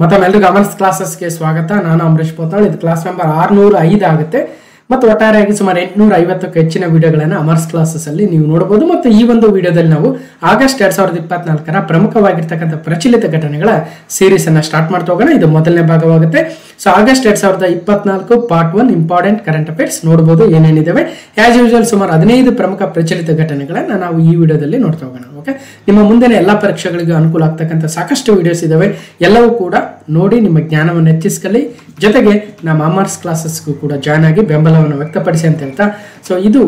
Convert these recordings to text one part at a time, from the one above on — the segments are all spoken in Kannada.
ಮತ್ತೊಮ್ಮೆಲ್ಲರಿಗೂ ಅಮರ್ಸ್ ಕ್ಲಾಸಸ್ಗೆ ಸ್ವಾಗತ. ನಾನು ಅಂಬರೀಶ್ ಪೋತಾಳ್. ಇದು ಕ್ಲಾಸ್ ನಂಬರ್ 605 ಆಗುತ್ತೆ ಮತ್ತು ಒಟ್ಟಾರೆಯಾಗಿ ಸುಮಾರು 850ಕ್ಕೂ ಹೆಚ್ಚಿನ ವಿಡಿಯೋಗಳನ್ನು ಅಮರ್ಸ್ ಕ್ಲಾಸಸ್ ಅಲ್ಲಿ ನೀವು ನೋಡಬಹುದು. ಮತ್ತು ಈ ಒಂದು ವಿಡಿಯೋದಲ್ಲಿ ನಾವು ಆಗಸ್ಟ್ 2024 ಪ್ರಮುಖವಾಗಿರ್ತಕ್ಕಂಥ ಪ್ರಚಲಿತ ಘಟನೆಗಳ ಸೀರೀಸ್ ಅನ್ನ ಸ್ಟಾರ್ಟ್ ಮಾಡ್ತಾ ಹೋಗೋಣ. ಇದು ಮೊದಲನೇ ಭಾಗವಾಗುತ್ತೆ. So August 2024 part 1 important current affairs ನೋಡಬಹುದು ಏನೇನಿದಾವೆ. ಆಸ್ ಯೂಶುವಲ್ ಸುಮಾರು 15 ಪ್ರಮುಖ ಪ್ರಚಲಿತ ಘಟನೆಗಳನ್ನ ನಾವು ಈ ವಿಡಿಯೋದಲ್ಲಿ ನೋಡ್ತಾ ಹೋಗೋಣ. ಓಕೆ, ನಿಮ್ಮ ಮುಂದಿನ ಎಲ್ಲಾ ಪರೀಕ್ಷೆಗಳಿಗೂ ಅನುಕೂಲ ಆಗ್ತಕ್ಕಂಥ ಸಾಕಷ್ಟು ವಿಡಿಯೋಸ್ ಇದಾವೆ. ಎಲ್ಲವೂ ಕೂಡ ನೋಡಿ ನಿಮ್ಮ ಜ್ಞಾನವನ್ನು ಹೆಚ್ಚಿಸ್ಕೊಳ್ಳಿ. ಜೊತೆಗೆ ನಮ್ಮ ಅಮರ್ಸ್ ಕ್ಲಾಸಸ್ಗೂ ಕೂಡ ಜಾಯ್ನ್ ಆಗಿ ಬೆಂಬಲವನ್ನು ವ್ಯಕ್ತಪಡಿಸಿ ಅಂತ ಹೇಳ್ತಾ, ಸೊ ಇದು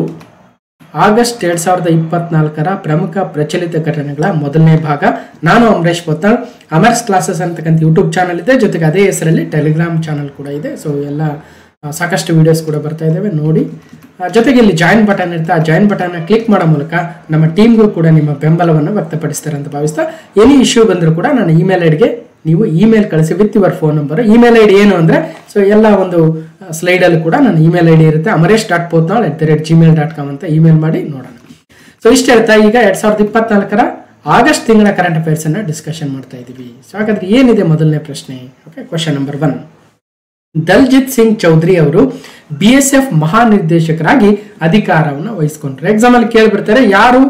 ಆಗಸ್ಟ್ 2024 ಪ್ರಮುಖ ಪ್ರಚಲಿತ ಘಟನೆಗಳ ಮೊದಲನೇ ಭಾಗ. ನಾನು ಅಂಬರೀಶ್ ಪೋತಾಳ್. ಅಮರ್ಸ್ ಕ್ಲಾಸಸ್ ಅಂತಕ್ಕಂಥ ಯೂಟ್ಯೂಬ್ ಚಾನಲ್ ಇದೆ, ಜೊತೆಗೆ ಅದೇ ಹೆಸರಲ್ಲಿ ಟೆಲಿಗ್ರಾಮ್ ಚಾನಲ್ ಕೂಡ ಇದೆ. ಸೊ ಎಲ್ಲ ಸಾಕಷ್ಟು ವಿಡಿಯೋಸ್ ಕೂಡ ಬರ್ತಾ ಇದ್ದಾವೆ ನೋಡಿ. ಜೊತೆಗೆ ಇಲ್ಲಿ ಜಾಯಿನ್ ಬಟನ್ ಇರುತ್ತೆ, ಆ ಜಾಯಿನ್ ಬಟನ್ ಕ್ಲಿಕ್ ಮಾಡೋ ಮೂಲಕ ನಮ್ಮ ಟೀಮ್ಗೂ ಕೂಡ ನಿಮ್ಮ ಬೆಂಬಲವನ್ನು ವ್ಯಕ್ತಪಡಿಸ್ತಾರೆ ಅಂತ ಭಾವಿಸ್ತಾ, ಎನಿ ಇಶ್ಯೂ ಬಂದರೂ ಕೂಡ ನನ್ನ ಇಮೇಲ್ ಐಡಿಗೆ ನೀವು ಇಮೇಲ್ ಕಳಿಸಿ with your phone number. Email ID ಏನು ಅಂದರೆ, ಸೊ ಎಲ್ಲ ಒಂದು ಸ್ಲೈಡಲ್ಲಿ ಕೂಡ ನನ್ನ ಇಮೇಲ್ ಐಡಿ ಇರುತ್ತೆ, amaresh.pothal@gmail.com ಅಂತ ಇಮೇಲ್ ಮಾಡಿ ನೋಡೋಣ. ಸೊ ಇಷ್ಟು ಹೇಳ್ತಾ ಈಗ 2024 ಆಗಸ್ಟ್ ತಿಂಗಳ ಕರೆಂಟ್ ಅಫೇರ್ಸ್ ಅನ್ನ ಡಿಸ್ಕಷನ್ ಮಾಡ್ತಾ ಇದ್ದೀವಿ. ಸೊ ಹಾಗಾದ್ರೆ ಏನಿದೆ ಮೊದಲನೇ ಪ್ರಶ್ನೆ? Okay, question number 1. Daljit Singh Chaudhary ಅವರು BSF ಮಹಾನಿರ್ದೇಶಕರಾಗಿ ಅಧಿಕಾರವನ್ನು ವಹಿಸಿಕೊಂಡ್ರು. ಎಕ್ಸಾಮ್ ಅಲ್ಲಿ ಕೇಳಿಬಿಡ್ತಾರೆ, ಯಾರು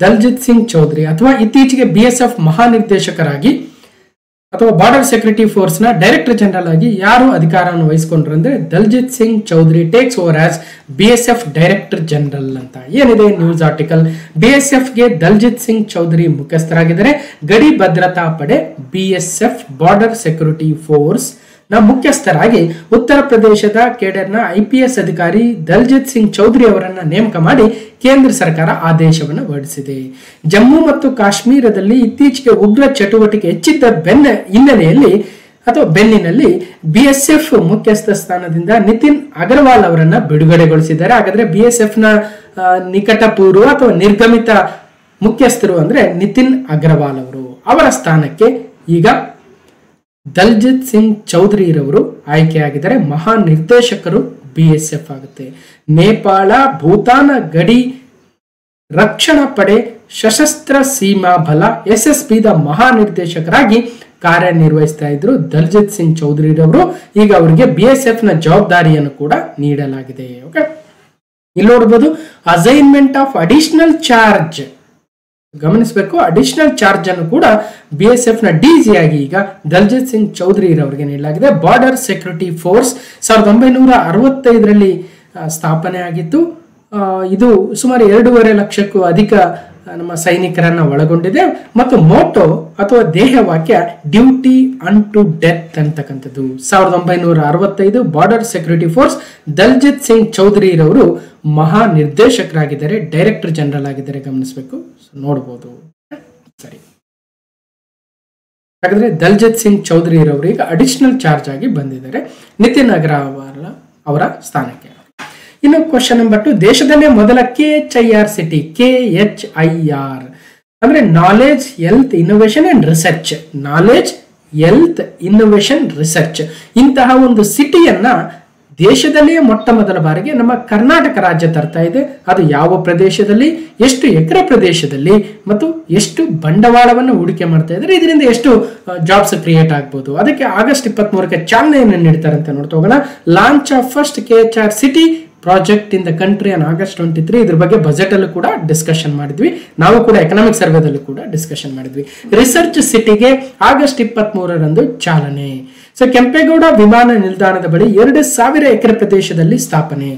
ದಲ್ಜಿತ್ ಸಿಂಗ್ ಚೌಧರಿ ಅಥವಾ ಇತ್ತೀಚೆಗೆ BSF ಮಹಾನಿರ್ದೇಶಕರಾಗಿ ಅಥವಾ ಬಾರ್ಡರ್ ಸೆಕ್ಯೂರಿಟಿ ಫೋರ್ಸ್ ನ ಡೈರೆಕ್ಟರ್ ಜನರಲ್ ಆಗಿ ಯಾರು ಅಧಿಕಾರವನ್ನು ವಹಿಸಿಕೊಂಡ್ರು ಅಂದ್ರೆ Daljit Singh Chaudhary takes over as BSF director general ಅಂತ ಏನಿದೆ ನ್ಯೂಸ್ ಆರ್ಟಿಕಲ್. BSF ಗೆ ದಲ್ಜಿತ್ ಸಿಂಗ್ ಚೌಧರಿ ಮುಖ್ಯಸ್ಥರಾಗಿದ್ದಾರೆ. ಗಡಿ ಭದ್ರತಾ ಪಡೆ BSF ಬಾರ್ಡರ್ ಸೆಕ್ಯೂರಿಟಿ ಫೋರ್ಸ್ ನ ಮುಖ್ಯಸ್ಥರಾಗಿ ಉತ್ತರ ಪ್ರದೇಶದ ಕೇಡರ್ನ IPS ಅಧಿಕಾರಿ ದಲ್ಜಿತ್ ಸಿಂಗ್ ಚೌಧರಿ ಅವರನ್ನ ನೇಮಕ ಮಾಡಿ ಕೇಂದ್ರ ಸರ್ಕಾರ ಆದೇಶವನ್ನು ಹೊರಡಿಸಿದೆ. ಜಮ್ಮು ಮತ್ತು ಕಾಶ್ಮೀರದಲ್ಲಿ ಇತ್ತೀಚೆಗೆ ಉಗ್ರ ಚಟುವಟಿಕೆ ಹೆಚ್ಚಿದ್ದ ಬೆನ್ನಿನಲ್ಲಿ BSF ಮುಖ್ಯಸ್ಥ ಸ್ಥಾನದಿಂದ ನಿತಿನ್ ಅಗರ್ವಾಲ್ ಅವರನ್ನ ಬಿಡುಗಡೆಗೊಳಿಸಿದ್ದಾರೆ. ಹಾಗಾದ್ರೆ BSF ನ ನಿಕಟಪೂರ್ವ ಅಥವಾ ನಿರ್ಗಮಿತ ಮುಖ್ಯಸ್ಥರು ಅಂದ್ರೆ ನಿತಿನ್ ಅಗರ್ವಾಲ್ ಅವರು. ಅವರ ಸ್ಥಾನಕ್ಕೆ ಈಗ ದಲ್ಜಿತ್ ಸಿಂಗ್ ಚೌಧರಿ ರವರು ಆಯ್ಕೆಯಾಗಿದ್ದಾರೆ. ಮಹಾನಿರ್ದೇಶಕರು BSF ಆಗುತ್ತೆ. ನೇಪಾಳ ಭೂತಾನ ಗಡಿ ರಕ್ಷಣಾ ಪಡೆ ಸಶಸ್ತ್ರ ಸೀಮಾ ಬಲ SSB ದ ಮಹಾನಿರ್ದೇಶಕರಾಗಿ ಕಾರ್ಯನಿರ್ವಹಿಸ್ತಾ ಇದ್ರು ದಲ್ಜಿತ್ ಸಿಂಗ್ ಚೌಧರಿ ರವರು. ಈಗ ಅವರಿಗೆ BSF ನ ಜವಾಬ್ದಾರಿಯನ್ನು ಕೂಡ ನೀಡಲಾಗಿದೆ. ಓಕೆ, ಇಲ್ಲಿ ನೋಡಬಹುದು ಅಸೈನ್ಮೆಂಟ್ ಆಫ್ ಅಡಿಷನಲ್ ಚಾರ್ಜ್ ಗಮನಿಸಬೇಕು. ಅಡಿಷನಲ್ ಚಾರ್ಜ್ ಅನ್ನು ಕೂಡ BSF ನ DG ಆಗಿ ಈಗ ದಲ್ಜಿತ್ ಸಿಂಗ್ ಚೌಧರಿ ಅವರಿಗೆ ನೀಡಲಾಗಿದೆ. ಬಾರ್ಡರ್ ಸೆಕ್ಯೂರಿಟಿ ಫೋರ್ಸ್ 1965ರಲ್ಲಿ ಸ್ಥಾಪನೆ ಆಗಿತ್ತು. ಇದು ಸುಮಾರು 2.5 ಲಕ್ಷಕ್ಕೂ ಅಧಿಕ ನಮ್ಮ ಸೈನಿಕರನ್ನ ಒಳಗೊಂಡಿದೆ ಮತ್ತು ಮೋಟೋ ಅಥವಾ ಧ್ಯೇಯವಾಕ್ಯ ಡ್ಯೂಟಿ ಅನ್ ಟು ಡೆತ್ ಅಂತಕ್ಕಂಥದ್ದು. 1965 border security force. Daljit Singh Chaudhary ರವರು ಮಹಾನಿರ್ದೇಶಕರಾಗಿದ್ದಾರೆ, ಡೈರೆಕ್ಟರ್ ಜನರಲ್ ಆಗಿದ್ದಾರೆ. ಗಮನಿಸಬೇಕು, ನೋಡಬಹುದು. ಸರಿ, ಹಾಗಾದ್ರೆ ದಲ್ಜಿತ್ ಸಿಂಗ್ ಚೌಧರಿ ರವರು ಈಗ ಅಡಿಷನಲ್ ಚಾರ್ಜ್ ಆಗಿ ಬಂದಿದ್ದಾರೆ ನಿತಿನ್ ಅಗರ್ವಾಲ್ ಅವರ ಸ್ಥಾನಕ್ಕೆ. ಇನ್ನು ಕ್ವಶನ್ ನಂಬರ್ 2. ದೇಶದಲ್ಲೇ ಮೊದಲ KHIR ಸಿಟಿ, KHIR ಅಂದ್ರೆ knowledge health innovation and research. Knowledge health innovation research ಇಂತಹ ಒಂದು ಸಿಟಿಯನ್ನ ದೇಶದಲ್ಲಿಯೇ ಮೊಟ್ಟ ಮೊದಲ ಬಾರಿಗೆ ನಮ್ಮ ಕರ್ನಾಟಕ ರಾಜ್ಯ ತರ್ತಾ ಇದೆ. ಅದು ಯಾವ ಪ್ರದೇಶದಲ್ಲಿ, ಎಷ್ಟು ಎಕರೆ ಪ್ರದೇಶದಲ್ಲಿ ಮತ್ತು ಎಷ್ಟು ಬಂಡವಾಳವನ್ನು ಹೂಡಿಕೆ ಮಾಡ್ತಾ ಇದ್ದಾರೆ, ಇದರಿಂದ ಎಷ್ಟು ಜಾಬ್ಸ್ ಕ್ರಿಯೇಟ್ ಆಗ್ಬೋದು, ಅದಕ್ಕೆ ಆಗಸ್ಟ್ 23ಕ್ಕೆ ಚಾಲನೆಯನ್ನು ನೀಡ್ತಾರೆ ಅಂತ ನೋಡ್ತಾ ಹೋಗೋಣ. Launch of first KHIR city project in the country on August 23. ಇದ್ರ ಬಗ್ಗೆ ಬಜೆಟ್ ಅಲ್ಲೂ ಕೂಡ ಡಿಸ್ಕಷನ್ ಮಾಡಿದ್ವಿ, ನಾವು ಕೂಡ ಎಕನಾಮಿಕ್ ಸರ್ವೆದಲ್ಲೂ ಕೂಡ ಡಿಸ್ಕಷನ್ ಮಾಡಿದ್ವಿ. ರಿಸರ್ಚ್ ಸಿಟಿಗೆ ಆಗಸ್ಟ್ 23ರಂದು ಚಾಲನೆ. ಸೊ ಕೆಂಪೇಗೌಡ ವಿಮಾನ ನಿಲ್ದಾಣದ ಬಳಿ 2000 ಎಕರೆ ಪ್ರದೇಶದಲ್ಲಿ ಸ್ಥಾಪನೆ.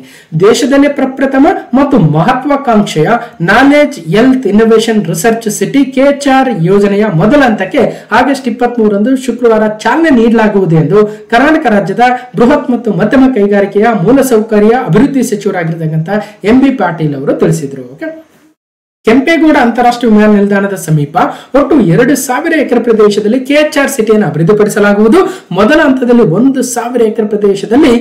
ದೇಶದಲ್ಲೇ ಪ್ರಪ್ರಥಮ ಮತ್ತು ಮಹತ್ವಾಕಾಂಕ್ಷೆಯ knowledge health innovation research city KHIR ಯೋಜನೆಯ ಮೊದಲ ಹಂತಕ್ಕೆ ಆಗಸ್ಟ್ 23ರಂದು ಶುಕ್ರವಾರ ಚಾಲನೆ ನೀಡಲಾಗುವುದು ಎಂದು ಕರ್ನಾಟಕ ರಾಜ್ಯದ ಬೃಹತ್ ಮತ್ತು ಮಧ್ಯಮ ಕೈಗಾರಿಕೆಯ ಮೂಲಸೌಕರ್ಯ ಅಭಿವೃದ್ಧಿ ಸಚಿವರಾಗಿರ್ತಕ್ಕಂಥ MB ಪಾಟೀಲ್ ಅವರು ತಿಳಿಸಿದರು. ಓಕೆ, ಕೆಂಪೇಗೌಡ ಅಂತಾರಾಷ್ಟ್ರೀಯ ವಿಮಾನ ನಿಲ್ದಾಣದ ಸಮೀಪ ಒಟ್ಟು 2000 ಎಕರೆ ಪ್ರದೇಶದಲ್ಲಿ KHIR ಸಿಟಿಯನ್ನು ಅಭಿವೃದ್ಧಿಪಡಿಸಲಾಗುವುದು. ಮೊದಲ ಹಂತದಲ್ಲಿ 1000 ಎಕರೆ ಪ್ರದೇಶದಲ್ಲಿ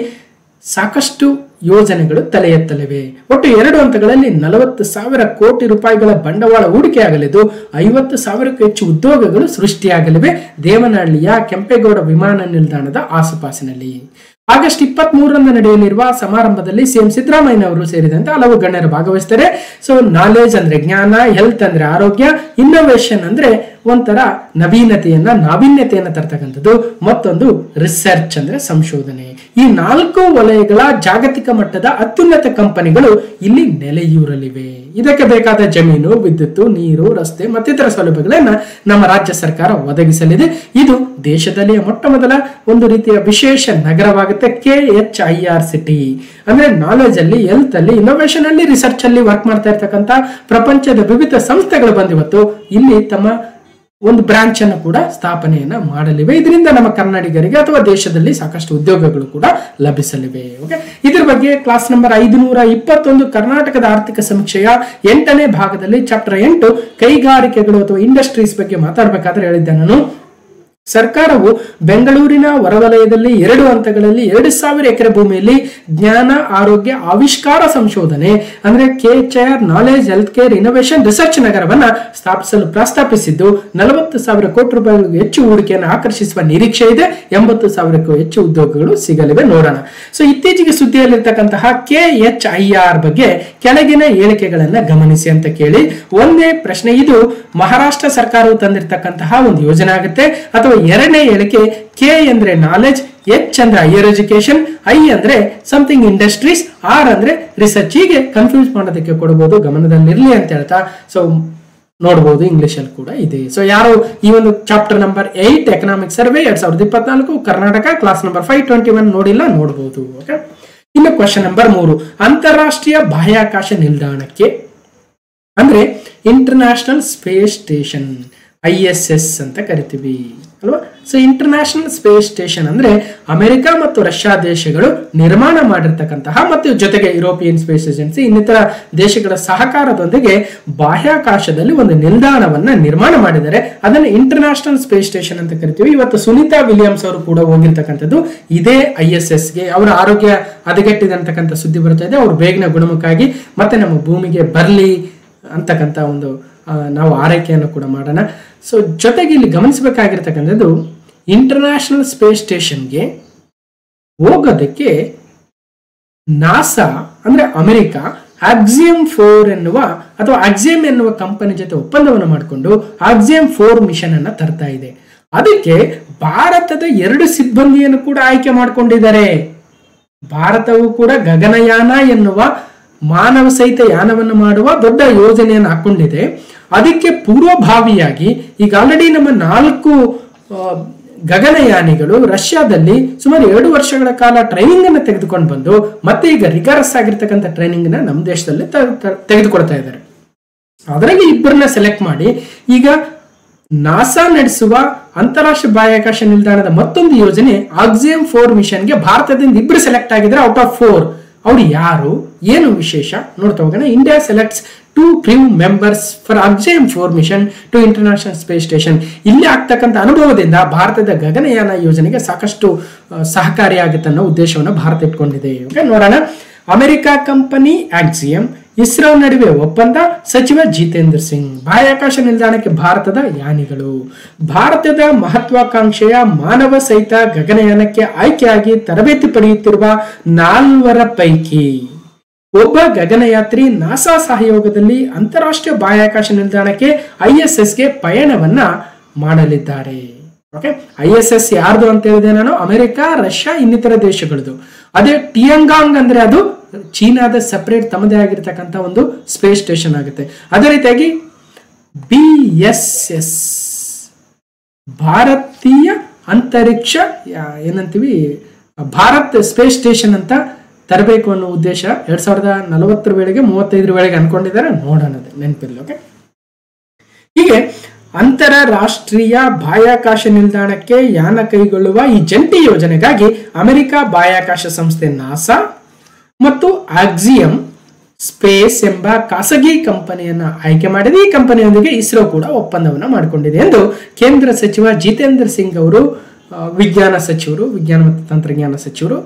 ಸಾಕಷ್ಟು ಯೋಜನೆಗಳು ತಲೆ ಎತ್ತಲಿವೆ. ಒಟ್ಟು 2 ಹಂತಗಳಲ್ಲಿ 40,000 ಕೋಟಿ ರೂಪಾಯಿಗಳ ಬಂಡವಾಳ ಹೂಡಿಕೆಯಾಗಲಿದ್ದು 50,000ಕ್ಕೂ ಹೆಚ್ಚು ಉದ್ಯೋಗಗಳು ಸೃಷ್ಟಿಯಾಗಲಿವೆ ದೇವನಹಳ್ಳಿಯ ಕೆಂಪೇಗೌಡ ವಿಮಾನ ನಿಲ್ದಾಣದ ಆಸುಪಾಸಿನಲ್ಲಿ. ಆಗಸ್ಟ್ 23ರಂದು ನಡೆಯಲಿರುವ ಸಮಾರಂಭದಲ್ಲಿ ಸಿಎಂ ಸಿದ್ದರಾಮಯ್ಯ ಅವರು ಸೇರಿದಂತೆ ಹಲವು ಗಣ್ಯರು ಭಾಗವಹಿಸ್ತಾರೆ. ಸೊ ನಾಲೆಜ್ ಅಂದ್ರೆ ಜ್ಞಾನ, ಹೆಲ್ತ್ ಅಂದ್ರೆ ಆರೋಗ್ಯ, ಇನ್ನೋವೇಷನ್ ಅಂದ್ರೆ ಒಂಥರ ನಾವೀನ್ಯತೆಯನ್ನ ತರ್ತಕ್ಕಂಥದ್ದು, ಮತ್ತೊಂದು ರಿಸರ್ಚ್ ಅಂದ್ರೆ ಸಂಶೋಧನೆ. ಈ 4 ವಲಯಗಳ ಜಾಗತಿಕ ಮಟ್ಟದ ಅತ್ಯುನ್ನತ ಕಂಪನಿಗಳು ಇಲ್ಲಿ ನೆಲೆಯೂರಲಿವೆ. ಇದಕ್ಕೆ ಬೇಕಾದ ಜಮೀನು, ವಿದ್ಯುತ್, ನೀರು, ರಸ್ತೆ ಮತ್ತಿತರ ಸೌಲಭ್ಯಗಳನ್ನ ನಮ್ಮ ರಾಜ್ಯ ಸರ್ಕಾರ ಒದಗಿಸಲಿದೆ. ಇದು ದೇಶದಲ್ಲಿ ಮೊಟ್ಟ ಮೊದಲ ಒಂದು ರೀತಿಯ ವಿಶೇಷ ನಗರವಾಗುತ್ತೆ. KHIR ಸಿಟಿ ಅಂದ್ರೆ ನಾಲೆಜ್ ಅಲ್ಲಿ, ಹೆಲ್ತ್ ಅಲ್ಲಿ, ಇನ್ನೋವೇಷನ್ ಅಲ್ಲಿ, ರಿಸರ್ಚ್ ಅಲ್ಲಿ ವರ್ಕ್ ಮಾಡ್ತಾ ಇರ್ತಕ್ಕಂಥ ಪ್ರಪಂಚದ ವಿವಿಧ ಸಂಸ್ಥೆಗಳು ಬಂದಿವತ್ತು ಇಲ್ಲಿ ತಮ್ಮ ಒಂದು ಬ್ರಾಂಚ್ ಅನ್ನು ಕೂಡ ಸ್ಥಾಪನೆಯನ್ನ ಮಾಡಲಿವೆ. ಇದರಿಂದ ನಮ್ಮ ಕನ್ನಡಿಗರಿಗೆ ಅಥವಾ ದೇಶದಲ್ಲಿ ಸಾಕಷ್ಟು ಉದ್ಯೋಗಗಳು ಕೂಡ ಲಭಿಸಲಿವೆ. ಓಕೆ, ಇದ್ರ ಬಗ್ಗೆ ಕ್ಲಾಸ್ ನಂಬರ್ 521 ಕರ್ನಾಟಕದ ಆರ್ಥಿಕ ಸಮೀಕ್ಷೆಯ 8ನೇ ಭಾಗದಲ್ಲಿ ಚಾಪ್ಟರ್ 8 ಕೈಗಾರಿಕೆಗಳು ಅಥವಾ ಇಂಡಸ್ಟ್ರೀಸ್ ಬಗ್ಗೆ ಮಾತಾಡಬೇಕಾದ್ರೆ ಹೇಳಿದ್ದೆ ನಾನು. ಸರ್ಕಾರವು ಬೆಂಗಳೂರಿನ ಹೊರವಲಯದಲ್ಲಿ 2 ಹಂತಗಳಲ್ಲಿ 2000 ಎಕರೆ ಭೂಮಿಯಲ್ಲಿ ಜ್ಞಾನ, ಆರೋಗ್ಯ, ಆವಿಷ್ಕಾರ, ಸಂಶೋಧನೆ ಅಂದ್ರೆ KHIR knowledge, health care, innovation, research ನಗರವನ್ನ ಸ್ಥಾಪಿಸಲು ಪ್ರಸ್ತಾಪಿಸಿದ್ದು 40,000 ಕೋಟಿ ರೂಪಾಯಿಗೂ ಹೆಚ್ಚು ಹೂಡಿಕೆಯನ್ನು ಆಕರ್ಷಿಸುವ ನಿರೀಕ್ಷೆ ಇದೆ. 80,000ಕ್ಕೂ ಹೆಚ್ಚು ಉದ್ಯೋಗಗಳು ಸಿಗಲಿವೆ. ನೋಡೋಣ. ಸೊ ಇತ್ತೀಚೆಗೆ ಸುದ್ದಿಯಲ್ಲಿರ್ತಕ್ಕಂತಹ KHIR ಬಗ್ಗೆ ಕೆಳಗಿನ ಹೇಳಿಕೆಗಳನ್ನ ಗಮನಿಸಿ ಅಂತ ಕೇಳಿ. ಒಂದೇ ಪ್ರಶ್ನೆ, ಇದು ಮಹಾರಾಷ್ಟ್ರ ಸರ್ಕಾರವು ತಂದಿರತಕ್ಕಂತಹ ಒಂದು ಯೋಜನೆ ಆಗುತ್ತೆ. ಅಥವಾ ಎರಡನೇ ಹೇಳಿಕೆ, K ಅಂದ್ರೆ ನಾಲೆಜ್, H ಅಂದ್ರೆ ಹೈಯರ್ ಎಜುಕೇಶನ್, I ಅಂದ್ರೆ ಸಮಥಿಂಗ್ ಇಂಡಸ್ಟ್ರೀಸ್, R ಅಂದ್ರೆ ರಿಸರ್ಚ್. ಹೀಗೆ ಕನ್ಫ್ಯೂಸ್ ಮಾಡೋದಕ್ಕೆ ಕೊಡಬಹುದು, ಗಮನದಲ್ಲಿರ್ಲಿ ಅಂತ ಹೇಳ್ತಾ. ಸೊ ನೋಡಬಹುದು ಇಂಗ್ಲಿಷ್ ಅಲ್ಲಿ ಕೂಡ ಇದೆ. ಸೊ ಯಾರು ಈ ಒಂದು chapter number 8 economic survey 2024 Karnataka class number 521 ನೋಡಿಲ್ಲ, ನೋಡಬಹುದು. ಓಕೆ, ಇನ್ನು ಕ್ವಶನ್ ನಂಬರ್ 3, ಅಂತಾರಾಷ್ಟ್ರೀಯ ಬಾಹ್ಯಾಕಾಶ ನಿಲ್ದಾಣಕ್ಕೆ ಅಂದ್ರೆ ಇಂಟರ್ನ್ಯಾಷನಲ್ ಸ್ಪೇಸ್ ಸ್ಟೇಷನ್ ISS ಅಂತ ಕರಿತೀವಿ ಅಲ್ವಾ. ಸೊ ಇಂಟರ್ನ್ಯಾಷನಲ್ ಸ್ಪೇಸ್ ಸ್ಟೇಷನ್ ಅಂದ್ರೆ ಅಮೆರಿಕ ಮತ್ತು ರಷ್ಯಾ ದೇಶಗಳು ನಿರ್ಮಾಣ ಮಾಡಿರ್ತಕ್ಕಂತಹ ಮತ್ತು ಜೊತೆಗೆ ಯುರೋಪಿಯನ್ ಸ್ಪೇಸ್ ಏಜೆನ್ಸಿ ಇನ್ನಿತರ ದೇಶಗಳ ಸಹಕಾರದೊಂದಿಗೆ ಬಾಹ್ಯಾಕಾಶದಲ್ಲಿ ಒಂದು ನಿಲ್ದಾಣವನ್ನ ನಿರ್ಮಾಣ ಮಾಡಿದ್ದಾರೆ. ಅದನ್ನು ಇಂಟರ್ನ್ಯಾಷನಲ್ ಸ್ಪೇಸ್ ಸ್ಟೇಷನ್ ಅಂತ ಕರಿತೀವಿ. ಇವತ್ತು ಸುನೀತಾ ವಿಲಿಯಮ್ಸ್ ಅವರು ಕೂಡ ಹೋಗಿರ್ತಕ್ಕಂಥದ್ದು ಇದೇ ISSಗೆ. ಅವರ ಆರೋಗ್ಯ ಹದಗೆಟ್ಟಿದಂತಕ್ಕಂಥ ಸುದ್ದಿ ಬರ್ತಾ ಇದೆ. ಅವರು ಬೇಗನೆ ಗುಣಮುಖಾಗಿ ಮತ್ತೆ ನಮ್ಮ ಭೂಮಿಗೆ ಬರಲಿ ಅಂತಕ್ಕಂಥ ಒಂದು ನಾವು ಆರೈಕೆಯನ್ನು ಕೂಡ ಮಾಡೋಣ. ಸೊ ಜೊತೆಗೆ ಇಲ್ಲಿ ಗಮನಿಸಬೇಕಾಗಿರ್ತಕ್ಕಂಥದ್ದು, ಇಂಟರ್ನ್ಯಾಷನಲ್ ಸ್ಪೇಸ್ ಸ್ಟೇಷನ್ಗೆ ಹೋಗೋದಕ್ಕೆ ನಾಸಾ ಅಂದ್ರೆ ಅಮೆರಿಕ ಆಕ್ಸಿಯಂ 4 ಎನ್ನುವ ಅಥವಾ ಆಕ್ಸಿಯಂ ಎನ್ನುವ ಕಂಪನಿ ಜೊತೆ ಒಪ್ಪಂದವನ್ನು ಮಾಡಿಕೊಂಡು ಆಕ್ಸಿಯಂ 4 ಮಿಷನ್ ಅನ್ನ ತರ್ತಾ ಇದೆ. ಅದಕ್ಕೆ ಭಾರತದ 2 ಸಿಬ್ಬಂದಿಯನ್ನು ಕೂಡ ಆಯ್ಕೆ ಮಾಡಿಕೊಂಡಿದ್ದಾರೆ. ಭಾರತವು ಕೂಡ ಗಗನಯಾನ ಎನ್ನುವ ಮಾನವ ಸಹಿತ ಯಾನವನ್ನು ಮಾಡುವ ದೊಡ್ಡ ಯೋಜನೆಯನ್ನು ಹಾಕೊಂಡಿದೆ. ಅದಕ್ಕೆ ಪೂರ್ವಭಾವಿಯಾಗಿ ಈಗ ಆಲ್ರೆಡಿ ನಮ್ಮ 4 ಗಗನಯಾನಿಗಳು ರಷ್ಯಾದಲ್ಲಿ ಸುಮಾರು 2 ವರ್ಷಗಳ ಕಾಲ ಟ್ರೈನಿಂಗ್ ಅನ್ನು ತೆಗೆದುಕೊಂಡು ಬಂದು ಮತ್ತೆ ಈಗ ರಿಗರಸ್ ಆಗಿರ್ತಕ್ಕಂಥ ಟ್ರೈನಿಂಗ್ ನ ನಮ್ಮ ದೇಶದಲ್ಲಿ ತೆಗೆದುಕೊಳ್ತಾ ಇದ್ದಾರೆ. ಅದರಲ್ಲಿ 2 ಸೆಲೆಕ್ಟ್ ಮಾಡಿ ಈಗ ನಾಸಾ ನಡೆಸುವ ಅಂತಾರಾಷ್ಟ್ರೀಯ ಬಾಹ್ಯಾಕಾಶ ನಿಲ್ದಾಣದ ಮತ್ತೊಂದು ಯೋಜನೆ ಆಕ್ಸಿಯಂ 4 ಮಿಷನ್ಗೆ ಭಾರತದಿಂದ 2 ಸೆಲೆಕ್ಟ್ ಆಗಿದ್ದಾರೆ ಔಟ್ ಆಫ್ 4. ಅವ್ರು ಯಾರು, ಏನು ವಿಶೇಷ ನೋಡ್ತಾ ಹೋಗೋಣ. India selects 2 crew members for Axiom 4 mission to international space station. ಇಲ್ಲಿ ಆಗ್ತಕ್ಕಂಥ ಅನುಭವದಿಂದ ಭಾರತದ ಗಗನಯಾನ ಯೋಜನೆಗೆ ಸಾಕಷ್ಟು ಸಹಕಾರಿಯಾಗುತ್ತೆ ಅನ್ನೋ ಉದ್ದೇಶವನ್ನು ಭಾರತ ಇಟ್ಕೊಂಡಿದೆ. ಓಕೆ, ನೋಡೋಣ. ಅಮೆರಿಕ ಕಂಪನಿ ಆಕ್ಸಿಯಂ, ಇಸ್ರೋ ನಡುವೆ ಒಪ್ಪಂದ, ಸಚಿವ ಜಿತೇಂದ್ರ ಸಿಂಗ್. ಬಾಹ್ಯಾಕಾಶ ನಿಲ್ದಾಣಕ್ಕೆ ಭಾರತದ ಯಾನಿಗಳು. ಭಾರತದ ಮಹತ್ವಾಕಾಂಕ್ಷೆಯ ಮಾನವ ಸಹಿತ ಗಗನಯಾನಕ್ಕೆ ಆಯ್ಕೆಯಾಗಿ ತರಬೇತಿ ಪಡೆಯುತ್ತಿರುವ 4 ಪೈಕಿ ಒಬ್ಬ ಗಗನಯಾತ್ರಿ ನಾಸಾ ಸಹಯೋಗದಲ್ಲಿ ಅಂತಾರಾಷ್ಟ್ರೀಯ ಬಾಹ್ಯಾಕಾಶ ನಿಲ್ದಾಣಕ್ಕೆ ISSಗೆ ಪಯಣವನ್ನ ಮಾಡಲಿದ್ದಾರೆ. ಓಕೆ, ISS ಯಾರ್ದು ಅಂತ ಹೇಳಿದೆ ನಾನು, ಅಮೆರಿಕ, ರಷ್ಯಾ, ಇನ್ನಿತರ ದೇಶಗಳದು. ಅದೇ ಟಿಯಾಂಗಾಂಗ್ ಅಂದ್ರೆ ಅದು ಚೀನಾದ ಸಪರೇಟ್ ತಮ್ಮದೇ ಆಗಿರ್ತಕ್ಕಂಥ ಒಂದು ಸ್ಪೇಸ್ ಸ್ಟೇಷನ್ ಆಗುತ್ತೆ. ಅದೇ ರೀತಿಯಾಗಿ BSS ಭಾರತೀಯ ಅಂತರಿಕ್ಷ ಏನಂತೀವಿ ಭಾರತ್ ಸ್ಪೇಸ್ ಸ್ಟೇಷನ್ ಅಂತ ತರಬೇಕು ಅನ್ನೋ ಉದ್ದೇಶ 2040 ವೇಳೆಗೆ 35 ವೇಳೆಗೆ ಅನ್ಕೊಂಡಿದ್ದಾರೆ. ನೋಡೋಣ, ನೆನಪಿಲ್ಲ. ಓಕೆ, ಹೀಗೆ ಅಂತಾರಾಷ್ಟ್ರೀಯ ಬಾಹ್ಯಾಕಾಶ ನಿಲ್ದಾಣಕ್ಕೆ ಯಾನ ಕೈಗೊಳ್ಳುವ ಈ ಜಂಟಿ ಯೋಜನೆಗಾಗಿ ಅಮೆರಿಕ ಬಾಹ್ಯಾಕಾಶ ಸಂಸ್ಥೆ ನಾಸಾ ಮತ್ತು ಆಕ್ಸಿಯಂ ಸ್ಪೇಸ್ ಎಂಬ ಖಾಸಗಿ ಕಂಪನಿಯನ್ನ ಆಯ್ಕೆ ಮಾಡಿದೆ. ಈ ಕಂಪನಿಯೊಂದಿಗೆ ಇಸ್ರೋ ಕೂಡ ಒಪ್ಪಂದವನ್ನು ಮಾಡಿಕೊಂಡಿದೆ ಎಂದು ಕೇಂದ್ರ ಸಚಿವ ಜಿತೇಂದ್ರ ಸಿಂಗ್ ಅವರು, ವಿಜ್ಞಾನ ಮತ್ತು ತಂತ್ರಜ್ಞಾನ ಸಚಿವರು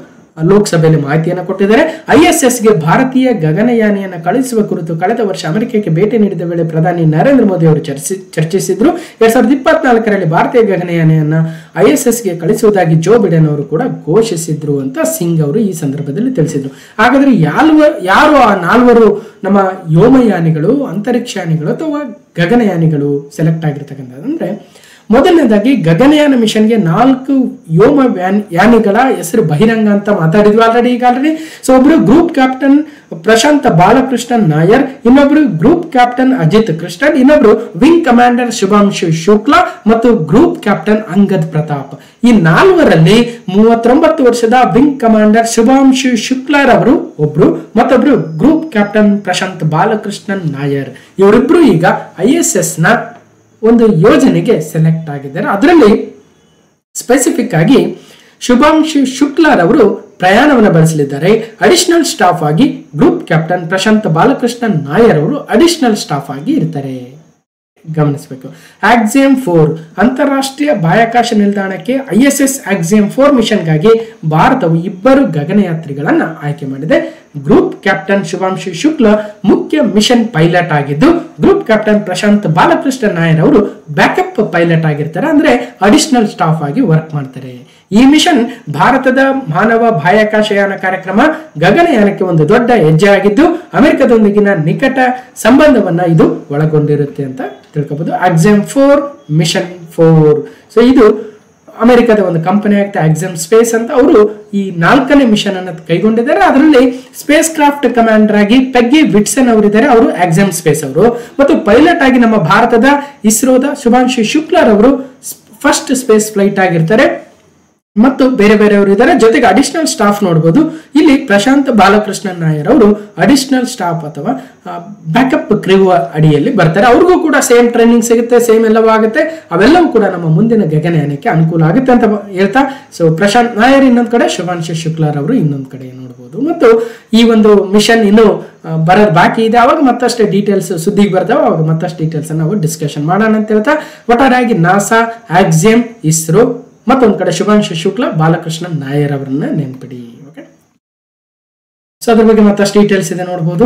ಲೋಕಸಭೆಯಲ್ಲಿ ಮಾಹಿತಿಯನ್ನು ಕೊಟ್ಟಿದ್ದಾರೆ. ISSಗೆ ಭಾರತೀಯ ಗಗನಯಾನಿಯನ್ನು ಕಳುಹಿಸುವ ಕುರಿತು ಕಳೆದ ವರ್ಷ ಅಮೆರಿಕಕ್ಕೆ ಭೇಟಿ ನೀಡಿದ ವೇಳೆ ಪ್ರಧಾನಿ ನರೇಂದ್ರ ಮೋದಿ ಅವರು ಚರ್ಚಿಸಿದ್ರು. 2024ರಲ್ಲಿ ಭಾರತೀಯ ಗಗನಯಾನಿಯನ್ನ ISS ಗೆ ಕಳಿಸುವುದಾಗಿ ಜೋ ಬಿಡೆನ್ ಅವರು ಕೂಡ ಘೋಷಿಸಿದ್ರು ಅಂತ ಸಿಂಗ್ ಅವರು ಈ ಸಂದರ್ಭದಲ್ಲಿ ತಿಳಿಸಿದ್ರು. ಹಾಗಾದ್ರೆ ಯಾರು ಆ 4 ನಮ್ಮ ವ್ಯೋಮಯಾನಿಗಳು, ಅಂತರಿಕ್ಷಯಾನಿಗಳು ಅಥವಾ ಗಗನಯಾನಿಗಳು ಸೆಲೆಕ್ಟ್ ಆಗಿರ್ತಕ್ಕಂಥದ್ದು ಅಂದ್ರೆ, ಮೊದಲನೇದಾಗಿ ಗಗನಯಾನ ಮಿಷನ್ಗೆ 4 ವ್ಯೋಮಯಾನಿಗಳ ಹೆಸರು ಬಹಿರಂಗ ಅಂತ ಮಾತಾಡಿದ್ವಿ ಆಲ್ರೆಡಿ. ಸೊ ಒಬ್ರು ಗ್ರೂಪ್ ಕ್ಯಾಪ್ಟನ್ ಪ್ರಶಾಂತ್ ಬಾಲಕೃಷ್ಣನ್ ನಾಯರ್, ಇನ್ನೊಬ್ರು ಗ್ರೂಪ್ ಕ್ಯಾಪ್ಟನ್ ಅಜಿತ್ ಕೃಷ್ಣನ್, ಇನ್ನೊಬ್ರು ವಿಂಗ್ ಕಮಾಂಡರ್ ಶುಭಾಂಶು ಶುಕ್ಲಾ ಮತ್ತು ಗ್ರೂಪ್ ಕ್ಯಾಪ್ಟನ್ ಅಂಗದ್ ಪ್ರತಾಪ್. ಈ 4ರಲ್ಲಿ 39 ವರ್ಷದ ವಿಂಗ್ ಕಮಾಂಡರ್ ಶುಭಾಂಶು ಶುಕ್ಲಾರವರು ಒಬ್ರು, ಮತ್ತೊಬ್ರು ಗ್ರೂಪ್ ಕ್ಯಾಪ್ಟನ್ ಪ್ರಶಾಂತ್ ಬಾಲಕೃಷ್ಣನ್ ನಾಯರ್. ಇವರಿಬ್ರು ಈಗ ISS ನ ಒಂದು ಯೋಜನೆಗೆ ಸೆಲೆಕ್ಟ್ ಆಗಿದ್ದಾರೆ. ಅದರಲ್ಲಿ ಸ್ಪೆಸಿಫಿಕ್ ಆಗಿ ಶುಭಾಂಶು ಶುಕ್ಲಾರವರು ಪ್ರಯಾಣವನ್ನು ಬಳಸಲಿದ್ದಾರೆ. ಅಡಿಷನಲ್ ಸ್ಟಾಫ್ ಆಗಿ ಗ್ರೂಪ್ ಕ್ಯಾಪ್ಟನ್ ಪ್ರಶಾಂತ್ ಬಾಲಕೃಷ್ಣನ್ ನಾಯರ್ ಅವರು ಅಡಿಷನಲ್ ಸ್ಟಾಫ್ ಆಗಿ ಇರ್ತಾರೆ. ಗಮನಿಸಬೇಕು. ಆಕ್ಸಿಯಂ 4 ಅಂತಾರಾಷ್ಟ್ರೀಯ ಬಾಹ್ಯಾಕಾಶ ನಿಲ್ದಾಣಕ್ಕೆ ISS ಆಕ್ಸಿಯಂ 4 ಮಿಷನ್ಗಾಗಿ ಭಾರತವು 2 ಗಗನಯಾತ್ರಿಗಳನ್ನ ಆಯ್ಕೆ ಮಾಡಿದೆ. ಗ್ರೂಪ್ ಕ್ಯಾಪ್ಟನ್ ಶುಭಾಂಶು ಶುಕ್ಲಾ ಮುಖ್ಯ ಮಿಷನ್ ಪೈಲಟ್ ಆಗಿದ್ದು, ಗ್ರೂಪ್ ಕ್ಯಾಪ್ಟನ್ ಪ್ರಶಾಂತ್ ಬಾಲಕೃಷ್ಣ ನಾಯರ್ ಅವರು ಬ್ಯಾಕಪ್ ಪೈಲಟ್ ಆಗಿರ್ತಾರೆ, ಅಂದ್ರೆ ಅಡಿಷನಲ್ ಸ್ಟಾಫ್ ಆಗಿ ವರ್ಕ್ ಮಾಡ್ತಾರೆ. ಈ ಮಿಷನ್ ಭಾರತದ ಮಾನವ ಬಾಹ್ಯಾಕಾಶಯಾನ ಕಾರ್ಯಕ್ರಮ ಗಗನಯಾನಕ್ಕೆ ಒಂದು ದೊಡ್ಡ ಹೆಜ್ಜೆ ಆಗಿದ್ದು, ಅಮೆರಿಕದೊಂದಿಗಿನ ನಿಕಟ ಸಂಬಂಧವನ್ನ ಇದು ಒಳಗೊಂಡಿರುತ್ತೆ ಅಂತ ತಿಳ್ಕೊಬಹುದು. Axiom 4 mission 4. ಸೊ ಇದು ಅಮೆರಿಕದ ಒಂದು ಕಂಪನಿ ಆಗುತ್ತೆ ಆಕ್ಸಿಯಂ ಸ್ಪೇಸ್ ಅಂತ. ಅವರು ಈ 4ನೇ ಮಿಷನ್ ಅನ್ನು ಕೈಗೊಂಡಿದ್ದಾರೆ. ಅದರಲ್ಲಿ ಸ್ಪೇಸ್ ಕ್ರಾಫ್ಟ್ ಕಮಾಂಡರ್ ಆಗಿ ಪೆಗ್ಗಿ ವಿಟ್ಸನ್ ಅವರಿದ್ದಾರೆ, ಅವರು ಆಕ್ಸಿಯಂ ಸ್ಪೇಸ್ ಅವರು. ಮತ್ತು ಪೈಲಟ್ ಆಗಿ ನಮ್ಮ ಭಾರತದ ಇಸ್ರೋದ ಶುಭಾಂಶು ಶುಕ್ಲಾರ್ ಅವರು ಫಸ್ಟ್ ಸ್ಪೇಸ್ ಫ್ಲೈಟ್ ಆಗಿರ್ತಾರೆ. ಮತ್ತು ಬೇರೆಯವರು ಇದ್ದಾರೆ. ಜೊತೆಗೆ ಅಡಿಷನಲ್ ಸ್ಟಾಫ್ ನೋಡಬಹುದು. ಇಲ್ಲಿ ಪ್ರಶಾಂತ್ ಬಾಲಕೃಷ್ಣನ್ ನಾಯರ್ ಅವರು ಅಡಿಷನಲ್ ಸ್ಟಾಫ್ ಅಥವಾ ಬ್ಯಾಕಪ್ ಕ್ರೂ ಅಡಿಯಲ್ಲಿ ಬರ್ತಾರೆ. ಅವ್ರಿಗೂ ಕೂಡ ಸೇಮ್ ಟ್ರೈನಿಂಗ್ ಸಿಗುತ್ತೆ, ಸೇಮ್ ಎಲ್ಲವೂ ಆಗುತ್ತೆ. ಅವೆಲ್ಲವೂ ಕೂಡ ನಮ್ಮ ಮುಂದಿನ ಗಗನಯಾನಕ್ಕೆ ಅನುಕೂಲ ಆಗುತ್ತೆ ಅಂತ ಹೇಳ್ತಾ, ಸೊ ಪ್ರಶಾಂತ್ ನಾಯರ್ ಇನ್ನೊಂದು ಕಡೆ, ಶುಭಾಂಶು ಶುಕ್ಲಾರ್ ಅವರು ಇನ್ನೊಂದು ಕಡೆ ನೋಡಬಹುದು. ಮತ್ತು ಈ ಒಂದು ಮಿಷನ್ ಇನ್ನು ಬರೋದು ಬಾಕಿ ಇದೆ. ಅವಾಗ ಮತ್ತಷ್ಟು ಡೀಟೇಲ್ಸ್ ಸುದ್ದಿಗೆ ಬರ್ತಾವೆ, ಅವಾಗ ಮತ್ತಷ್ಟು ಡೀಟೇಲ್ಸ್ ನಾವು ಡಿಸ್ಕಷನ್ ಮಾಡೋಣ ಅಂತ ಹೇಳ್ತಾ, ಒಟ್ಟಾರೆಯಾಗಿ ನಾಸಾ, ಆಕ್ಸಿಯಂ, ಇಸ್ರೋ, ಮತ್ತೊಂದು ಕಡೆ ಶುಭಾಂಶು ಶುಕ್ಲಾ, ಬಾಲಕೃಷ್ಣನ್ ನಾಯರ್ ಅವರನ್ನ ನೆನ್ಪಿಡಿ. ಓಕೆ, ಸೊ ಅದ್ರ ಬಗ್ಗೆ ಮತ್ತಷ್ಟು ಡೀಟೇಲ್ಸ್ ಇದೆ ನೋಡಬಹುದು.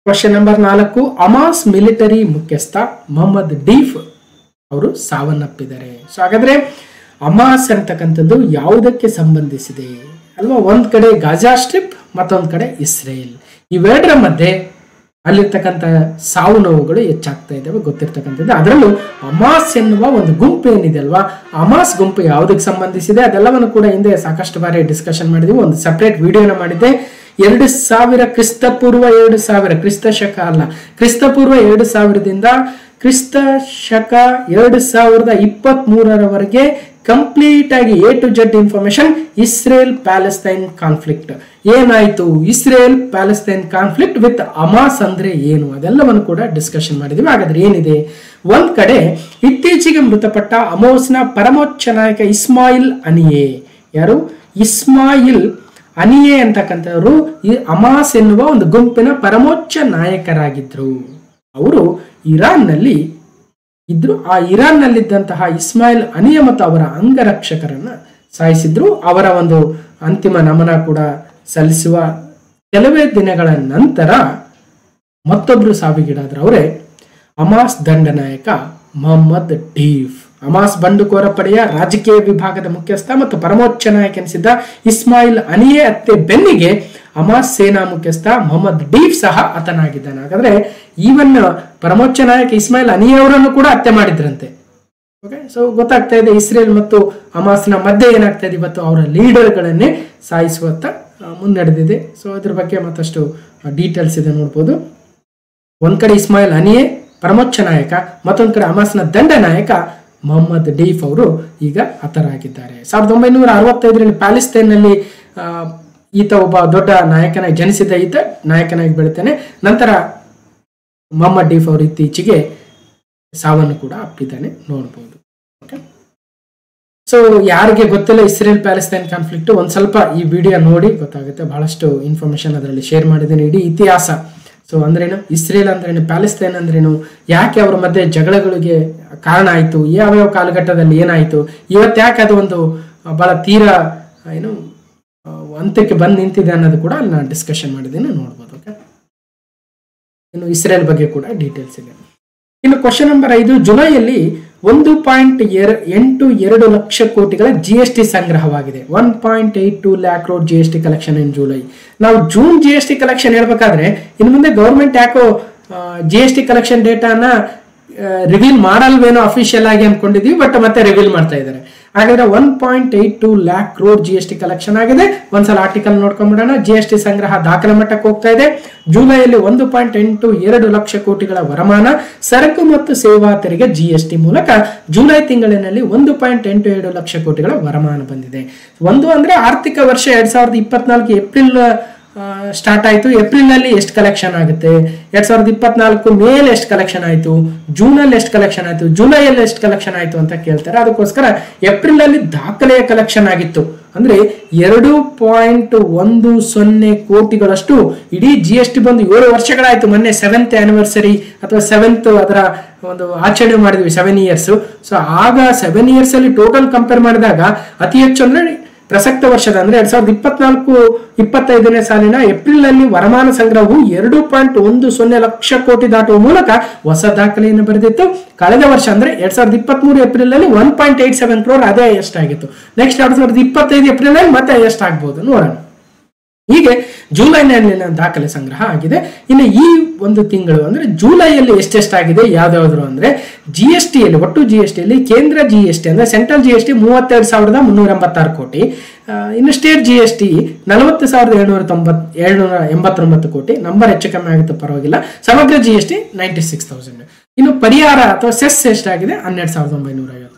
ಕ್ವಶನ್ ನಂಬರ್ 4, ಅಮಾಸ್ ಮಿಲಿಟರಿ ಮುಖ್ಯಸ್ಥ ಮೊಹಮ್ಮದ್ ಡೀಫ್ ಅವರು ಸಾವನ್ನಪ್ಪಿದ್ದಾರೆ. ಸೊ ಹಾಗಾದ್ರೆ ಅಮಾಸ್ ಅಂತಕ್ಕಂಥದ್ದು ಯಾವುದಕ್ಕೆ ಸಂಬಂಧಿಸಿದೆ ಅಲ್ವಾ? ಒಂದ್ ಕಡೆ ಗಾಜಾ ಸ್ಟ್ರಿಪ್, ಮತ್ತೊಂದ್ ಕಡೆ ಇಸ್ರೇಲ್. ಇವೆರಡರ ಮಧ್ಯೆ ಅಲ್ಲಿರ್ತಕ್ಕಂಥ ಸಾವು ನೋವುಗಳು ಹೆಚ್ಚಾಗ್ತಾ ಇದ್ದಾವೆ, ಗೊತ್ತಿರ್ತಕ್ಕಂಥದ್ದು. ಅದರಲ್ಲೂ ಅಮಾಸ್ ಎನ್ನುವ ಒಂದು ಗುಂಪು ಏನಿದೆ ಅಲ್ವಾ, ಅಮಾಸ್ ಗುಂಪು ಯಾವುದಕ್ಕೆ ಸಂಬಂಧಿಸಿದೆ ಅದೆಲ್ಲವನ್ನು ಕೂಡ ಹಿಂದೆ ಸಾಕಷ್ಟು ಬಾರಿ ಡಿಸ್ಕಷನ್ ಮಾಡಿದ್ವಿ. ಒಂದು ಸಪರೇಟ್ ವಿಡಿಯೋನ ಮಾಡಿದ್ದೆ. 2000 ಕ್ರಿಸ್ತಪೂರ್ವ 2000 ಕ್ರಿಸ್ತ ಶಕ ಅಲ್ಲ, ಕ್ರಿಸ್ತಪೂರ್ವ 2000ದಿಂದ ಕ್ರಿಸ್ತ ಶಕ 2023ರವರೆಗೆ ಕಂಪ್ಲೀಟ್ ಆಗಿ A to Z information Israel Palestine conflict ಏನಾಯ್ತು, Israel Palestine conflict with Hamas ಅಂದ್ರೆ ಏನು, ಅದೆಲ್ಲವನ್ನು ಕೂಡ ಡಿಸ್ಕಷನ್ ಮಾಡಿದ್ವಿ. ಹಾಗಾದ್ರೆ ಏನಿದೆ, ಒಂದ್ ಕಡೆ ಇತ್ತೀಚೆಗೆ ಮೃತಪಟ್ಟ ಅಮೋಸ್ನ ಪರಮೋಚ್ಚ ನಾಯಕ ಇಸ್ಮಾಯಿಲ್ ಅನಿಯೆ. ಯಾರು? ಇಸ್ಮಾಯಿಲ್ ಅನಿಯೆ ಅಂತಕ್ಕಂಥವ್ರು ಈ ಅಮಾಸ್ ಎನ್ನುವ ಒಂದು ಗುಂಪಿನ ಪರಮೋಚ್ಚ ನಾಯಕರಾಗಿದ್ರು. ಅವರು ಇರಾನ್ನಲ್ಲಿ ಇದ್ರು. ಆ ಇರಾನ್ನಲ್ಲಿದ್ದಂತಹ ಇಸ್ಮಾಯಿಲ್ ಅನಿಯೆ ಮತ್ತು ಅವರ ಅಂಗರಕ್ಷಕರನ್ನ ಸಾಯಿಸಿದ್ರು. ಅವರ ಒಂದು ಅಂತಿಮ ನಮನ ಕೂಡ ಸಲ್ಲಿಸುವ ಕೆಲವೇ ದಿನಗಳ ನಂತರ ಮತ್ತೊಬ್ರು ಸಾವಿಗೀಡಾದ್ರು. ಅವರೇ ಅಮಾಸ್ ದಂಡನಾಯಕ ಮೊಹಮ್ಮದ್ ಡೀಫ್. ಅಮಾಸ್ ಬಂಡುಕೋರ ಪಡೆಯ ರಾಜಕೀಯ ವಿಭಾಗದ ಮುಖ್ಯಸ್ಥ ಮತ್ತು ಪರಮೋಚ್ಚ ನಾಯಕ ಎನಿಸಿದ್ದ ಇಸ್ಮಾಯಿಲ್ ಅನಿಯೆ ಅತ್ತೆ ಬೆನ್ನಿಗೆ ಅಮಾಸ್ ಸೇನಾ ಮುಖ್ಯಸ್ಥ ಮೊಹಮ್ಮದ್ ಡೀಫ್ ಸಹ ಹತನಾಗಿದ್ದಾನೆ. ಹಾಗಾದ್ರೆ ಈವನ್ ಪರಮೋಚ್ಚ ನಾಯಕ ಇಸ್ಮಾಯಿಲ್ ಅನಿಯೆ ಅವರನ್ನು ಕೂಡ ಹತ್ಯೆ ಮಾಡಿದ್ರಂತೆ. ಓಕೆ, ಸೊ ಗೊತ್ತಾಗ್ತಾ ಇದೆ ಇಸ್ರೇಲ್ ಮತ್ತು ಹಮಾಸ್ನ ಮಧ್ಯೆ ಏನಾಗ್ತಾ ಇದೆ ಇವತ್ತು, ಅವರ ಲೀಡರ್ಗಳನ್ನೇ ಸಾಯಿಸುವತ್ತ ಮುನ್ನಡೆದಿದೆ. ಸೊ ಅದ್ರ ಬಗ್ಗೆ ಮತ್ತಷ್ಟು ಡೀಟೇಲ್ಸ್ ಇದೆ ನೋಡ್ಬೋದು. ಒಂದ್ ಕಡೆ ಇಸ್ಮಾಯಿಲ್ ಅನಿಯೆ ಪರಮೋಚ್ಚ ನಾಯಕ, ಮತ್ತೊಂದ್ ಕಡೆ ಹಮಾಸ್ನ ದಂಡ ನಾಯಕ ಮೊಹಮ್ಮದ್ ಡೀಫ್ ಅವರು ಈಗ ಹತರಾಗಿದ್ದಾರೆ. 1965ರಲ್ಲಿ ಪ್ಯಾಲೆಸ್ತೈನ್ನಲ್ಲಿ ಈತ ಒಬ್ಬ ದೊಡ್ಡ ನಾಯಕನಾಗಿ ಜನಿಸಿದ, ಈತ ನಾಯಕನಾಗಿ ಬೆಳಿತಾನೆ. ನಂತರ ಮೊಹಮ್ಮದ್ ಡೀಫ್ ಅವರು ಇತ್ತೀಚೆಗೆ ಸಾವನ್ನು ಕೂಡ ಅಪ್ಪಿದ್ದಾನೆ ನೋಡ್ಬೋದು. ಓಕೆ, ಸೊ ಯಾರಿಗೆ ಗೊತ್ತಿಲ್ಲ ಇಸ್ರೇಲ್ ಪ್ಯಾಲೆಸ್ತೈನ್ ಕಾನ್ಫ್ಲಿಕ್ಟ್, ಒಂದ್ ಸ್ವಲ್ಪ ಈ ವಿಡಿಯೋ ನೋಡಿ ಗೊತ್ತಾಗುತ್ತೆ. ಬಹಳಷ್ಟು ಇನ್ಫಾರ್ಮೇಶನ್ ಅದರಲ್ಲಿ ಶೇರ್ ಮಾಡಿದ್ದೀನಿ, ಇಡೀ ಇತಿಹಾಸ. ಸೊ ಅಂದ್ರೇನು, ಇಸ್ರೇಲ್ ಅಂದ್ರೇನು, ಪ್ಯಾಲೆಸ್ತೈನ್ ಅಂದ್ರೇನು, ಯಾಕೆ ಅವರ ಮಧ್ಯೆ ಜಗಳಗಳಿಗೆ ಕಾರಣ ಆಯ್ತು, ಯಾವ್ಯಾವ ಕಾಲಘಟ್ಟದಲ್ಲಿ ಏನಾಯ್ತು, ಇವತ್ತು ಯಾಕೆ ಅದು ಒಂದು ಬಹಳ ತೀರಾ ಏನು ಅಂತ್ಯಕ್ಕೆ ಬಂದು ನಿಂತಿದೆ ಅನ್ನೋದು ಕೂಡ ಅಲ್ಲಿ ನಾನು ಡಿಸ್ಕಷನ್ ಮಾಡಿದ್ದೀನಿ ನೋಡ್ಬೋದು. ಓಕೆ, ಇನ್ನು ಇಸ್ರೇಲ್ ಬಗ್ಗೆ ಕೂಡ ಡೀಟೇಲ್ಸ್ ಇದೆ. ಇನ್ನು ಕ್ವಶನ್ ನಂಬರ್ 5, ಜುಲೈಯಲ್ಲಿ 1.82 ಲಕ್ಷ ಕೋಟಿಗಳ GST ಸಂಗ್ರಹವಾಗಿದೆ. 1.82 lakh crore GST ಕಲೆಕ್ಷನ್ ಇನ್ ಜುಲೈ. ನಾವು ಜೂನ್ GST ಕಲೆಕ್ಷನ್ ಹೇಳ್ಬೇಕಾದ್ರೆ ಇನ್ನು ಮುಂದೆ ಗೌರ್ಮೆಂಟ್ ಯಾಕೋ GST ಕಲೆಕ್ಷನ್ ಡೇಟಾನ ರಿವೀಲ್ ಮಾಡಲ್ವೇನೋ ಅಫಿಷಿಯಲ್ ಆಗಿ ಅನ್ಕೊಂಡಿದೀವಿ, ಬಟ್ ಮತ್ತೆ ರಿವೀಲ್ ಮಾಡ್ತಾ ಇದ್ದಾರೆ. ಹಾಗಾದ್ರೆ 1.82 lakh crore GST ಕಲೆಕ್ಷನ್ ಆಗಿದೆ. ಒಂದ್ಸಲ ಆರ್ಟಿಕಲ್ ನೋಡ್ಕೊಂಡ್ಬಿಡೋಣ. GST ಸಂಗ್ರಹ ದಾಖಲೆ ಮಟ್ಟಕ್ಕೆ ಹೋಗ್ತಾ ಇದೆ. ಜುಲೈಯಲ್ಲಿ 1.82 ಲಕ್ಷ ಕೋಟಿಗಳ ವರಮಾನ ಸರಕು ಮತ್ತು ಸೇವಾ ತೆರಿಗೆ GST ಮೂಲಕ ಜುಲೈ ತಿಂಗಳಿನಲ್ಲಿ 1.82 ಲಕ್ಷ ಕೋಟಿಗಳ ವರಮಾನ ಬಂದಿದೆ. ಒಂದು ಅಂದ್ರೆ ಆರ್ಥಿಕ ವರ್ಷ 2024 ಏಪ್ರಿಲ್ ಸ್ಟಾರ್ಟ್ ಆಯಿತು. ಏಪ್ರಿಲ್ ನಲ್ಲಿ ಎಷ್ಟು ಕಲೆಕ್ಷನ್ ಆಗುತ್ತೆ, 2024 ಮೇಲ್ ಎಷ್ಟು ಕಲೆಕ್ಷನ್ ಆಯಿತು, ಜೂನ್ ಅಲ್ಲಿ ಎಷ್ಟು ಕಲೆಕ್ಷನ್ ಆಯಿತು, ಜುಲೈಯಲ್ಲಿ ಎಷ್ಟು ಕಲೆಕ್ಷನ್ ಆಯಿತು ಅಂತ ಕೇಳ್ತಾರೆ. ಅದಕ್ಕೋಸ್ಕರ ಏಪ್ರಿಲ್ ಅಲ್ಲಿ ದಾಖಲೆಯ ಕಲೆಕ್ಷನ್ ಆಗಿತ್ತು. ಅಂದ್ರೆ 2.10 ಕೋಟಿಗಳಷ್ಟು ಇಡೀ GST ಬಂದು 7 ವರ್ಷಗಳಾಯ್ತು. ಮೊನ್ನೆ 7th ಆನಿವರ್ಸರಿ ಅಥವಾ 7th ಅದರ ಒಂದು ಆಚರಣೆ ಮಾಡಿದ್ವಿ, 7 years. ಸೊ ಆಗ 7 years ಅಲ್ಲಿ ಟೋಟಲ್ ಕಂಪೇರ್ ಮಾಡಿದಾಗ ಅತಿ ಹೆಚ್ಚು ಅಂದ್ರೆ ಪ್ರಸಕ್ತ ವರ್ಷದ ಅಂದ್ರೆ 2024-25ನೇ ಸಾಲಿನ ಏಪ್ರಿಲ್ ನಲ್ಲಿ ವರಮಾನ ಸಂಗ್ರಹವು 2.10 ಲಕ್ಷ ಕೋಟಿ ದಾಟುವ ಮೂಲಕ ಹೊಸ ದಾಖಲೆಯನ್ನು ಬರೆದಿತ್ತು. ಕಳೆದ ವರ್ಷ ಅಂದ್ರೆ 2023 ಏಪ್ರಿಲ್ ನಲ್ಲಿ 1.87 crore ಅದೇ ಎಷ್ಟಾಗಿತ್ತು. ನೆಕ್ಸ್ಟ್ 2025 ಏಪ್ರಿಲ್ ನಲ್ಲಿ ಮತ್ತೆ ಎಷ್ಟಾಗಬಹುದು ನೋಡೋಣ. ಹೀಗೆ ಜುಲೈನಲ್ಲಿನ ದಾಖಲೆ ಸಂಗ್ರಹ ಆಗಿದೆ. ಇನ್ನು ಈ ಒಂದು ತಿಂಗಳು ಅಂದ್ರೆ ಜುಲೈಯಲ್ಲಿ ಎಷ್ಟೆಷ್ಟಾಗಿದೆ ಯಾವ್ದಾದ್ರು ಅಂದ್ರೆ GSTಯಲ್ಲಿ ಒಟ್ಟು GSTಯಲ್ಲಿ ಕೇಂದ್ರ GST ಅಂದ್ರೆ ಸೆಂಟ್ರಲ್ GST 32,386 ಕೋಟಿ, ಇನ್ನು ಸ್ಟೇಟ್ GST 40,789 ಕೋಟಿ. ನಂಬರ್ ಹೆಚ್ಚು ಕಮ್ಮಿ ಆಗುತ್ತೆ ಪರವಾಗಿಲ್ಲ. ಸಮಗ್ರ GST 96,000. ಇನ್ನು ಪರಿಹಾರ ಅಥವಾ ಸೆಸ್ ಎಷ್ಟಾಗಿದೆ 12,953.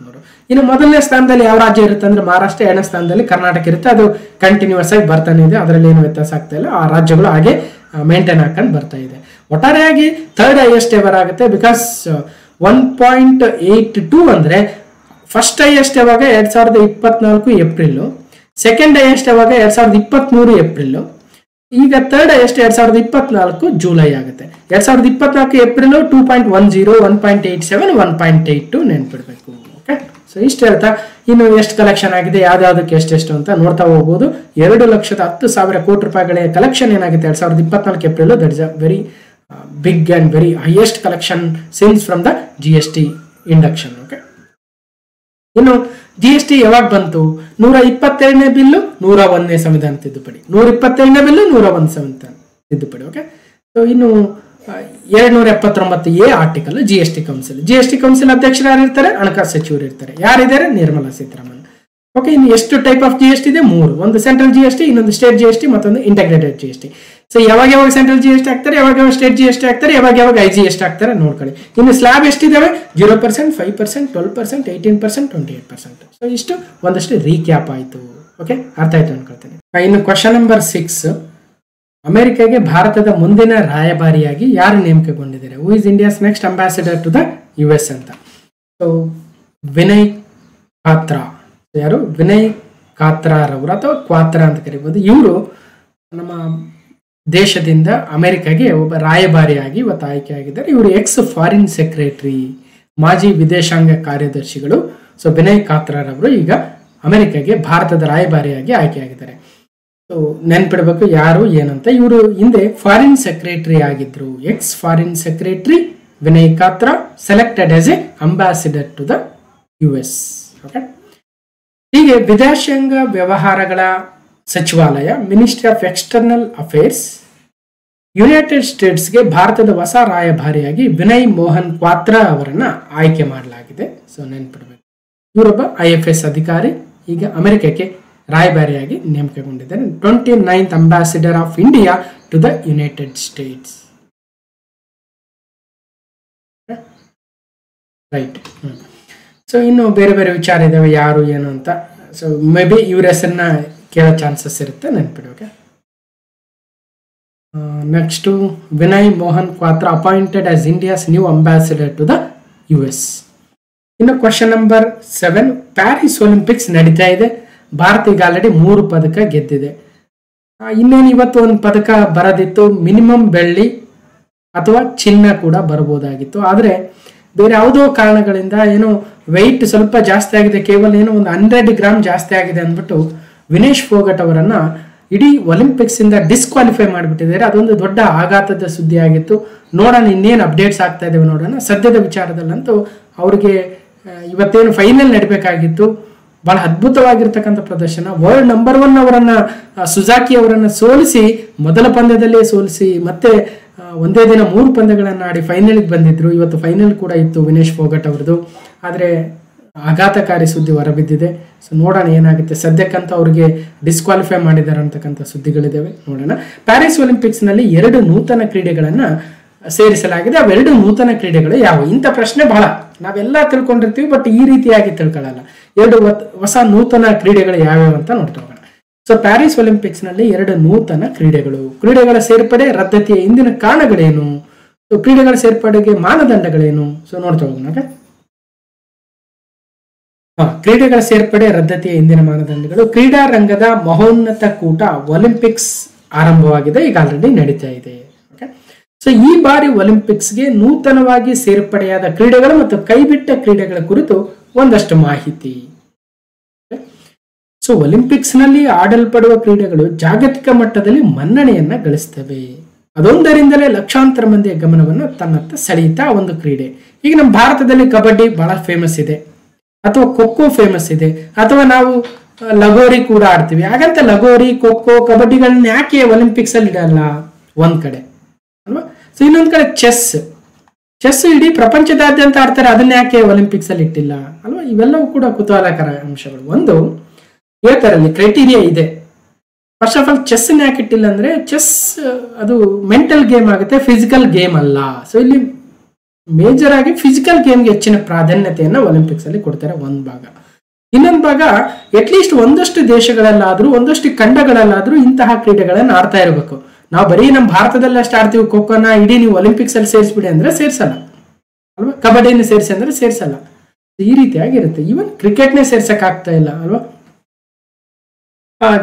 ಇನ್ನು ಮೊದಲನೇ ಸ್ಥಾನದಲ್ಲಿ ಯಾವ ರಾಜ್ಯ ಇರುತ್ತೆ ಅಂದ್ರೆ ಮಹಾರಾಷ್ಟ್ರ, ಎರಡನೇ ಸ್ಥಾನದಲ್ಲಿ ಕರ್ನಾಟಕ ಇರುತ್ತೆ. ಅದು ಕಂಟಿನ್ಯೂಸ್ ಆಗಿ ಬರ್ತಾನೆ ಇದೆ, ಅದರಲ್ಲಿ ಏನು ವ್ಯತ್ಯಾಸ ಆಗ್ತಾ ಇಲ್ಲ. ಆ ರಾಜ್ಯಗಳು ಹಾಗೆ ಮೇಂಟೈನ್ ಹಾಕೊಂಡು ಬರ್ತಾ ಇದೆ. ಒಟ್ಟಾರೆಯಾಗಿ ಥರ್ಡ್ ಹೈಯೆಸ್ಟ್ ಎವರ್ ಆಗುತ್ತೆ. ಬಿಕಾಸ್ 1.82 ಅಂದ್ರೆ ಫಸ್ಟ್ ಹೈಯೆಸ್ಟ್ ಯಾವಾಗ 2024 ಏಪ್ರಿಲ್, ಸೆಕೆಂಡ್ ಹೈಯೆಸ್ಟ್ ಯಾವಾಗ 2023 ಏಪ್ರಿಲ್, ಈಗ ಥರ್ಡ್ ಹೈಯೆಸ್ಟ್ 2024 ಜುಲೈ ಆಗುತ್ತೆ. 2024 ಏಪ್ರಿಲ್ 2.10, 1.87, 1.82 ನೆನ್ಪಿಡ್ಬೇಕು. ಓಕೆ, ಸೊ ಇಷ್ಟು ಹೇಳ್ತಾ ಇನ್ನು ಎಷ್ಟು ಕಲೆಕ್ಷನ್ ಆಗಿದೆ, ಯಾವ್ದಾವ್ದಕ್ಕೆ ಎಷ್ಟೆಷ್ಟು ಅಂತ ನೋಡ್ತಾ ಹೋಗ್ಬೋದು. 2,10,000 ಕೋಟಿ ರೂಪಾಯಿಗಳ ಕಲೆಕ್ಷನ್ ಏನಾಗುತ್ತೆ 2024 April. That is a very big and very highest collection since from the GST induction. Okay, ಇನ್ನು GST ಯಾವಾಗ ಬಂತು? 122ನೇ ಬಿಲ್ಲು, 101ನೇ ಸಂವಿಧಾನ ತಿದ್ದುಪಡಿ. 122ನೇ ಬಿಲ್ಲು, 101 ಸಂವಿಧಾನ ತಿದ್ದುಪಡಿ. ಓಕೆ, ಸೊ ಇನ್ನು 279A ಆರ್ಟಿಕಲ್ GST ಕೌನ್ಸಿಲ್ ಅಧ್ಯಕ್ಷರು ಯಾರಿರ್ತಾರೆ? ಹಣಕಾಸು ಸಚಿವರು ಇರ್ತಾರೆ. ಯಾರಿದ್ದಾರೆ? ನಿರ್ಮಲಾ ಸೀತಾರಾಮನ್. ಓಕೆ, ಇನ್ನು ಎಷ್ಟು ಟೈಪ್ ಆಫ್ GST ಇದೆ? 3. ಒಂದು ಸೆಂಟ್ರಲ್ GST, ಇನ್ನೊಂದು ಸ್ಟೇಟ್ GST, ಮತ್ತೊಂದು ಇಂಟಗ್ರೇಟೆಡ್ GST. ಸೊ ಯಾವಾಗ ಸೆಂಟ್ರಲ್ GST ಆಗ್ತಾರೆ, ಯಾವಾಗ ಸ್ಟೇಟ್ GST ಆಗ್ತಾರೆ, ಯಾವಾಗ IGST ಆಗ್ತಾರೆ ನೋಡ್ಕೊಳ್ಳಿ. ಇನ್ನು ಸ್ಲ್ಯಾಬ್ ಎಷ್ಟಿದಾವೆ? 0%, 5%, 12%, 18%, 28%. ಸೊ ಇಷ್ಟು ಒಂದಷ್ಟು ರೀಕ್ಯಾಪ್ ಆಯ್ತು. ಓಕೆ, ಅರ್ಥ ಆಯ್ತು ಅನ್ಕೊಳ್ತೇನೆ. ಇನ್ನು ಕ್ವಶನ್ ನಂಬರ್ 6, ಅಮೆರಿಕಾಗೆ ಭಾರತದ ಮುಂದಿನ ರಾಯಭಾರಿಯಾಗಿ ಯಾರು ನೇಮಕಗೊಂಡಿದ್ದಾರೆ? Who is India's next ambassador to the US ಅಂತ. ಸೊ ವಿನಯ್ ಕಾತ್ರಾ. ಯಾರು? ವಿನಯ್ ಕಾತ್ರಾರವರು ಅಥವಾ ಕ್ವಾತ್ರಾ ಅಂತ ಕರಿಬಹುದು. ಇವರು ನಮ್ಮ ದೇಶದಿಂದ ಅಮೆರಿಕಾಗೆ ಒಬ್ಬ ರಾಯಭಾರಿಯಾಗಿ ಇವತ್ತು ಆಯ್ಕೆಯಾಗಿದ್ದಾರೆ. ಇವರು ಎಕ್ಸ್ ಫಾರಿನ್ ಸೆಕ್ರೆಟರಿ, ಮಾಜಿ ವಿದೇಶಾಂಗ ಕಾರ್ಯದರ್ಶಿಗಳು. ಸೊ ವಿನಯ್ ಕಾತ್ರಾರವರು ಈಗ ಅಮೆರಿಕಾಗೆ ಭಾರತದ ರಾಯಭಾರಿಯಾಗಿ ಆಯ್ಕೆಯಾಗಿದ್ದಾರೆ. ಸೊ ನೆನ್ಪಿಡ್ಬೇಕು ಯಾರು ಏನಂತ. ಇವರು ಹಿಂದೆ ಫಾರಿನ್ ಸೆಕ್ರೆಟರಿ ಆಗಿದ್ರು. Ex foreign secretary Vinay Kwatra selected as a ambassador to the US. Okay, ಹೀಗೆ ವಿದೇಶಾಂಗ ವ್ಯವಹಾರಗಳ ಸಚಿವಾಲಯ, ministry of external affairs, united ಸ್ಟೇಟ್ಸ್ಗೆ ಭಾರತದ ಹೊಸ ರಾಯಭಾರಿಯಾಗಿ ವಿನಯ್ ಮೋಹನ್ ಕ್ವಾತ್ರಾ ಅವರನ್ನ ಆಯ್ಕೆ ಮಾಡಲಾಗಿದೆ. ಸೊ ನೆನ್ಪಿಡ್ಬೇಕು, ಇವರೊಬ್ಬ IFS ಅಧಿಕಾರಿ, ಈಗ ಅಮೆರಿಕಕ್ಕೆ ರಾಯಭಾರಿಯಾಗಿ ನೇಮಕಗೊಂಡಿದ್ದಾರೆ. 29th ambassador of India to the United States. Right. So ಇನ್ನು ಬೇರೆ ಬೇರೆ ವಿಚಾರ ಇದಾವೆ, ಯಾರು ಏನು ಅಂತ. ಸೊ ಮೇ ಬಿ ಇವ್ರ ಹೆಸರನ್ನ ಕೇಳೋ ಚಾನ್ಸಸ್ ಇರುತ್ತೆ, ನೆನ್ಪಿಡಿ. Okay, next Vinay Mohan Kwatra appointed as India's new ambassador to the US. ಇನ್ನು ಕ್ವಶನ್ ನಂಬರ್ 7, ಪ್ಯಾರಿಸ್ ಒಲಿಂಪಿಕ್ಸ್ ನಡೀತಾ ಇದೆ. ಭಾರತ ಈಗ ಆಲ್ರೆಡಿ 3 ಪದಕ ಗೆದ್ದಿದೆ. ಇನ್ನೇನು ಇವತ್ತು ಒಂದು ಪದಕ ಬರೋದಿತ್ತು, ಮಿನಿಮಮ್ ಬೆಳ್ಳಿ ಅಥವಾ ಚಿನ್ನ ಕೂಡ ಬರಬಹುದಾಗಿತ್ತು. ಆದರೆ ಬೇರೆ ಯಾವುದೋ ಕಾರಣಗಳಿಂದ ಏನೋ ವೆಯ್ಟ್ ಸ್ವಲ್ಪ ಜಾಸ್ತಿ ಆಗಿದೆ, ಕೇವಲ ಏನೋ ಒಂದು 100 ಗ್ರಾಮ್ ಜಾಸ್ತಿ ಆಗಿದೆ ಅಂದ್ಬಿಟ್ಟು ವಿನೇಶ್ ಫೋಗಟ್ ಅವರನ್ನ ಇಡೀ ಒಲಿಂಪಿಕ್ಸ್ ಇಂದ ಡಿಸ್ಕ್ವಾಲಿಫೈ ಮಾಡಿಬಿಟ್ಟಿದ್ದಾರೆ. ಅದೊಂದು ದೊಡ್ಡ ಆಘಾತದ ಸುದ್ದಿ ಆಗಿತ್ತು. ನೋಡೋಣ ಇನ್ನೇನು ಅಪ್ಡೇಟ್ಸ್ ಆಗ್ತಾ ಇದ್ದೇವೆ ನೋಡೋಣ. ಸದ್ಯದ ವಿಚಾರದಲ್ಲಂತೂ ಅವ್ರಿಗೆ ಇವತ್ತೇನು ಫೈನಲ್ ನಡೀಬೇಕಾಗಿತ್ತು, ಬಹಳ ಅದ್ಭುತವಾಗಿರ್ತಕ್ಕಂಥ ಪ್ರದರ್ಶನ. ವರ್ಲ್ಡ್ ನಂಬರ್ 1 ಅವರನ್ನ ಸುಜಾಕಿ ಅವರನ್ನ ಸೋಲಿಸಿ, ಮೊದಲ ಪಂದ್ಯದಲ್ಲೇ ಸೋಲಿಸಿ ಮತ್ತೆ ಒಂದೇ ದಿನ 3 ಪಂದ್ಯಗಳನ್ನು ಆಡಿ ಫೈನಲ್ಗೆ ಬಂದಿದ್ರು. ಇವತ್ತು ಫೈನಲ್ ಕೂಡ ಇತ್ತು ವಿನೇಶ್ ಫೋಗಟ್ ಅವ್ರದ್ದು. ಆದರೆ ಆಘಾತಕಾರಿ ಸುದ್ದಿ ಹೊರಬಿದ್ದಿದೆ. ಸೊ ನೋಡೋಣ ಏನಾಗುತ್ತೆ. ಸದ್ಯಕ್ಕಂತ ಅವ್ರಿಗೆ ಡಿಸ್ಕ್ವಾಲಿಫೈ ಮಾಡಿದ್ದಾರೆ ಅಂತಕ್ಕಂಥ ಸುದ್ದಿಗಳಿದ್ದಾವೆ, ನೋಡೋಣ. ಪ್ಯಾರಿಸ್ ಒಲಿಂಪಿಕ್ಸ್ನಲ್ಲಿ 2 ನೂತನ ಕ್ರೀಡೆಗಳನ್ನು ಸೇರಿಸಲಾಗಿದೆ. ಅವೆರಡು ನೂತನ ಕ್ರೀಡೆಗಳು ಯಾವುವು? ಇಂಥ ಪ್ರಶ್ನೆ ಬಹಳ ನಾವೆಲ್ಲ ತಿಳ್ಕೊಂಡಿರ್ತೀವಿ, ಬಟ್ ಈ ರೀತಿಯಾಗಿ ತಿಳ್ಕೊಳ್ಳಲ್ಲ. 2 ಹೊಸ ನೂತನ ಕ್ರೀಡೆಗಳು ಯಾವ್ಯಾವ ಅಂತ ನೋಡ್ತಾ ಹೋಗೋಣ. ಸೊ ಪ್ಯಾರಿಸ್ ಒಲಿಂಪಿಕ್ಸ್ ನಲ್ಲಿ 2 ನೂತನ ಕ್ರೀಡೆಗಳ ಸೇರ್ಪಡೆ ರದ್ದತಿಯ ಹಿಂದಿನ ಕಾರಣಗಳೇನು, ಸೊ ಕ್ರೀಡೆಗಳ ಸೇರ್ಪಡೆಗೆ ಮಾನದಂಡಗಳೇನು, ಸೊ ನೋಡ್ತಾ ಹೋಗೋಣ. ಕ್ರೀಡೆಗಳ ಸೇರ್ಪಡೆ ರದ್ದತಿಯ ಹಿಂದಿನ ಮಾನದಂಡಗಳು. ಕ್ರೀಡಾ ರಂಗದ ಮಹೋನ್ನತ ಕೂಟ ಒಲಿಂಪಿಕ್ಸ್ ಆರಂಭವಾಗಿದೆ, ಈಗ ಆಲ್ರೆಡಿ ನಡೀತಾ ಇದೆ. ಸೊ ಈ ಬಾರಿ ಒಲಿಂಪಿಕ್ಸ್ಗೆ ನೂತನವಾಗಿ ಸೇರ್ಪಡೆಯಾದ ಕ್ರೀಡೆಗಳು ಮತ್ತು ಕೈಬಿಟ್ಟ ಕ್ರೀಡೆಗಳ ಕುರಿತು ಒಂದಷ್ಟು ಮಾಹಿತಿ. ಸೊ ಒಲಿಂಪಿಕ್ಸ್ ನಲ್ಲಿ ಆಡಲ್ಪಡುವ ಕ್ರೀಡೆಗಳು ಜಾಗತಿಕ ಮಟ್ಟದಲ್ಲಿ ಮನ್ನಣೆಯನ್ನ ಗಳಿಸ್ತವೆ. ಅದೊಂದರಿಂದಲೇ ಲಕ್ಷಾಂತರ ಮಂದಿಯ ಗಮನವನ್ನು ತನ್ನತ್ತ ಸೆಳೆಯುತ್ತಾ ಒಂದು ಕ್ರೀಡೆ. ಈಗ ನಮ್ಮ ಭಾರತದಲ್ಲಿ ಕಬಡ್ಡಿ ಬಹಳ ಫೇಮಸ್ ಇದೆ, ಅಥವಾ ಖೋಖೋ ಫೇಮಸ್ ಇದೆ, ಅಥವಾ ನಾವು ಲಗೋರಿ ಕೂಡ ಆಡ್ತೀವಿ. ಹಾಗಂತ ಲಗೋರಿ, ಖೋಖೋ, ಕಬಡ್ಡಿಗಳನ್ನ ಯಾಕೆ ಒಲಿಂಪಿಕ್ಸ್ ಅಲ್ಲಿ ಇಡಲ್ಲ ಒಂದ್ ಕಡೆ ಅಲ್ವಾ? ಸೊ ಇನ್ನೊಂದ್ ಕಡೆ ಚೆಸ್ ಇಡೀ ಪ್ರಪಂಚದಾದ್ಯಂತ ಆಡ್ತಾರೆ, ಅದನ್ನ ಯಾಕೆ ಒಲಿಂಪಿಕ್ಸ್ ಅಲ್ಲಿ ಇಟ್ಟಿಲ್ಲ ಅಲ್ವಾ? ಇವೆಲ್ಲವೂ ಕೂಡ ಕುತೂಹಲಕರ ಅಂಶಗಳು. ಒಂದು ಹೇಳ್ತಾರಲ್ಲಿ ಕ್ರೈಟೀರಿಯಾ ಇದೆ. ಫಸ್ಟ್ ಆಫ್ ಆಲ್ ಚೆಸ್ ಯಾಕೆ ಇಟ್ಟಿಲ್ಲ ಅಂದ್ರೆ, ಚೆಸ್ ಅದು ಮೆಂಟಲ್ ಗೇಮ್ ಆಗುತ್ತೆ, ಫಿಸಿಕಲ್ ಗೇಮ್ ಅಲ್ಲ. ಸೊ ಇಲ್ಲಿ ಮೇಜರ್ ಆಗಿ ಫಿಸಿಕಲ್ ಗೇಮ್ಗೆ ಹೆಚ್ಚಿನ ಪ್ರಾಧಾನ್ಯತೆಯನ್ನ ಒಲಿಂಪಿಕ್ಸ್ ಅಲ್ಲಿ ಕೊಡ್ತಾರೆ ಒಂದ್ ಭಾಗ. ಇನ್ನೊಂದು ಭಾಗ ಅಟ್ಲೀಸ್ಟ್ ಒಂದಷ್ಟು ದೇಶಗಳಲ್ಲಾದ್ರೂ, ಒಂದಷ್ಟು ಖಂಡಗಳಲ್ಲಾದ್ರೂ ಇಂತಹ ಕ್ರೀಡೆಗಳನ್ನ ಆಡ್ತಾ ಇರಬೇಕು. ನಾವು ಬರೀ ನಮ್ಮ ಭಾರತದಲ್ಲಿ ಅಷ್ಟು ಆಡ್ತೀವಿ ಖೋಖೋನ, ಇಡೀ ನೀವು ಒಲಿಂಪಿಕ್ಸ್ ಅಲ್ಲಿ ಸೇರಿಸ್ಬಿಡಿ ಅಂದ್ರೆ ಸೇರ್ಸಲ್ಲ ಅಲ್ವಾ? ಕಬಡ್ಡಿನ ಸೇರಿಸಿ ಅಂದ್ರೆ ಸೇರ್ಸಲ್ಲ. ಈ ರೀತಿಯಾಗಿರುತ್ತೆ. ಈವನ್ ಕ್ರಿಕೆಟ್ನೇ ಸೇರ್ಸಕ್ ಆಗ್ತಾ ಇಲ್ಲ ಅಲ್ವಾ?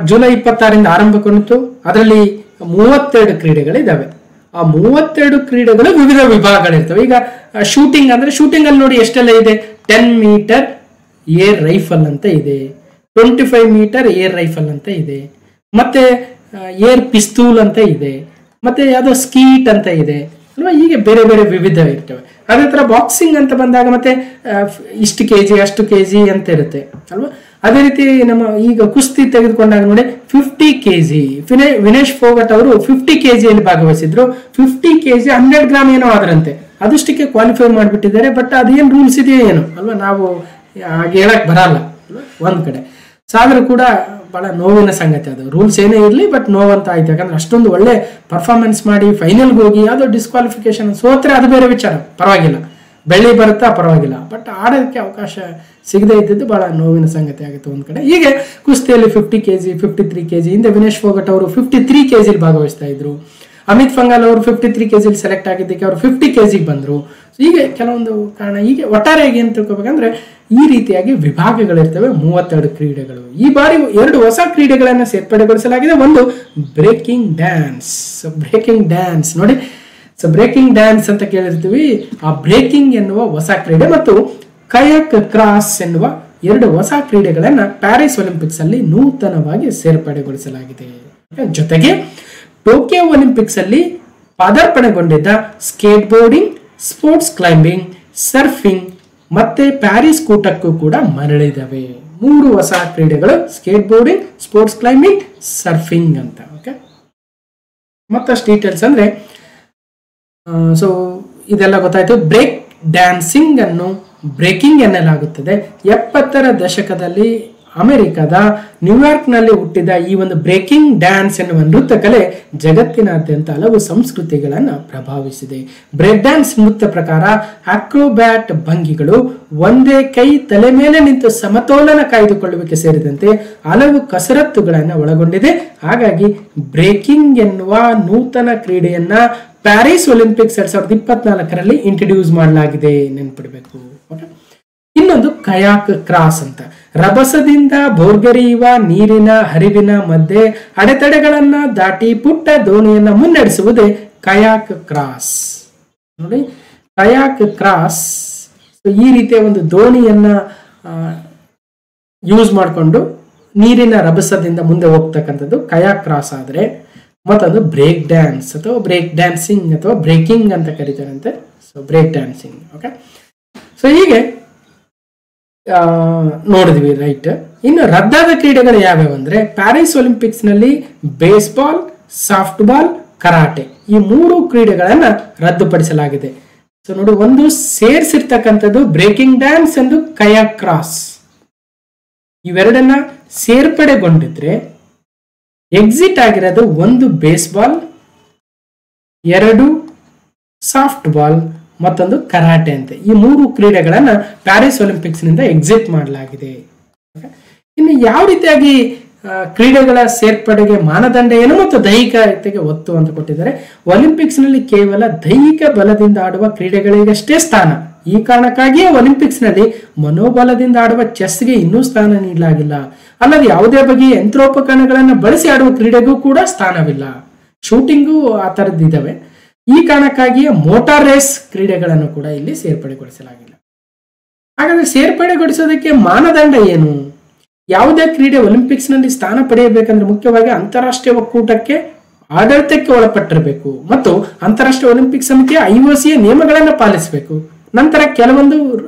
ಜುಲೈ 26ರಿಂದ ಆರಂಭಗೊಂಡಿತು. ಅದರಲ್ಲಿ 32 ಕ್ರೀಡೆಗಳಿದಾವೆ. ಆ 32 ಕ್ರೀಡೆಗಳು ವಿವಿಧ ವಿಭಾಗಗಳಿರ್ತವೆ. ಈಗ ಶೂಟಿಂಗ್ ಅಂದ್ರೆ, ಶೂಟಿಂಗ್ ಅಲ್ಲಿ ನೋಡಿ ಎಷ್ಟೆಲ್ಲ ಇದೆ. 10 ಮೀಟರ್ ಏರ್ ರೈಫಲ್ ಅಂತ ಇದೆ, 25 ಮೀಟರ್ ಏರ್ ರೈಫಲ್ ಅಂತ ಇದೆ, ಮತ್ತೆ ಏರ್ ಪಿಸ್ತೂಲ್ ಅಂತ ಇದೆ, ಮತ್ತೆ ಯಾವ್ದೋ ಸ್ಕೀಟ್ ಅಂತ ಇದೆ ಅಲ್ವಾ? ಹೀಗೆ ಬೇರೆ ಬೇರೆ ವಿವಿಧ ಇರ್ತವೆ. ಅದೇ ತರ ಬಾಕ್ಸಿಂಗ್ ಅಂತ ಬಂದಾಗ ಮತ್ತೆ ಇಷ್ಟು ಕೆಜಿ ಅಷ್ಟು ಕೆಜಿ ಅಂತ ಇರುತ್ತೆ ಅಲ್ವಾ? ಅದೇ ರೀತಿ ನಮ್ಮ ಈಗ ಕುಸ್ತಿ ತೆಗೆದುಕೊಂಡಾಗ ನೋಡಿ 50 ಕೆಜಿ. ವಿನೇಶ್ ಫೋಗಟ್ ಅವರು 50 ಕೆಜಿಯಲ್ಲಿ ಭಾಗವಹಿಸಿದ್ರು. 50 ಕೆಜಿ 100 ಗ್ರಾಮ್ ಏನೋ ಆದ್ರಂತೆ, ಅದಷ್ಟಕ್ಕೆ ಕ್ವಾಲಿಫೈ ಮಾಡಿಬಿಟ್ಟಿದ್ದಾರೆ. ಬಟ್ ಅದೇನು ರೂಲ್ಸ್ ಇದೆಯೋ ಏನು ಅಲ್ವಾ, ನಾವು ಹಾಗೆ ಹೇಳಕ್ ಬರಲ್ಲ ಒಂದ್ ಕಡೆ. ಸಾದರೂ ಕೂಡ ಬಹಳ ನೋವಿನ ಸಂಗತಿ ಅದು. ರೂಲ್ಸ್ ಏನೇ ಇರಲಿ, ಬಟ್ ನೋವಂತ ಆಯ್ತು. ಯಾಕಂದ್ರೆ ಅಷ್ಟೊಂದು ಒಳ್ಳೆ ಪರ್ಫಾರ್ಮೆನ್ಸ್ ಮಾಡಿ ಫೈನಲ್ಗೆ ಹೋಗಿ ಯಾವುದೋ ಡಿಸ್ಕ್ವಾಲಿಫಿಕೇಶನ್ ಸೋತ್ರೆ ಅದು ಬೇರೆ ವಿಚಾರ, ಪರವಾಗಿಲ್ಲ, ಬೆಳ್ಳಿ ಬರುತ್ತಾ ಪರವಾಗಿಲ್ಲ. ಬಟ್ ಆಡೋದಕ್ಕೆ ಅವಕಾಶ ಸಿಗದೆ ಇದ್ದಿದ್ದು ಬಹಳ ನೋವಿನ ಸಂಗತಿ ಆಗುತ್ತೆ ಒಂದ್ ಕಡೆ. ಹೀಗೆ ಕುಸ್ತಿಯಲ್ಲಿ 50 ಕೆಜಿ, 53 ಕೆಜಿ. ಹಿಂದೆ ವಿನೇಶ್ ಫೋಗಟ್ ಅವರು 53 ಕೆಜಿಲಿ ಭಾಗವಹಿಸ್ತಾ ಇದ್ರು. ಅಮಿತ್ ಪಂಘಾಲ್ ಅವರು 53 ಕೆಜಿಲಿ ಸೆಲೆಕ್ಟ್ ಆಗಿದ್ದಕ್ಕೆ ಅವರು 50 ಕೆಜಿಗೆ ಬಂದ್ರು. ಹೀಗೆ ಕೆಲವೊಂದು ಕಾರಣ. ಹೀಗೆ ಒಟ್ಟಾರೆಯಾಗಿ ಏನ್ ತಿಳ್ಕೊಬೇಕಂದ್ರೆ, ಈ ರೀತಿಯಾಗಿ ವಿಭಾಗಗಳಿರ್ತವೆ, 32 ಕ್ರೀಡೆಗಳು. ಈ ಬಾರಿ 2 ಹೊಸ ಕ್ರೀಡೆಗಳನ್ನ ಸೇರ್ಪಡೆಗೊಳಿಸಲಾಗಿದೆ. ಒಂದು ಬ್ರೇಕಿಂಗ್ ಡ್ಯಾನ್ಸ್. ಬ್ರೇಕಿಂಗ್ ಡ್ಯಾನ್ಸ್ ನೋಡಿ, ಸೊ ಬ್ರೇಕಿಂಗ್ ಡ್ಯಾನ್ಸ್ ಅಂತ ಕೇಳಿರ್ತೀವಿ. ಆ ಬ್ರೇಕಿಂಗ್ ಎನ್ನುವ ಹೊಸ ಕ್ರೀಡೆ ಮತ್ತು ಕಯಾಕ್ ಕ್ರಾಸ್ ಎನ್ನುವ 2 ಹೊಸ ಕ್ರೀಡೆಗಳನ್ನ ಪ್ಯಾರಿಸ್ ಒಲಿಂಪಿಕ್ಸ್ ಅಲ್ಲಿ ನೂತನವಾಗಿ ಸೇರ್ಪಡೆಗೊಳಿಸಲಾಗಿದೆ. ಜೊತೆಗೆ ಟೋಕಿಯೋ ಒಲಿಂಪಿಕ್ಸ್ ಅಲ್ಲಿ ಪಾದಾರ್ಪಣೆಗೊಂಡಿದ್ದ skateboarding, sports climbing, surfing ಮತ್ತೆ ಪ್ಯಾರಿಸ್ ಕೂಟಕ್ಕೂ ಕೂಡ ಮರಳಿದವೆ. 3 ಹೊಸ ಕ್ರೀಡೆಗಳು: skateboarding, sports climbing, surfing ಅಂತ. ಓಕೆ, ಮತ್ತಷ್ಟು ಡೀಟೇಲ್ಸ್ ಅಂದ್ರೆ, ಸೊ ಇದೆಲ್ಲ ಗೊತ್ತಾಯ್ತು. ಬ್ರೇಕ್ ಡ್ಯಾನ್ಸಿಂಗ್ ಅನ್ನು ಬ್ರೇಕಿಂಗ್ ಎನ್ನಲಾಗುತ್ತದೆ. 70ರ ದಶಕದಲ್ಲಿ ಅಮೆರಿಕದ ನ್ಯೂಯಾರ್ಕ್ ನಲ್ಲಿ ಹುಟ್ಟಿದ ಈ ಒಂದು ಬ್ರೇಕಿಂಗ್ ಡ್ಯಾನ್ಸ್ ಎನ್ನುವ ನೃತ್ಯ ಕಲೆ ಜಗತ್ತಿನಾದ್ಯಂತ ಹಲವು ಸಂಸ್ಕೃತಿಗಳನ್ನ ಪ್ರಭಾವಿಸಿದೆ. ಬ್ರೇಕ್ ಡ್ಯಾನ್ಸ್ ನೃತ್ಯ ಪ್ರಕಾರ ಅಕ್ರೋಬ್ಯಾಟ್ ಭಂಗಿಗಳು, ಒಂದೇ ಕೈ ತಲೆ ಮೇಲೆ ನಿಂತು ಸಮತೋಲನ ಕಾಯ್ದುಕೊಳ್ಳುವಿಕೆ ಸೇರಿದಂತೆ ಹಲವು ಕಸರತ್ತುಗಳನ್ನ ಒಳಗೊಂಡಿದೆ. ಹಾಗಾಗಿ ಬ್ರೇಕಿಂಗ್ ಎನ್ನುವ ನೂತನ ಕ್ರೀಡೆಯನ್ನ ಪ್ಯಾರಿಸ್ ಒಲಿಂಪಿಕ್ಸ್ 2024ರಲ್ಲಿ ಇಂಟ್ರೊಡ್ಯೂಸ್ ಮಾಡಲಾಗಿದೆ, ನೆನ್ಪಿಡ್ಬೇಕು. ಇನ್ನೊಂದು ಕಯಾಕ್ ಕ್ರಾಸ್ ಅಂತ. ರಭಸದಿಂದ ಭೋರ್ಗರೆಯುವ ನೀರಿನ ಹರಿವಿನ ಮಧ್ಯೆ ಅಡೆತಡೆಗಳನ್ನ ದಾಟಿ ಪುಟ್ಟ ದೋಣಿಯನ್ನ ಮುನ್ನಡೆಸುವುದೇ ಕಯಾಕ್ ಕ್ರಾಸ್. ನೋಡಿ, ಕಯಾಕ್ ಕ್ರಾಸ್ ಈ ರೀತಿಯ ಒಂದು ದೋಣಿಯನ್ನ ಯೂಸ್ ಮಾಡಿಕೊಂಡು ನೀರಿನ ರಭಸದಿಂದ ಮುಂದೆ ಹೋಗ್ತಕ್ಕಂಥದ್ದು ಕಯಾಕ್ ಕ್ರಾಸ್. ಆದ್ರೆ ಮತ್ತೊಂದು ಬ್ರೇಕ್ ಡ್ಯಾನ್ಸ್ ಅಥವಾ ಬ್ರೇಕ್ ಡ್ಯಾನ್ಸಿಂಗ್ ಅಥವಾ ಬ್ರೇಕಿಂಗ್ ಅಂತ ಕರೀತಾರಂತೆ. So break dancing. Okay, so ಹೀಗೆ ನೋಡಿದ್ವಿ, ರೈಟ್. ಇನ್ನು ರದ್ದಾದ ಕ್ರೀಡೆಗಳು ಯಾವ್ಯಾವ ಅಂದ್ರೆ ಪ್ಯಾರಿಸ್ ಒಲಿಂಪಿಕ್ಸ್ ನಲ್ಲಿ ಬೇಸ್ಬಾಲ್, ಸಾಫ್ಟ್ ಬಾಲ್, ಕರಾಟೆ ಈ 3 ಕ್ರೀಡೆಗಳನ್ನ ರದ್ದುಪಡಿಸಲಾಗಿದೆ. ಸೊ ನೋಡಿ, ಒಂದು ಸೇರಿಸಿರ್ತಕ್ಕಂಥದ್ದು ಬ್ರೇಕಿಂಗ್ ಡ್ಯಾನ್ಸ್ ಎಂದು ಕಯಾಕ್ ಕ್ರಾಸ್. ಇವೆರಡನ್ನ ಸೇರ್ಪಡೆಗೊಂಡಿದ್ರೆ ಎಕ್ಸಿಟ್ ಆಗಿರೋದು 1 ಬೇಸ್ಬಾಲ್, 2 ಸಾಫ್ಟ್ ಬಾಲ್, ಮತ್ತೊಂದು ಕರಾಟೆ ಅಂತೆ. ಈ 3 ಕ್ರೀಡೆಗಳನ್ನ ಪ್ಯಾರಿಸ್ ಒಲಿಂಪಿಕ್ಸ್ ನಿಂದ ಎಕ್ಸಿಟ್ ಮಾಡಲಾಗಿದೆ. ಇನ್ನು ಯಾವ ರೀತಿಯಾಗಿ ಕ್ರೀಡೆಗಳ ಸೇರ್ಪಡೆಗೆ ಮಾನದಂಡ ಏನು ಮತ್ತು ದೈಹಿಕತೆಗೆ ಒತ್ತು ಅಂತ ಕೊಟ್ಟಿದ್ದಾರೆ. ಒಲಿಂಪಿಕ್ಸ್ ನಲ್ಲಿ ಕೇವಲ ದೈಹಿಕ ಬಲದಿಂದ ಆಡುವ ಕ್ರೀಡೆಗಳಿಗಷ್ಟೇ ಸ್ಥಾನ. ಈ ಕಾರಣಕ್ಕಾಗಿಯೇ ಒಲಿಂಪಿಕ್ಸ್ ನಲ್ಲಿ ಮನೋಬಲದಿಂದ ಆಡುವ ಚೆಸ್ಗೆ ಇನ್ನೂ ಸ್ಥಾನ ನೀಡಲಾಗಿಲ್ಲ. ಅಲ್ಲದೆ ಯಾವುದೇ ಬಗೆಯ ಯಂತ್ರೋಪಕರಣಗಳನ್ನು ಬಳಸಿ ಆಡುವ ಕ್ರೀಡೆಗೂ ಕೂಡ ಸ್ಥಾನವಿಲ್ಲ. ಶೂಟಿಂಗು ಆ ತರದ್ದಿದ್ದಾವೆ. ಈ ಕಾರಣಕ್ಕಾಗಿಯೇ ಮೋಟಾರ್ ರೇಸ್ ಕ್ರೀಡೆಗಳನ್ನು ಕೂಡ ಇಲ್ಲಿ ಸೇರ್ಪಡೆಗೊಳಿಸಲಾಗಿಲ್ಲ. ಹಾಗಾದ್ರೆ ಸೇರ್ಪಡೆಗೊಳಿಸೋದಕ್ಕೆ ಮಾನದಂಡ ಏನು? ಯಾವುದೇ ಕ್ರೀಡೆ ಒಲಿಂಪಿಕ್ಸ್ ನಲ್ಲಿ ಸ್ಥಾನ ಪಡೆಯಬೇಕಂದ್ರೆ ಮುಖ್ಯವಾಗಿ ಅಂತಾರಾಷ್ಟ್ರೀಯ ಒಕ್ಕೂಟಕ್ಕೆ ಆಡಳಿತಕ್ಕೆ ಒಳಪಟ್ಟಿರಬೇಕು ಮತ್ತು ಅಂತಾರಾಷ್ಟ್ರೀಯ ಒಲಿಂಪಿಕ್ ಸಮಿತಿಯ IOCಯ ನಿಯಮಗಳನ್ನು ಪಾಲಿಸಬೇಕು. ನಂತರ ಕೆಲವೊಂದು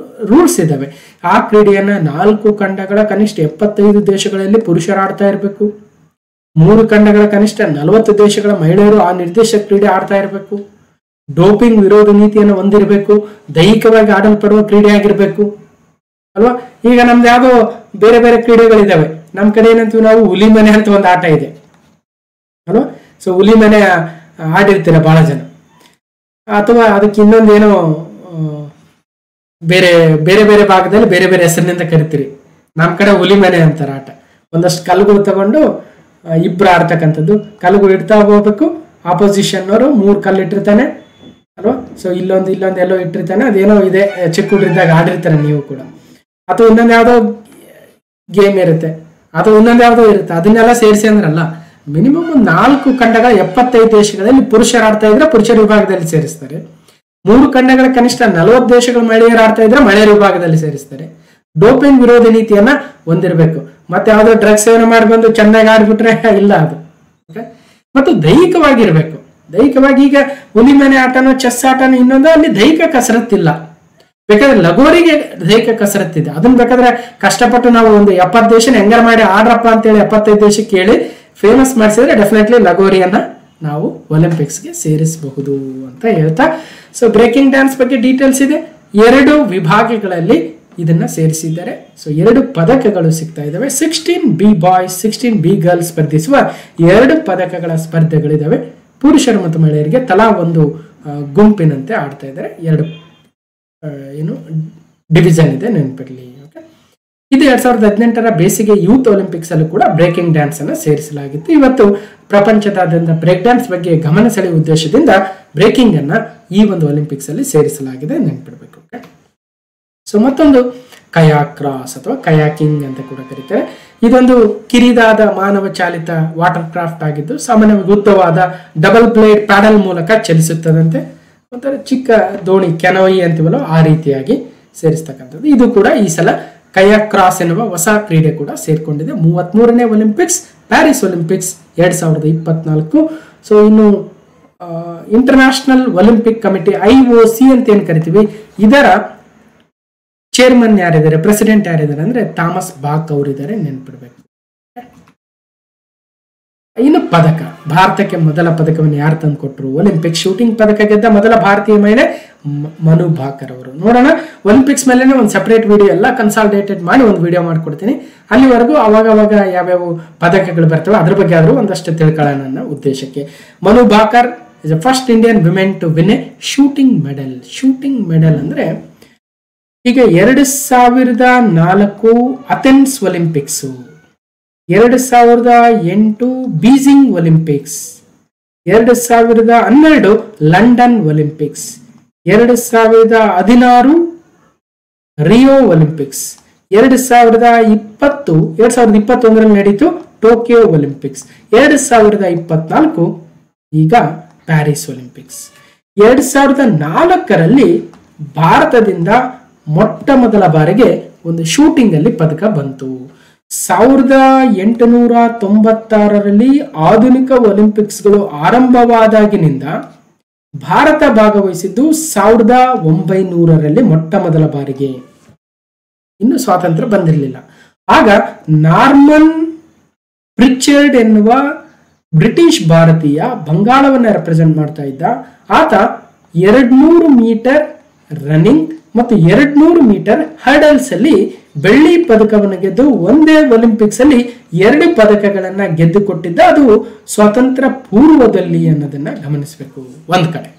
ರೂಲ್ಸ್ ಇದಾವೆ. ಆ ಕ್ರೀಡೆಯನ್ನ 4 ಖಂಡಗಳ ಕನಿಷ್ಠ 75 ದೇಶಗಳಲ್ಲಿ ಪುರುಷರು ಆಡ್ತಾ ಇರಬೇಕು. 3 ಖಂಡಗಳ ಕನಿಷ್ಠ 40 ದೇಶಗಳ ಮಹಿಳೆಯರು ಆ ನಿರ್ದೇಶಕ ಕ್ರೀಡೆ ಆಡ್ತಾ ಇರಬೇಕು. ಡೋಪಿಂಗ್ ವಿರೋಧ ನೀತಿಯನ್ನು ಹೊಂದಿರಬೇಕು. ದೈಹಿಕವಾಗಿ ಆಡಲ್ಪಡುವ ಕ್ರೀಡೆ ಆಗಿರ್ಬೇಕು ಅಲ್ವಾ. ಈಗ ನಮ್ದು ಯಾವುದೋ ಬೇರೆ ಬೇರೆ ಕ್ರೀಡೆಗಳಿದಾವೆ. ನಮ್ಮ ಕಡೆ ಏನಂತೀವಿ ನಾವು, ಹುಲಿ ಮನೆ ಅಂತ ಒಂದು ಆಟ ಇದೆ ಅಲ್ವಾ. ಸೊ ಹುಲಿ ಮನೆ ಆಡಿರ್ತೀರ ಬಹಳ ಜನ, ಅಥವಾ ಅದಕ್ಕೆ ಇನ್ನೊಂದೇನೋ ಬೇರೆ ಬೇರೆ ಬೇರೆ ಭಾಗದಲ್ಲಿ ಬೇರೆ ಬೇರೆ ಹೆಸರಿನಿಂದ ಕರಿತೀರಿ. ನಮ್ಮ ಕಡೆ ಹುಲಿ ಮನೆ ಅಂತಾರೆ ಆಟ. ಒಂದಷ್ಟು ಕಲ್ಲುಗಳು ತಗೊಂಡು ಇಬ್ರು ಆಡ್ತಕ್ಕಂಥದ್ದು. ಕಲ್ಲುಗಳು ಇಡ್ತಾ ಹೋಗ್ಬೇಕು. ಆಪೋಸಿಷನ್ ಅವರು 3 ಕಲ್ಲು ಇಟ್ಟಿರ್ತಾನೆ ಅಲ್ವಾ. ಸೊ ಇಲ್ಲೊಂದು ಎಲ್ಲೋ ಇಟ್ಟಿರ್ತಾನೆ. ಅದೇನೋ ಇದೆ, ಚಿಕ್ಕ ಹುಡುಗರಿದ್ದಾಗ ಆಡಿರ್ತಾರೆ ನೀವು ಕೂಡ. ಅಥವಾ ಇನ್ನೊಂದು ಯಾವುದೋ ಗೇಮ್ ಇರುತ್ತೆ, ಅಥವಾ ಇನ್ನೊಂದು ಯಾವುದೋ ಇರುತ್ತೆ. ಅದನ್ನೆಲ್ಲ ಸೇರಿಸಿ ಅಂದ್ರಲ್ಲ, ಮಿನಿಮಮ್ 4 ಖಂಡಗಳ 75 ದೇಶಗಳಲ್ಲಿ ಪುರುಷರು ಆಡ್ತಾ ಇದ್ರೆ ಪುರುಷರ ವಿಭಾಗದಲ್ಲಿ ಸೇರಿಸ್ತಾರೆ. 3 ಖಂಡಗಳ ಕನಿಷ್ಠ 40 ದೇಶಗಳ ಮಹಿಳೆಯರು ಆಡ್ತಾ ಇದ್ರೆ ಮಹಿಳೆಯರ ವಿಭಾಗದಲ್ಲಿ ಸೇರಿಸ್ತಾರೆ. ಡೋಪಿಂಗ್ ವಿರೋಧ ನೀತಿಯನ್ನ ಹೊಂದಿರಬೇಕು. ಮತ್ತೆ ಯಾವುದೋ ಡ್ರಗ್ಸ್ ಸೇವನೆ ಮಾಡಿ ಬಂದು ಚೆನ್ನಾಗಿ ಆಡ್ಬಿಟ್ರೆ ಇಲ್ಲ ಅದು. ಮತ್ತು ದೈಹಿಕವಾಗಿರ್ಬೇಕು. ದೈಹಿಕವಾಗಿ ಈಗ ಹುಲಿ ಮನೆ ಆಟನೋ ಚೆಸ್ ಆಟನೋ ಇನ್ನೊಂದು, ಅಲ್ಲಿ ದೈಹಿಕ ಕಸರತ್ತಿಲ್ಲ. ಬೇಕಾದ್ರೆ ಲಗೋರಿಗೆ ದೈಹಿಕ ಕಸರತ್ತಿದೆ. ಅದನ್ನ ಬೇಕಾದ್ರೆ ಕಷ್ಟಪಟ್ಟು ನಾವು ಒಂದು 70 ದೇಶನ ಹೆಂಗಾರ ಮಾಡಿ ಆಡ್ರಪ್ಪ ಅಂತೇಳಿ 75 ದೇಶಕ್ಕೆ ಹೇಳಿ ಫೇಮಸ್ ಮಾಡಿಸಿದ್ರೆ ಡೆಫಿನೆಟ್ಲಿ ಲಗೋರಿಯನ್ನ ನಾವು ಒಲಿಂಪಿಕ್ಸ್ಗೆ ಸೇರಿಸಬಹುದು ಅಂತ ಹೇಳ್ತಾ, ಸೊ ಬ್ರೇಕಿಂಗ್ ಡ್ಯಾನ್ಸ್ ಬಗ್ಗೆ ಡೀಟೇಲ್ಸ್ ಇದೆ. 2 ವಿಭಾಗಗಳಲ್ಲಿ ಇದನ್ನ ಸೇರಿಸಿದ್ದಾರೆ. ಸೊ 2 ಪದಕಗಳು ಸಿಗ್ತಾ ಇದಾವೆ. 16 ಬಿ ಬಾಯ್ಸ್ 16 ಬಿ ಗರ್ಲ್ಸ್ ಸ್ಪರ್ಧಿಸುವ 2 ಪದಕಗಳ ಸ್ಪರ್ಧೆಗಳಿದಾವೆ. ಪುರುಷರು ಮತ್ತು ಮಹಿಳೆಯರಿಗೆ ತಲಾ ಒಂದು ಗುಂಪಿನಂತೆ ಆಡ್ತಾ ಇದ್ದಾರೆ. 2 ಏನು ಡಿವಿಷನ್ ಇದೆ, ನೆನಪಿರಲಿ. ಓಕೆ, ಇದು 2018ರ ಬೇಸಿಗೆ ಯೂತ್ ಒಲಿಂಪಿಕ್ಸ್ ಅಲ್ಲೂ ಕೂಡ ಬ್ರೇಕಿಂಗ್ ಡ್ಯಾನ್ಸ್ ಅನ್ನು ಸೇರಿಸಲಾಗಿತ್ತು. ಇವತ್ತು ಪ್ರಪಂಚದಾದ್ಯಂತ ಬ್ರೇಕ್ ಡ್ಯಾನ್ಸ್ ಬಗ್ಗೆ ಗಮನ ಸೆಳೆಯುವ ಉದ್ದೇಶದಿಂದ ಬ್ರೇಕಿಂಗ್ ಅನ್ನ ಈ ಒಂದು ಒಲಿಂಪಿಕ್ಸ್ ಅಲ್ಲಿ ಸೇರಿಸಲಾಗಿದೆ, ನೆನಪಿಡಬೇಕು. ಓಕೆ, ಸೊ ಮತ್ತೊಂದು ಕಯಾಕ್ ಕ್ರಾಸ್ ಅಥವಾ ಕಯಾಕಿಂಗ್ ಅಂತ ಕೂಡ ಕರೀತಾರೆ. ಇದೊಂದು ಕಿರಿದಾದ ಮಾನವ ಚಾಲಿತ ವಾಟರ್ ಕ್ರಾಫ್ಟ್ ಆಗಿದ್ದು ಸಾಮಾನ್ಯವಾಗಿ ಉದ್ದವಾದ ಡಬಲ್ ಬ್ಲೇಡ್ ಪ್ಯಾಡಲ್ ಮೂಲಕ ಚಲಿಸುತ್ತದಂತೆ. ಒಂಥರ ಚಿಕ್ಕ ದೋಣಿ, ಕೆನೋಯಿ ಅಂತೀವಲ್ಲ, ಆ ರೀತಿಯಾಗಿ ಸೇರಿಸ್ತಕ್ಕಂಥದ್ದು. ಇದು ಕೂಡ ಈ ಸಲ ಕಯಾಕ್ ಕ್ರಾಸ್ ಎನ್ನುವ ಹೊಸ ಕ್ರೀಡೆ ಕೂಡ ಸೇರ್ಕೊಂಡಿದೆ. 33ನೇ ಒಲಿಂಪಿಕ್ಸ್ ಪ್ಯಾರಿಸ್ ಒಲಿಂಪಿಕ್ಸ್ 2024. ಸೊ ಇನ್ನು ಇಂಟರ್ನ್ಯಾಷನಲ್ ಒಲಿಂಪಿಕ್ ಕಮಿಟಿ IOC ಅಂತ ಏನ್ ಕರಿತೀವಿ, ಇದರ ಚೇರ್ಮನ್ ಯಾರಿದ್ದಾರೆ, ಪ್ರೆಸಿಡೆಂಟ್ ಯಾರಿದ್ದಾರೆ ಅಂದ್ರೆ ಥಾಮಸ್ ಬಾಕ್ ಅವರಿದ್ದಾರೆ, ನೆನ್ಪಿಡ್ಬೇಕು. ಇನ್ನು ಪದಕ, ಭಾರತಕ್ಕೆ ಮೊದಲ ಪದಕವನ್ನು ಯಾರು ತಂದು ಕೊಟ್ಟರು? ಒಲಿಂಪಿಕ್ ಶೂಟಿಂಗ್ ಪದಕ ಗೆದ್ದ ಮೊದಲ ಭಾರತೀಯ ಮಹಿಳೆ ಮನು ಭಾಕರ್ ಅವರು. ನೋಡೋಣ, ಒಲಿಂಪಿಕ್ಸ್ ಮೇಲೆ ಒಂದು ಸಪರೇಟ್ ವಿಡಿಯೋ ಎಲ್ಲ ಕನ್ಸಾಲಿಡೇಟೆಡ್ ಮಾಡಿ ಒಂದು ವಿಡಿಯೋ ಮಾಡ್ಕೊಡ್ತೀನಿ. ಅಲ್ಲಿವರೆಗೂ ಅವಾಗ ಯಾವ್ಯಾವ ಪದಕಗಳು ಬರ್ತವೆ ಅದ್ರ ಬಗ್ಗೆ ಆದ್ರೂ ಒಂದಷ್ಟು ತಿಳ್ಕೊಳ್ಳೋಣ ನನ್ನ ಉದ್ದೇಶಕ್ಕೆ. Manu Bhaker is the first Indian women to win a shooting medal. Shooting medal ಅಂದ್ರೆ ಈಗ 2004 Athens Olympics, 2008 Beijing Olympics, 2012 London Olympics, 2016 Rio Olympics, 2021 ನಡೀತು ಟೋಕಿಯೋ ಒಲಿಂಪಿಕ್ಸ್, 2024 ಈಗ ಪ್ಯಾರಿಸ್ ಒಲಿಂಪಿಕ್ಸ್. 2004ರಲ್ಲಿ ಭಾರತದಿಂದ ಮೊಟ್ಟ ಮೊದಲ ಬಾರಿಗೆ ಒಂದು ಶೂಟಿಂಗ್ ಅಲ್ಲಿ ಪದಕ ಬಂತು. 1896ರಲ್ಲಿ ಆಧುನಿಕ ಒಲಿಂಪಿಕ್ಸ್ಗಳು ಆರಂಭವಾದಾಗಿನಿಂದ ಭಾರತ ಭಾಗವಹಿಸಿದ್ದು 1900ರಲ್ಲಿ ಮೊಟ್ಟ ಮೊದಲ ಬಾರಿಗೆ. ಇನ್ನು ಸ್ವಾತಂತ್ರ್ಯ ಬಂದಿರಲಿಲ್ಲ. ಆಗ ನಾರ್ಮನ್ ಪ್ರಿಚರ್ಡ್ ಎನ್ನುವ ಬ್ರಿಟಿಷ್ ಭಾರತೀಯ ಬಂಗಾಳವನ್ನು ರೆಪ್ರೆಸೆಂಟ್ ಮಾಡ್ತಾ ಇದ್ದ. ಆತ 200 ಮೀಟರ್ ರನ್ನಿಂಗ್ ಮತ್ತು 200 ಮೀಟರ್ ಹರ್ಡಲ್ಸ್ ಅಲ್ಲಿ ಬೆಳ್ಳಿ ಪದಕವನ್ನು ಗೆದ್ದು ಒಂದೇ ಒಲಿಂಪಿಕ್ಸ್ ಅಲ್ಲಿ 2 ಪದಕಗಳನ್ನ ಗೆದ್ದು ಕೊಟ್ಟಿದ್ದ. ಅದು ಸ್ವಾತಂತ್ರ್ಯ ಪೂರ್ವದಲ್ಲಿ ಅನ್ನೋದನ್ನ ಗಮನಿಸಬೇಕು ಒಂದ್ ಕಡೆ.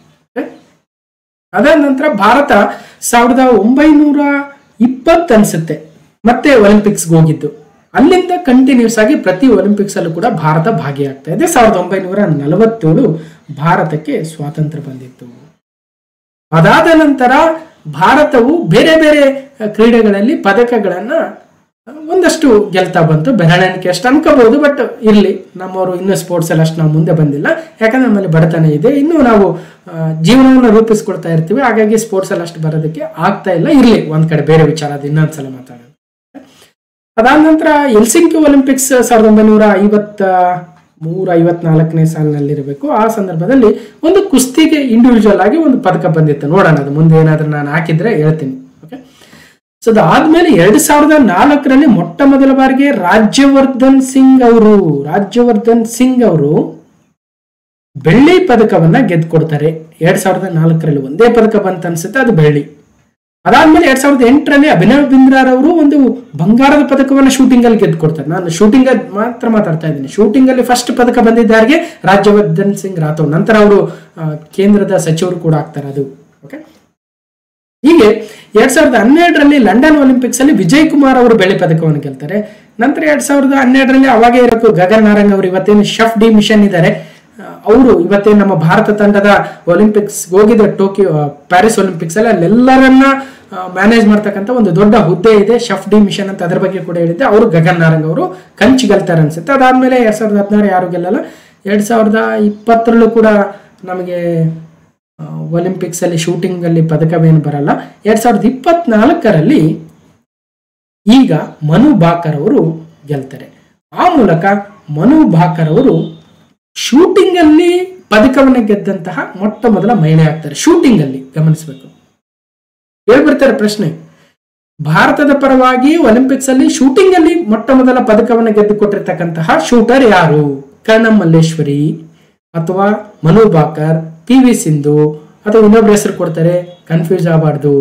ಅದಾದ ನಂತರ ಭಾರತ 1920 ಅನ್ಸುತ್ತೆ ಮತ್ತೆ ಒಲಿಂಪಿಕ್ಸ್ಗೆ ಹೋಗಿದ್ದು. ಅಲ್ಲಿಂದ ಕಂಟಿನ್ಯೂಸ್ ಆಗಿ ಪ್ರತಿ ಒಲಿಂಪಿಕ್ಸ್ ಅಲ್ಲೂ ಕೂಡ ಭಾರತ ಭಾಗಿಯಾಗ್ತಾ ಇದೆ. 1947 ಭಾರತಕ್ಕೆ ಸ್ವಾತಂತ್ರ್ಯ ಬಂದಿತ್ತು. ಅದಾದ ನಂತರ ಭಾರತವು ಬೇರೆ ಬೇರೆ ಕ್ರೀಡೆಗಳಲ್ಲಿ ಪದಕಗಳನ್ನ ಒಂದಷ್ಟು ಗೆಲ್ತಾ ಬಂತು. ಬೆರಳೆಣಿಕೆ ಅಷ್ಟು ಅನ್ಕೋಬಹುದು, ಬಟ್ ಇರ್ಲಿ, ನಮ್ಮವರು ಇನ್ನೂ ಸ್ಪೋರ್ಟ್ಸ್ ಅಲ್ಲಿ ಅಷ್ಟು ನಾವು ಮುಂದೆ ಬಂದಿಲ್ಲ. ಯಾಕಂದ್ರೆ ನಮ್ಮಲ್ಲಿ ಬಡತನ ಇದೆ, ಇನ್ನೂ ನಾವು ಜೀವನವನ್ನು ರೂಪಿಸ್ಕೊಳ್ತಾ ಇರ್ತೀವಿ. ಹಾಗಾಗಿ ಸ್ಪೋರ್ಟ್ಸ್ ಅಲ್ಲಿ ಅಷ್ಟು ಬರೋದಕ್ಕೆ ಆಗ್ತಾ ಇಲ್ಲ. ಇರ್ಲಿ, ಒಂದ್ ಕಡೆ ಬೇರೆ ವಿಚಾರ, ಅದು ಇನ್ನೊಂದ್ಸಲ ಮಾತಾಡೋಣ. ಅದಾದ ನಂತರ ಹೆಲ್ಸಿಂಕಿ ಒಲಿಂಪಿಕ್ಸ್ 1953-54ನೇ ಸಾಲಿನಲ್ಲಿರಬೇಕು. ಆ ಸಂದರ್ಭದಲ್ಲಿ ಒಂದು ಕುಸ್ತಿಗೆ ಇಂಡಿವಿಜುವಲ್ ಆಗಿ ಒಂದು ಪದಕ ಬಂದಿತ್ತು. ನೋಡೋಣ, ಅದು ಮುಂದೆ ಏನಾದ್ರೂ ನಾನು ಹಾಕಿದ್ರೆ ಹೇಳ್ತೀನಿ. ಓಕೆ, ಸೊ ಅದಾದ್ಮೇಲೆ 2004ರಲ್ಲಿ ಮೊಟ್ಟ ಮೊದಲ ಬಾರಿಗೆ ರಾಜ್ಯವರ್ಧನ್ ಸಿಂಗ್ ಅವರು ಬೆಳ್ಳಿ ಪದಕವನ್ನ ಗೆದ್ದುಕೊಡ್ತಾರೆ. 2004ರಲ್ಲಿ ಒಂದೇ ಪದಕ ಬಂತ ಅನ್ಸುತ್ತೆ, ಅದು ಬೆಳ್ಳಿ. ಅದಾದ್ಮೇಲೆ 2008ರಲ್ಲಿ ಅಭಿನವ್ ಬಿಂದ್ರಾರ್ ಅವರು ಒಂದು ಬಂಗಾರದ ಪದಕವನ್ನು ಶೂಟಿಂಗ್ ಅಲ್ಲಿ ಗೆದ್ದುಕೊಡ್ತಾರೆ. ನಾನು ಶೂಟಿಂಗ್ ಮಾತ್ರ ಮಾತಾಡ್ತಾ ಇದ್ದೀನಿ. ಶೂಟಿಂಗ್ ಅಲ್ಲಿ ಫಸ್ಟ್ ಪದಕ ಬಂದಿದ್ದಾರಿಗೆ ರಾಜ್ಯವರ್ಧನ್ ಸಿಂಗ್ ರಾಥೋಡ್. ನಂತರ ಅವರು ಕೇಂದ್ರದ ಸಚಿವರು ಕೂಡ ಆಗ್ತಾರೆ. ಅದು ಓಕೆ. ಹೀಗೆ 2012ರಲ್ಲಿ ಲಂಡನ್ ಒಲಿಂಪಿಕ್ಸ್ ಅಲ್ಲಿ ವಿಜಯ್ ಕುಮಾರ್ ಅವರು ಬೆಳ್ಳಿ ಪದಕವನ್ನು ಗೆಲ್ತಾರೆ. ನಂತರ 2012ರಲ್ಲಿ ಅವಾಗೇ ಇರಬೇಕು ಗಗನ್ ನಾರಂಗ್ ಅವರು, ಇವತ್ತೇನು ಶೆಫ್ ಡಿ ಮಿಷನ್ ಇದ್ದಾರೆ ಅವರು, ಇವತ್ತೇ ನಮ್ಮ ಭಾರತ ತಂಡದ ಒಲಿಂಪಿಕ್ಸ್ ಹೋಗಿದ್ರೆ ಪ್ಯಾರಿಸ್ ಒಲಿಂಪಿಕ್ಸ್ ಅಲ್ಲಿ ಅಲ್ಲೆಲ್ಲರನ್ನ ಮ್ಯಾನೇಜ್ ಮಾಡ್ತಕ್ಕಂಥ ಒಂದು ದೊಡ್ಡ ಹುದ್ದೆ ಇದೆ, ಶೆಫ್ ಡಿ ಮಿಷನ್ ಅಂತ. ಅದ್ರ ಬಗ್ಗೆ ಕೂಡ ಹೇಳಿದ್ದೆ. ಅವರು ಗಗನ್ ನಾರಂಗ್ ಅವರು ಕಂಚು ಗೆಲ್ತಾರೆ ಅನ್ಸುತ್ತೆ. ಅದಾದ್ಮೇಲೆ 2016 ಯಾರು ಗೆಲ್ಲಲ್ಲ. 2020ರಲ್ಲೂ ಕೂಡ ನಮಗೆ ಒಲಿಂಪಿಕ್ಸ್ ಅಲ್ಲಿ ಶೂಟಿಂಗ್ ಅಲ್ಲಿ ಪದಕವೇನು ಬರಲ್ಲ. 2024ರಲ್ಲಿ ಈಗ ಮನು ಭಾಕರ್ ಅವರು ಗೆಲ್ತಾರೆ. ಆ ಮೂಲಕ ಮನು ಭಾಕರ್ ಅವರು ಶೂಟಿಂಗ್ ಅಲ್ಲಿ ಪದಕವನ್ನು ಗೆದ್ದಂತಹ ಮೊಟ್ಟ ಮೊದಲ ಮಹಿಳೆ ಆಗ್ತಾರೆ. ಶೂಟಿಂಗ್ ಅಲ್ಲಿ ಗಮನಿಸಬೇಕು. ಹೇಳ್ಬಿಡ್ತಾರೆ ಪ್ರಶ್ನೆ, ಭಾರತದ ಪರವಾಗಿ ಒಲಿಂಪಿಕ್ಸ್ ಅಲ್ಲಿ ಶೂಟಿಂಗ್ ಅಲ್ಲಿ ಮೊಟ್ಟ ಮೊದಲ ಪದಕವನ್ನು ಗೆದ್ದುಕೊಟ್ಟಿರ್ತಕ್ಕಂತಹ ಶೂಟರ್ ಯಾರು? ಕರ್ಣಂ ಮಲ್ಲೇಶ್ವರಿ ಅಥವಾ ಮನು ಭಾಕರ್, PV ಸಿಂಧು ಅಥವಾ ಇನ್ನೊಬ್ರು ಹೆಸರು ಕೊಡ್ತಾರೆ, ಕನ್ಫ್ಯೂಸ್ ಆಗಬಾರ್ದು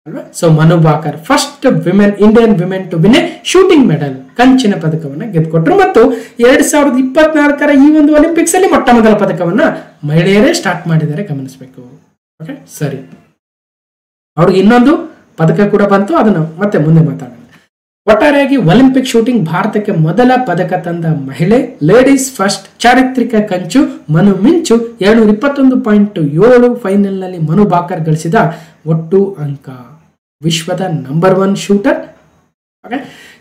ಅಲ್ವಾ. So Manu Bhaker first Indian women to win a shooting medal, ಕಂಚಿನ ಪದಕವನ್ನ ಗೆದ್ದುಕೊಟ್ರು. ಮತ್ತು 2024ರ ಈ ಒಂದು ಒಲಿಂಪಿಕ್ಸ್ ಅಲ್ಲಿ ಮೊಟ್ಟ ಮೊದಲ ಪದಕವನ್ನ ಮಹಿಳೆಯರೇ ಸ್ಟಾರ್ಟ್ ಮಾಡಿದ್ದಾರೆ, ಗಮನಿಸಬೇಕು. ಓಕೆ, ಸರಿ. ಅವ್ರಿಗೆ ಇನ್ನೊಂದು ಪದಕ ಕೂಡ ಬಂತು, ಅದನ್ನು ಮತ್ತೆ ಮುಂದೆ ಮಾತಾಡೋಣ. ಒಟ್ಟಾರೆಯಾಗಿ ಒಲಿಂಪಿಕ್ ಶೂಟಿಂಗ್ ಭಾರತಕ್ಕೆ ಮೊದಲ ಪದಕ ತಂದ ಮಹಿಳೆ, ಲೇಡೀಸ್ ಫಸ್ಟ್, ಚಾರಿತ್ರಿಕ ಕಂಚು ಮನು ಮಿಂಚು 721.7 ಫೈನಲ್ ನಲ್ಲಿ ಮನು ಭಾಕರ್ ಗಳಿಸಿದ ಒಟ್ಟು ಅಂಕ. ವಿಶ್ವದ ನಂಬರ್ 1 ಶೂಟರ್.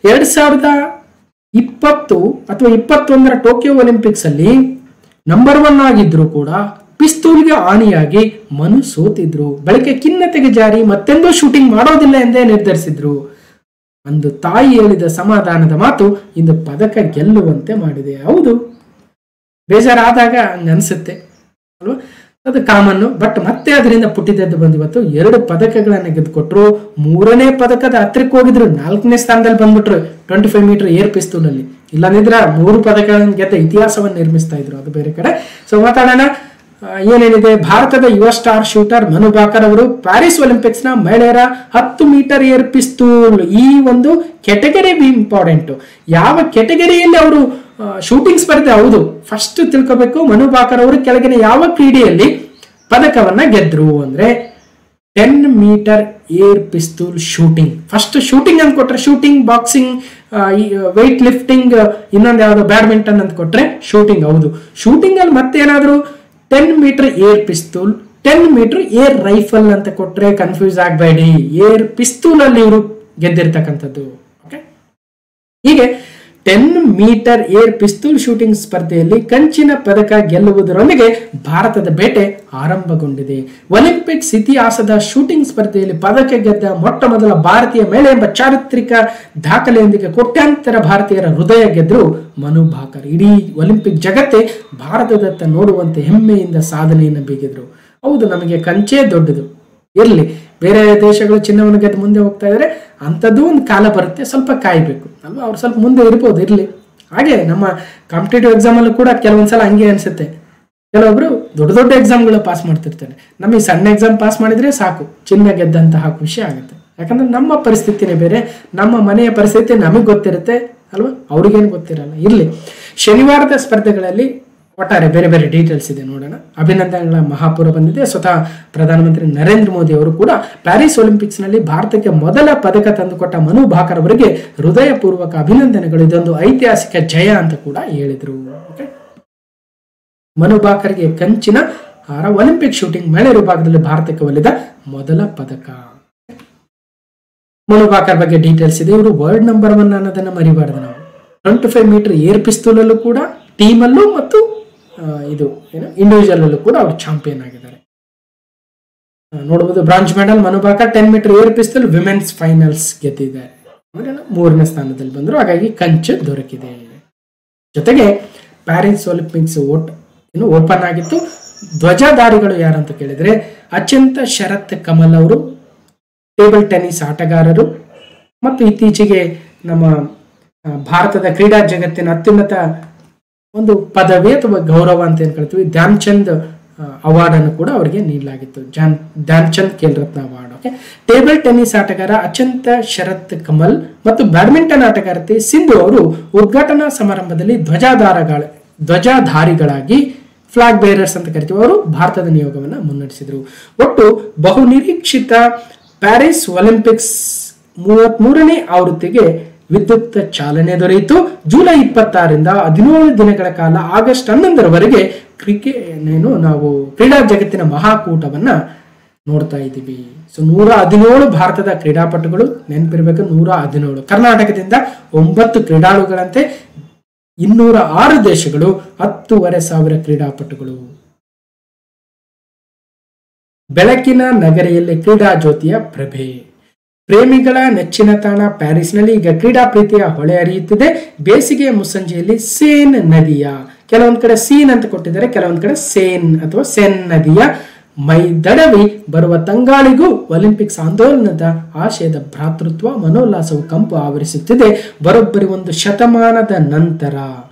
2020 ಅಥವಾ 21ರ ಟೋಕಿಯೋ ಒಲಿಂಪಿಕ್ಸ್ ಅಲ್ಲಿ ನಂಬರ್ 1 ಆಗಿದ್ರು ಕೂಡ ಪಿಸ್ತೂಲ್ಗೆ ಆಣಿಯಾಗಿ ಮನು ಸೋತಿದ್ರು. ಬಳಿಕ ಖಿನ್ನತೆಗೆ ಜಾರಿ ಮತ್ತೆಂದೂ ಶೂಟಿಂಗ್ ಮಾಡೋದಿಲ್ಲ ಎಂದೇ ನಿರ್ಧರಿಸಿದ್ರು. ಅಂದು ತಾಯಿ ಹೇಳಿದ ಸಮಾಧಾನದ ಮಾತು ಇಂದು ಪದಕ ಗೆಲ್ಲುವಂತೆ ಮಾಡಿದೆ. ಹೌದು, ಬೇಜಾರಾದಾಗ ಹಂಗ ಅನ್ಸುತ್ತೆ ಅಲ್ವಾ, ಅದು ಕಾಮನ್ನು. ಬಟ್ ಮತ್ತೆ ಅದರಿಂದ ಪುಟ್ಟಿದ್ದೆದ್ದು ಬಂದು ಇವತ್ತು 2 ಪದಕಗಳನ್ನ ಗೆದ್ದುಕೊಟ್ರು. 3ನೇ ಪದಕದ ಹತ್ರಕ್ಕೆ ಹೋಗಿದ್ರು, 4ನೇ ಸ್ಥಾನದಲ್ಲಿ ಬಂದ್ಬಿಟ್ರು 25 ಮೀಟರ್ ಏರ್ ಪಿಸ್ತೂಲ್ ಅಲ್ಲಿ. ಇಲ್ಲಂದಿದ್ರೆ 3 ಪದಕಗಳನ್ನು ಗೆದ್ದ ಇತಿಹಾಸವನ್ನು ನಿರ್ಮಿಸ್ತಾ ಇದ್ರು, ಅದು ಬೇರೆ ಕಡೆ. ಸೊ ಮಾತಾಡೋಣ ಏನೇನಿದೆ. ಭಾರತದ ಯುವ ಸ್ಟಾರ್ ಶೂಟರ್ ಮನು ಭಾಕರ್ ಅವರು ಪ್ಯಾರಿಸ್ ಒಲಿಂಪಿಕ್ಸ್ ನ ಮಹಿಳೆಯರ 10 ಮೀಟರ್ ಏರ್ ಪಿಸ್ತೂಲ್ ಈ ಒಂದು ಕೆಟಗರಿ ಇಂಪಾರ್ಟೆಂಟ್. ಯಾವ ಕೆಟಗರಿಯಲ್ಲಿ ಅವರು ಶೂಟಿಂಗ್ ಸ್ಪರ್ಧೆ, ಹೌದು ಫಸ್ಟ್ ತಿಳ್ಕೋಬೇಕು. ಮನು ಭಾಕರ್ ಅವರು ಕೆಳಗಿನ ಯಾವ ಕ್ರೀಡೆಯಲ್ಲಿ ಪದಕವನ್ನ ಗೆದ್ರು ಅಂದ್ರೆ 10 metre air pistol shooting. First shooting ಅಂತ ಕೊಟ್ರೆ ಶೂಟಿಂಗ್, ಬಾಕ್ಸಿಂಗ್, weight ಲಿಫ್ಟಿಂಗ್, ಇನ್ನೊಂದು ಯಾವ್ದು ಬ್ಯಾಡ್ಮಿಂಟನ್ ಅಂತ ಕೊಟ್ರೆ ಶೂಟಿಂಗ್. ಹೌದು, ಶೂಟಿಂಗ್ ಅಲ್ಲಿ ಮತ್ತೆ ಏನಾದ್ರು 10 metre air pistol, 10 metre air rifle ಅಂತ ಕೊಟ್ರೆ ಕನ್ಫ್ಯೂಸ್ ಆಗಬೇಡಿ. ಏರ್ ಪಿಸ್ತೂಲ್ ಅಲ್ಲಿ ಇವರು ಗೆದ್ದಿರ್ತಕ್ಕಂಥದ್ದು. ಓಕೆ, ಹೀಗೆ 10 ಮೀಟರ್ ಏರ್ ಪಿಸ್ತೂಲ್ ಶೂಟಿಂಗ್ ಸ್ಪರ್ಧೆಯಲ್ಲಿ ಕಂಚಿನ ಪದಕ ಗೆಲ್ಲುವುದರೊಂದಿಗೆ ಭಾರತದ ಬೇಟೆ ಆರಂಭಗೊಂಡಿದೆ. ಒಲಿಂಪಿಕ್ಸ್ ಇತಿಹಾಸದ ಶೂಟಿಂಗ್ ಸ್ಪರ್ಧೆಯಲ್ಲಿ ಪದಕ ಗೆದ್ದ ಮೊಟ್ಟ ಮೊದಲ ಭಾರತೀಯ ಮಹಿಳೆ ಎಂಬ ಚಾರಿತ್ರಿಕ ದಾಖಲೆಯೊಂದಿಗೆ ಕೋಟ್ಯಾಂತರ ಭಾರತೀಯರ ಹೃದಯ ಗೆದ್ರು ಮನು ಭಾಕರ್. ಇಡೀ ಒಲಿಂಪಿಕ್ ಜಗತ್ತೇ ಭಾರತದತ್ತ ನೋಡುವಂತೆ ಹೆಮ್ಮೆಯಿಂದ ಸಾಧನೆಯನ್ನು ಬೀಗಿದ್ರು. ಹೌದು, ನಮಗೆ ಕಂಚೇ ದೊಡ್ಡದು. ಇರಲಿ, ಬೇರೆ ದೇಶಗಳು ಚಿನ್ನವನ್ನು ಗೆದ್ದು ಮುಂದೆ ಹೋಗ್ತಾ ಇದ್ದಾರೆ, ಅಂಥದ್ದು ಒಂದು ಕಾಲ ಬರುತ್ತೆ, ಸ್ವಲ್ಪ ಕಾಯಬೇಕು ಅಲ್ವಾ. ಅವ್ರು ಸ್ವಲ್ಪ ಮುಂದೆ ಇರ್ಬೋದು, ಇರಲಿ. ಹಾಗೆ ನಮ್ಮ ಕಾಂಪಿಟೇಟಿವ್ ಎಕ್ಸಾಮಲ್ಲೂ ಕೂಡ ಕೆಲವೊಂದ್ಸಲ ಹಂಗೆ ಅನಿಸುತ್ತೆ. ಕೆಲವೊಬ್ರು ದೊಡ್ಡ ದೊಡ್ಡ ಎಕ್ಸಾಮ್ಗಳು ಪಾಸ್ ಮಾಡ್ತಿರ್ತಾರೆ, ನಮಗೆ ಸಣ್ಣ ಎಕ್ಸಾಮ್ ಪಾಸ್ ಮಾಡಿದರೆ ಸಾಕು, ಚಿನ್ನ ಗೆದ್ದಂತಹ ಖುಷಿ ಆಗುತ್ತೆ. ಯಾಕಂದ್ರೆ ನಮ್ಮ ಪರಿಸ್ಥಿತಿನೇ ಬೇರೆ, ನಮ್ಮ ಮನೆಯ ಪರಿಸ್ಥಿತಿ ನಮಗೆ ಗೊತ್ತಿರುತ್ತೆ ಅಲ್ವಾ, ಅವ್ರಿಗೇನು ಗೊತ್ತಿರಲ್ಲ. ಇರಲಿ. ಶನಿವಾರದ ಸ್ಪರ್ಧೆಗಳಲ್ಲಿ ಒಟ್ಟಾರೆ ಬೇರೆ ಬೇರೆ ಡೀಟೇಲ್ಸ್ ಇದೆ, ನೋಡೋಣ. ಅಭಿನಂದನೆಗಳ ಮಹಾಪೂರ ಬಂದಿದೆ. ಸ್ವತಃ ಪ್ರಧಾನಮಂತ್ರಿ ನರೇಂದ್ರ ಮೋದಿ ಅವರು ಕೂಡ ಪ್ಯಾರಿಸ್ ಒಲಿಂಪಿಕ್ಸ್ನಲ್ಲಿ ಭಾರತಕ್ಕೆ ಮೊದಲ ಪದಕ ತಂದುಕೊಟ್ಟ ಮನು ಭಾಕರ್ ಅವರಿಗೆ ಹೃದಯಪೂರ್ವಕ ಅಭಿನಂದನೆಗಳು, ಇದೊಂದು ಐತಿಹಾಸಿಕ ಜಯ ಅಂತ ಕೂಡ ಹೇಳಿದರು. ಮನು ಭಾಕರ್ಗೆ ಕಂಚಿನ ಹಾರ, ಒಲಿಂಪಿಕ್ ಶೂಟಿಂಗ್ ಮಹಿಳೆಯರ ವಿಭಾಗದಲ್ಲಿ ಭಾರತಕ್ಕೆ ಒಲಿದ ಮೊದಲ ಪದಕ. ಮನು ಭಾಕರ್ ಬಗ್ಗೆ ಡೀಟೇಲ್ಸ್ ಇದೆ. ಇವರು ವರ್ಲ್ಡ್ ನಂಬರ್ 1 ಅನ್ನೋದನ್ನ ಮರಿಬಾರ್ದು ನಾವು. 25 ಮೀಟರ್ ಏರ್ ಪಿಸ್ತೂಲ್ ಅಲ್ಲೂ ಕೂಡ ಟೀಮಲ್ಲೂ ಮತ್ತು ಇದು ಏನು ಇಂಡಿವಿಜುವಲ್ ಅಲ್ಲೂ ಕೂಡ ಅವರು ಚಾಂಪಿಯನ್ ಆಗಿದ್ದಾರೆ. ನೋಡಬಹುದು bronze medal Manu Bhaker. 10 metre air pistol women's finals ಗೆದ್ದಿದ್ದಾರೆ, 3ನೇ ಸ್ಥಾನದಲ್ಲಿ ಬಂದರು, ಹಾಗಾಗಿ ಕಂಚು ದೊರಕಿದೆ. ಜೊತೆಗೆ ಪ್ಯಾರಿಸ್ ಒಲಿಂಪಿಕ್ಸ್ ಓಪನ್ ಆಗಿತ್ತು. ಧ್ವಜಧಾರಿಗಳು ಯಾರಂತ ಕೇಳಿದ್ರೆ ಅತ್ಯಂತ ಶರತ್ ಕಮಲ್ ಅವರು, ಟೇಬಲ್ ಟೆನ್ನಿಸ್ ಆಟಗಾರರು ಮತ್ತು ಇತ್ತೀಚೆಗೆ ನಮ್ಮ ಭಾರತದ ಕ್ರೀಡಾ ಜಗತ್ತಿನ ಅತ್ಯುನ್ನತ ಒಂದು ಪದವಿ ಅಥವಾ ಗೌರವ ಅಂತ ಏನ್ ಕರಿತೀವಿ, ಧ್ಯಾನ್ ಚಂದ್ ಅವಾರ್ಡ್ ಅನ್ನು ಕೂಡ ಅವರಿಗೆ ನೀಡಲಾಗಿತ್ತು, Dhyan Chand Khel Ratna award. Okay. Table tennis ಆಟಗಾರ ಅತ್ಯಂತ ಶರತ್ ಕಮಲ್ ಮತ್ತು ಬ್ಯಾಡ್ಮಿಂಟನ್ ಆಟಗಾರ್ತಿ ಸಿಂಧು ಅವರು ಉದ್ಘಾಟನಾ ಸಮಾರಂಭದಲ್ಲಿ ಧ್ವಜಧಾರಿಗಳಾಗಿ ಫ್ಲಾಗ್ ಬೇರರ್ಸ್ ಅಂತ ಕರಿತೀವಿ, ಅವರು ಭಾರತದ ನಿಯೋಗವನ್ನು ಮುನ್ನಡೆಸಿದರು. ಒಟ್ಟು ಬಹುನಿರೀಕ್ಷಿತ ಪ್ಯಾರಿಸ್ ಒಲಿಂಪಿಕ್ಸ್ 33ನೇ ಆವೃತ್ತಿಗೆ ವಿದ್ಯುಕ್ತ ಚಾಲನೆ ದೊರೆಯಿತು. ಜುಲೈ 26ರಿಂದ 17 ದಿನಗಳ ಕಾಲ ಆಗಸ್ಟ್ 11ರವರೆಗೆ ನಾವು ಕ್ರೀಡಾ ಜಗತ್ತಿನ ಮಹಾಕೂಟವನ್ನ ನೋಡ್ತಾ ಇದ್ದೀವಿ. ಸೊ 117 ಭಾರತದ ಕ್ರೀಡಾಪಟುಗಳು, ನೆನಪಿರಬೇಕು 117, ಕರ್ನಾಟಕದಿಂದ 9 ಕ್ರೀಡಾಳುಗಳಂತೆ 206 ದೇಶಗಳು, 10,500 ಕ್ರೀಡಾಪಟುಗಳು. ಬೆಳಕಿನ ನಗರಿಯಲ್ಲಿ ಕ್ರೀಡಾ ಜ್ಯೋತಿಯ ಪ್ರಭೆ. ಪ್ರೇಮಿಗಳ ನೆಚ್ಚಿನ ತಾಣ ಪ್ಯಾರಿಸ್ನಲ್ಲಿ ಈಗ ಕ್ರೀಡಾ ಪ್ರೀತಿಯ ಹೊಳೆ ಹರಿಯುತ್ತಿದೆ. ಬೇಸಿಗೆಯ ಮುಸ್ಸಂಜೆಯಲ್ಲಿ ಸೇನ್ ನದಿಯ, ಕೆಲವೊಂದ್ ಕಡೆ ಸೀನ್ ಅಂತ ಕೊಟ್ಟಿದ್ದಾರೆ, ಕೆಲವೊಂದ್ ಕಡೆ ಸೇನ್ ಅಥವಾ ಸೆನ್ ನದಿಯ ಮೈದಡವಿ ಬರುವ ತಂಗಾಳಿಗೂ ಒಲಿಂಪಿಕ್ಸ್ ಆಂದೋಲನದ ಆಶಯದ ಭ್ರಾತೃತ್ವ ಮನೋಲ್ಲಾಸವು ಕಂಪು ಆವರಿಸುತ್ತಿದೆ. ಬರೋಬ್ಬರಿ 1 ಶತಮಾನದ ನಂತರ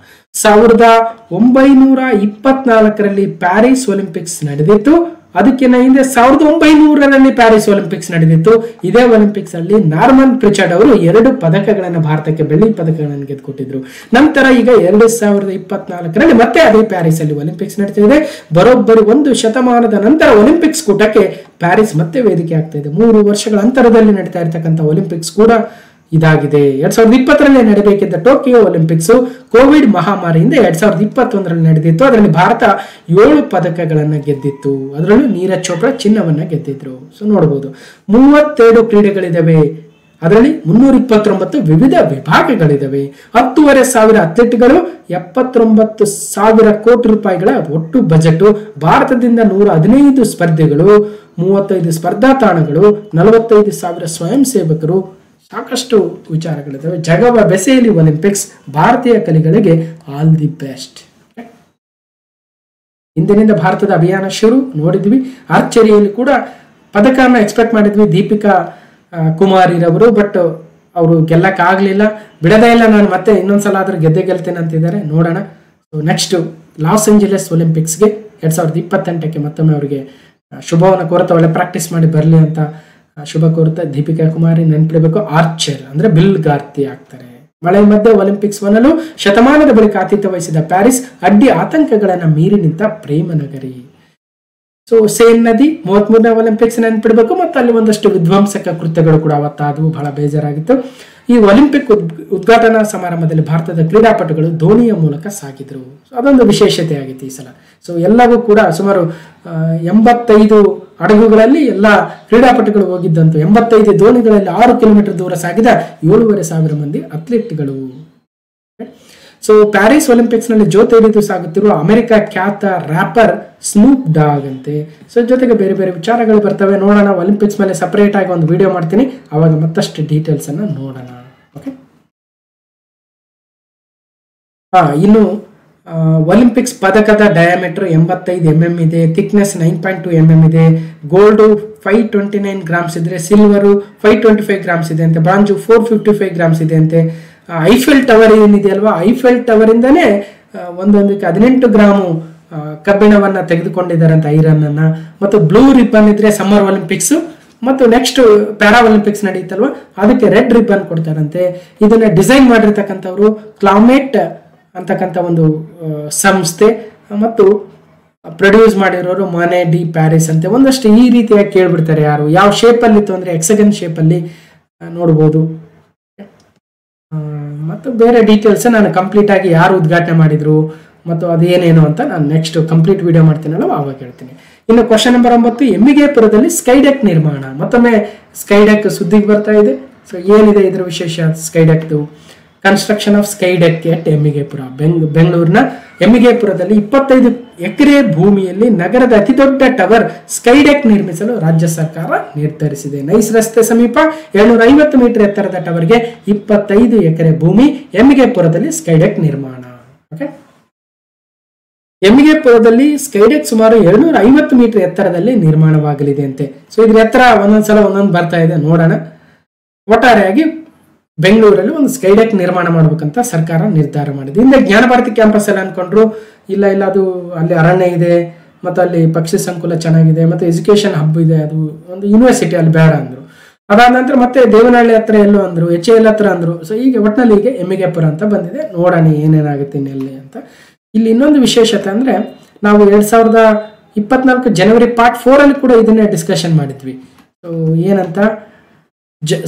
1924ರಲ್ಲಿ ಪ್ಯಾರಿಸ್ ಒಲಿಂಪಿಕ್ಸ್ ನಡೆದಿತ್ತು. ಅದಕ್ಕಿಂತ ಹಿಂದೆ 1900ರಲ್ಲಿ ಪ್ಯಾರಿಸ್ ಒಲಿಂಪಿಕ್ಸ್ ನಡೆದಿತ್ತು. ಇದೇ ಒಲಿಂಪಿಕ್ಸ್ ಅಲ್ಲಿ ನಾರ್ಮನ್ ಪ್ರಿಚರ್ಡ್ ಅವರು 2 ಪದಕಗಳನ್ನು ಭಾರತಕ್ಕೆ, ಬೆಳ್ಳಿ ಪದಕಗಳನ್ನು ಗೆದ್ದುಕೊಟ್ಟಿದ್ರು. ನಂತರ ಈಗ 2024ರಲ್ಲಿ ಮತ್ತೆ ಅದೇ ಪ್ಯಾರಿಸ್ ಅಲ್ಲಿ ಒಲಿಂಪಿಕ್ಸ್ ನಡೀತಿದೆ. ಬರೋಬ್ಬರಿ 1 ಶತಮಾನದ ನಂತರ ಒಲಿಂಪಿಕ್ಸ್ ಕೂಟಕ್ಕೆ ಪ್ಯಾರಿಸ್ ಮತ್ತೆ ವೇದಿಕೆ ಆಗ್ತಾ ಇದೆ. 3 ವರ್ಷಗಳ ಅಂತರದಲ್ಲಿ ನಡೀತಾ ಇರತಕ್ಕಂಥ ಒಲಿಂಪಿಕ್ಸ್ ಕೂಡ ಇದಾಗಿದೆ. 2020ರಲ್ಲಿ ನಡೆಯಬೇಕಿದ್ದ ಟೋಕಿಯೋ ಒಲಿಂಪಿಕ್ಸ್ ಕೋವಿಡ್ ಮಹಾಮಾರಿಯಿಂದ 2021ರಲ್ಲಿ ನಡೆದಿತ್ತು. ಅದರಲ್ಲಿ ಭಾರತ 7 ಪದಕಗಳನ್ನು ಗೆದ್ದಿತ್ತು. ಅದರಲ್ಲೂ ನೀರಜ್ ಚೋಪ್ರಾ ಚಿನ್ನವನ್ನ ಗೆದ್ದಿದ್ರು. ಸೊ ನೋಡಬಹುದು 32 ಕ್ರೀಡೆಗಳಿದಾವೆ, ಅದರಲ್ಲಿ 329 ವಿವಿಧ ವಿಭಾಗಗಳಿದಾವೆ. 10,500 ಅಥ್ಲೆಟ್ಗಳು, 79,000 ಕೋಟಿ ರೂಪಾಯಿಗಳ ಒಟ್ಟು ಬಜೆಟ್. ಭಾರತದಿಂದ 115 ಸ್ಪರ್ಧೆಗಳು, 35 ಸ್ಪರ್ಧಾ ತಾಣಗಳು, 45,000 ಸ್ವಯಂ ಸೇವಕರು, ಸಾಕಷ್ಟು ವಿಚಾರಗಳಿದ್ದಾವೆ. ಜಗವ ಬೆಸೆಯಲಿ ಒಲಿಂಪಿಕ್ಸ್, ಭಾರತೀಯ ಕಲಿಗಳಿಗೆ ಆಲ್ ದಿ ಬೆಸ್ಟ್. ಇಂದಿನಿಂದ ಭಾರತದ ಅಭಿಯಾನ ಶುರು ನೋಡಿದ್ವಿ. ಆರ್ಚರಿಯಲ್ಲಿ ಕೂಡ ಪದಕನ ಎಕ್ಸ್ಪೆಕ್ಟ್ ಮಾಡಿದ್ವಿ ದೀಪಿಕಾ ಕುಮಾರಿರವರು, ಬಟ್ ಅವರು ಗೆಲ್ಲಕ್ಕಾಗಲಿಲ್ಲ. ಬಿಡದೇ ಇಲ್ಲ, ನಾನು ಮತ್ತೆ ಇನ್ನೊಂದ್ಸಲ ಆದ್ರೂ ಗೆಲ್ತೇನೆ ಅಂತಿದ್ದಾರೆ. ನೋಡೋಣ. ನೆಕ್ಸ್ಟ್ ಲಾಸ್ ಏಂಜಲೀಸ್ ಒಲಿಂಪಿಕ್ಸ್ಗೆ 2028ಕ್ಕೆ ಮತ್ತೊಮ್ಮೆ ಅವರಿಗೆ ಶುಭವನ್ನು ಕೋರುತ್ತಾ, ಒಳ್ಳೆ ಪ್ರಾಕ್ಟೀಸ್ ಮಾಡಿ ಬರಲಿ ಅಂತ ಶುಭ ಕೋರುತ್ತಾ. ದೀಪಿಕಾ ಕುಮಾರಿ ನೆನಪಿಡಬೇಕು, ಆರ್ಚರ್ ಅಂದ್ರೆ ಬಿಲ್ಗಾರ್ತಿ ಆಗ್ತಾರೆ. ಮಳೆ ಮಧ್ಯೆ ಒಲಿಂಪಿಕ್ಸ್ ಒನ್ನಲು ಶತಮಾನದ ಬಳಿಕ ಆತಿಥ್ಯ ವಹಿಸಿದ ಪ್ಯಾರಿಸ್ ಅಡ್ಡಿ ಆತಂಕಗಳನ್ನ ಮೀರಿ ನಿಂತ ಪ್ರೇಮ ನಗರಿ. ಸೊ ಸೇನ್ ನದಿ 33ನೇ ಒಲಿಂಪಿಕ್ಸ್ ನೆನಪಿಡಬೇಕು. ಮತ್ತು ಅಲ್ಲಿ ಒಂದಷ್ಟು ವಿಧ್ವಂಸಕ ಕೃತ್ಯಗಳು ಕೂಡ ಅವತ್ತಾದವು, ಬಹಳ ಬೇಜಾರಾಗಿತ್ತು. ಈ ಒಲಿಂಪಿಕ್ ಉದ್ಘಾಟನಾ ಸಮಾರಂಭದಲ್ಲಿ ಭಾರತದ ಕ್ರೀಡಾಪಟುಗಳು ದೋಣಿಯ ಮೂಲಕ ಸಾಗಿದ್ರು. ಅದೊಂದು ವಿಶೇಷತೆ ಆಗಿತ್ತು ಈ ಸಲ. ಸೊ ಎಲ್ಲವೂ ಕೂಡ ಸುಮಾರು 85 ಹಡಗುಗಳಲ್ಲಿ ಎಲ್ಲ ಕ್ರೀಡಾಪಟುಗಳು ಹೋಗಿದ್ದಂತು. 85 ದೋಣಿಗಳಲ್ಲಿ 6 ಕಿಲೋಮೀಟರ್ ದೂರ ಸಾಗಿದ 7,500 ಮಂದಿ ಅಥ್ಲೆಟ್ಗಳು. ಸೊ ಪ್ಯಾರಿಸ್ ಒಲಿಂಪಿಕ್ಸ್ ನಲ್ಲಿ ಜೊತೆ ಹಿಡಿದು ಸಾಗುತ್ತಿರುವ ಅಮೆರಿಕ ಖ್ಯಾತ ರ್ಯಾಪರ್ ಸ್ನೂಪ್ ಡಾಗ್ ಅಂತೆ. ಸೊ ಜೊತೆಗೆ ಬೇರೆ ಬೇರೆ ವಿಚಾರಗಳು ಬರ್ತವೆ, ನೋಡೋಣ. ಒಲಿಂಪಿಕ್ಸ್ ಮೇಲೆ ಸಪರೇಟ್ ಆಗಿ ಒಂದು ವಿಡಿಯೋ ಮಾಡ್ತೀನಿ, ಅವಾಗ ಮತ್ತಷ್ಟು ಡೀಟೇಲ್ಸ್ ಅನ್ನ ನೋಡೋಣ. ಓಕೆ. ಇನ್ನು ಒಲಿಂಪಿಕ್ಸ್ ಪದಕದ ಡಯಾಮೀಟರ್ 85 mm ಇದೆ, ಥಿಕ್ನೆಸ್ 9.2 mm ಇದೆ, ಗೋಲ್ಡ್ 529 ಗ್ರಾಮ್ಸ್ ಇದ್ರೆ, ಸಿಲ್ವರು 525 ಗ್ರಾಮ್ಸ್ ಇದೆ ಅಂತೆ, ಬ್ರಾಂಜು 455 ಗ್ರಾಮ್ಸ್ ಇದೆ ಅಂತೆ. ಐಫೆಲ್ ಟವರ್ ಏನಿದೆಯಲ್ವಾ, ಐಫೆಲ್ ಟವರ್ ಇಂದಾನೇ ಒಂದೊಂದಕ್ಕೆ 18 ಗ್ರಾಮು ಕಬ್ಬಿಣವನ್ನ ತೆಗೆದುಕೊಂಡಿದ್ದಾರಂತೆ, ಐರನ್ ಅನ್ನ. ಮತ್ತು ಬ್ಲೂ ರಿಬ್ಬನ್ ಇದ್ರೆ ಸಮ್ಮರ್ ಒಲಿಂಪಿಕ್ಸ್, ಮತ್ತು ನೆಕ್ಸ್ಟ್ ಪ್ಯಾರಾ ಒಲಿಂಪಿಕ್ಸ್ ನಡೀತಲ್ವ ಅದಕ್ಕೆ ರೆಡ್ ರಿಬ್ಬನ್ ಕೊಡ್ತಾರಂತೆ. ಇದನ್ನ ಡಿಸೈನ್ ಮಾಡಿರ್ತಕ್ಕಂಥವ್ರು ಕ್ಲಾಮೇಟ್ ಅಂತಕ್ಕಂಥ ಒಂದು ಸಂಸ್ಥೆ, ಮತ್ತು ಪ್ರೊಡ್ಯೂಸ್ ಮಾಡಿರೋರು ಮಾನೆ ಡಿ ಪ್ಯಾರಿಸ್ ಅಂತೆ. ಒಂದಷ್ಟು ಈ ರೀತಿಯಾಗಿ ಕೇಳ್ಬಿಡ್ತಾರೆ. ಯಾರು ಯಾವ ಶೇಪಲ್ಲಿ ಇತ್ತು ಅಂದರೆ ಎಕ್ಸಗನ್ ಶೇಪಲ್ಲಿ ನೋಡ್ಬೋದು. ಮತ್ತು ಬೇರೆ ಡೀಟೇಲ್ಸ್ ನಾನು ಕಂಪ್ಲೀಟ್ ಆಗಿ ಯಾರು ಉದ್ಘಾಟನೆ ಮಾಡಿದ್ರು ಮತ್ತು ಅದೇನೇನು ಅಂತ ನಾನು ನೆಕ್ಸ್ಟ್ ಕಂಪ್ಲೀಟ್ ವಿಡಿಯೋ ಮಾಡ್ತೀನಲ್ಲ ಆವಾಗ ಹೇಳ್ತೀನಿ. ಇನ್ನು ಕ್ವಶನ್ ನಂಬರ್ 9, ಎಮ್ಮಿಗೆಪುರದಲ್ಲಿ ಸ್ಕೈಡೆಕ್ ನಿರ್ಮಾಣ. ಮತ್ತೊಮ್ಮೆ ಸ್ಕೈಡೆಕ್ ಸುದ್ದಿಗೆ ಬರ್ತಾ ಇದೆ. ಸೊ ಏನಿದೆ ಇದರ ವಿಶೇಷ? ಸ್ಕೈಡೆಕ್ದು ಕನ್ಸ್ಟ್ರಕ್ಷನ್ ಆಫ್ ಸ್ಕೈಡೆಕ್ ಎಟ್ ಎಮ್ಮಿಗೆಪುರ. ಬೆಂಗಳೂರಿನ ಎಮ್ಮಿಗೆಪುರದಲ್ಲಿ 25 ಎಕರೆ ಭೂಮಿಯಲ್ಲಿ ನಗರದ ಅತಿದೊಡ್ಡ ಟವರ್ ಸ್ಕೈಡೆಕ್ ನಿರ್ಮಿಸಲು ರಾಜ್ಯ ಸರ್ಕಾರ ನಿರ್ಧರಿಸಿದೆ. ನೈಸ್ ರಸ್ತೆ ಸಮೀಪ 750 ಮೀಟರ್ ಎತ್ತರದ ಟವರ್ಗೆ 25 ಎಕರೆ ಭೂಮಿ, ಎಮ್ಮಿಗೆಪುರದಲ್ಲಿ ಸ್ಕೈಡೆಕ್ ನಿರ್ಮಾಣ. ಓಕೆ, ಎಮ್ಮಿಗೆಪುರದಲ್ಲಿ ಸ್ಕೈಡೆಕ್ ಸುಮಾರು 750 ಮೀಟರ್ ಎತ್ತರದಲ್ಲಿ ನಿರ್ಮಾಣವಾಗಲಿದೆ ಅಂತೆ. ಸೊ ಇದ್ರ ಎತ್ತರ ಒಂದೊಂದ್ಸಲ ಒಂದೊಂದು ಬರ್ತಾ ಇದೆ, ನೋಡೋಣ. ಒಟ್ಟಾರೆಯಾಗಿ ಬೆಂಗಳೂರಲ್ಲಿ ಒಂದು ಸ್ಕೈಡೆಕ್ ನಿರ್ಮಾಣ ಮಾಡ್ಬೇಕಂತ ಸರ್ಕಾರ ನಿರ್ಧಾರ ಮಾಡಿದೆ. ಹಿಂದೆ ಜ್ಞಾನ ಭಾರತಿ ಕ್ಯಾಂಪಸ್ ಎಲ್ಲ ಅನ್ಕೊಂಡ್ರು, ಇಲ್ಲ ಅದು ಅಲ್ಲಿ ಅರಣ್ಯ ಇದೆ ಮತ್ತು ಅಲ್ಲಿ ಪಕ್ಷಿ ಸಂಕುಲ ಚೆನ್ನಾಗಿದೆ ಮತ್ತು ಎಜುಕೇಶನ್ ಹಬ್ ಇದೆ, ಅದು ಒಂದು ಯೂನಿವರ್ಸಿಟಿ ಅಲ್ಲಿ ಬೇಡ ಅಂದ್ರು. ಅದಾದ ನಂತರ ಮತ್ತೆ ದೇವನಹಳ್ಳಿ ಹತ್ರ ಎಲ್ಲೋ ಅಂದ್ರು, HAL ಹತ್ರ ಅಂದ್ರು. ಸೊ ಈಗ ಒಟ್ಟಿನಲ್ಲಿ ಈಗ ಎಮ್ಮಿಗೆಪುರ ಅಂತ ಬಂದಿದೆ. ನೋಡೋಣ ಏನೇನಾಗುತ್ತೆ ಇನ್ನೆಲ್ಲಿ ಅಂತ. ಇಲ್ಲಿ ಇನ್ನೊಂದು ವಿಶೇಷತೆ ಅಂದ್ರೆ, ನಾವು 2024 ಜನವರಿ ಪಾರ್ಟ್ 4 ಅಲ್ಲಿ ಕೂಡ ಇದನ್ನೇ ಡಿಸ್ಕಷನ್ ಮಾಡಿದ್ವಿ. ಸೊ ಏನಂತ,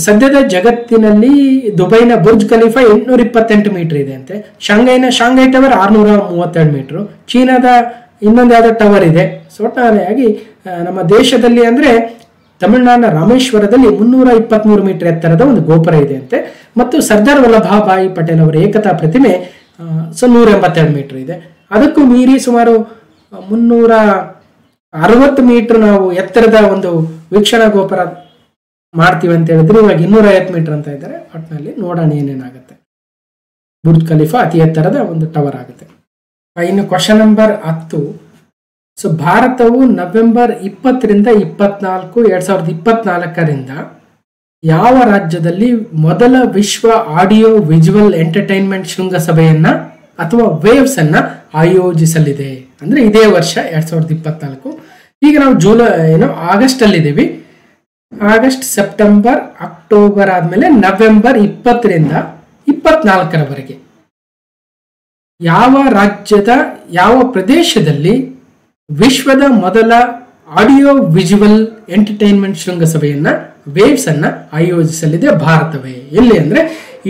ಸದ್ಯದ ಜಗತ್ತಿನಲ್ಲಿ ದುಬೈನ ಬುರ್ಜ್ ಖಲೀಫಾ 828 ಮೀಟರ್ ಇದೆ ಅಂತೆ. Shanghai tower 632 metre. ಚೀನಾದ ಇನ್ನೊಂದು ಯಾವ್ದೋ ಟವರ್ ಇದೆ. ಸೊ ಒಟ್ಟಾರೆಯಾಗಿ ನಮ್ಮ ದೇಶದಲ್ಲಿ ಅಂದ್ರೆ ತಮಿಳುನಾಡಿನ ರಾಮೇಶ್ವರದಲ್ಲಿ 323 ಮೀಟರ್ ಎತ್ತರದ ಒಂದು ಗೋಪುರ ಇದೆ ಅಂತೆ. ಮತ್ತು ಸರ್ದಾರ್ ವಲ್ಲಭಭಾಯಿ ಪಟೇಲ್ ಅವರ ಏಕತಾ ಪ್ರತಿಮೆ 182 ಮೀಟರ್ ಇದೆ. ಅದಕ್ಕೂ ಮೀರಿ ಸುಮಾರು 360 ಮೀಟರ್ ನಾವು ಎತ್ತರದ ಒಂದು ವೀಕ್ಷಣಾ ಗೋಪುರ ಮಾಡ್ತೀವಿ ಅಂತ ಹೇಳಿದ್ರೆ, ಇವಾಗ 250 ಮೀಟರ್ ಅಂತ ಇದ್ದಾರೆ. ಒಟ್ಟಿನಲ್ಲಿ ನೋಡೋಣ ಏನೇನಾಗುತ್ತೆ. ಬುರ್ಜ್ ಖಲೀಫಾ ಅತಿ ಎತ್ತರದ ಒಂದು ಟವರ್ ಆಗುತ್ತೆ. ಇನ್ನು ಕ್ವಶನ್ ನಂಬರ್ 10. ಸೊ ಭಾರತವು ನವೆಂಬರ್ 20ರಿಂದ 24, 2024ರಿಂದ ಯಾವ ರಾಜ್ಯದಲ್ಲಿ ಮೊದಲ ವಿಶ್ವ ಆಡಿಯೋ ವಿಜುವಲ್ ಎಂಟರ್ಟೈನ್ಮೆಂಟ್ ಶೃಂಗಸಭೆಯನ್ನ ಅಥವಾ ವೇವ್ಸ್ ಅನ್ನ ಆಯೋಜಿಸಲಿದೆ? ಅಂದ್ರೆ ಇದೇ ವರ್ಷ 2024. ಈಗ ನಾವು ಆಗಸ್ಟ್ ಅಲ್ಲಿ ಇದ್ದೀವಿ. ಆಗಸ್ಟ್, ಸೆಪ್ಟೆಂಬರ್, ಅಕ್ಟೋಬರ್ ಆದ್ಮೇಲೆ ನವೆಂಬರ್ 20ರಿಂದ 24ರವರೆಗೆ ಯಾವ ರಾಜ್ಯದ ಯಾವ ಪ್ರದೇಶದಲ್ಲಿ ವಿಶ್ವದ ಮೊದಲ ಆಡಿಯೋ ವಿಜುವಲ್ ಎಂಟರ್ಟೈನ್ಮೆಂಟ್ ಶೃಂಗಸಭೆಯನ್ನ ವೇವ್ಸ್ ಅನ್ನ ಆಯೋಜಿಸಲಿದೆ ಭಾರತವೇ? ಎಲ್ಲಿ ಅಂದ್ರೆ,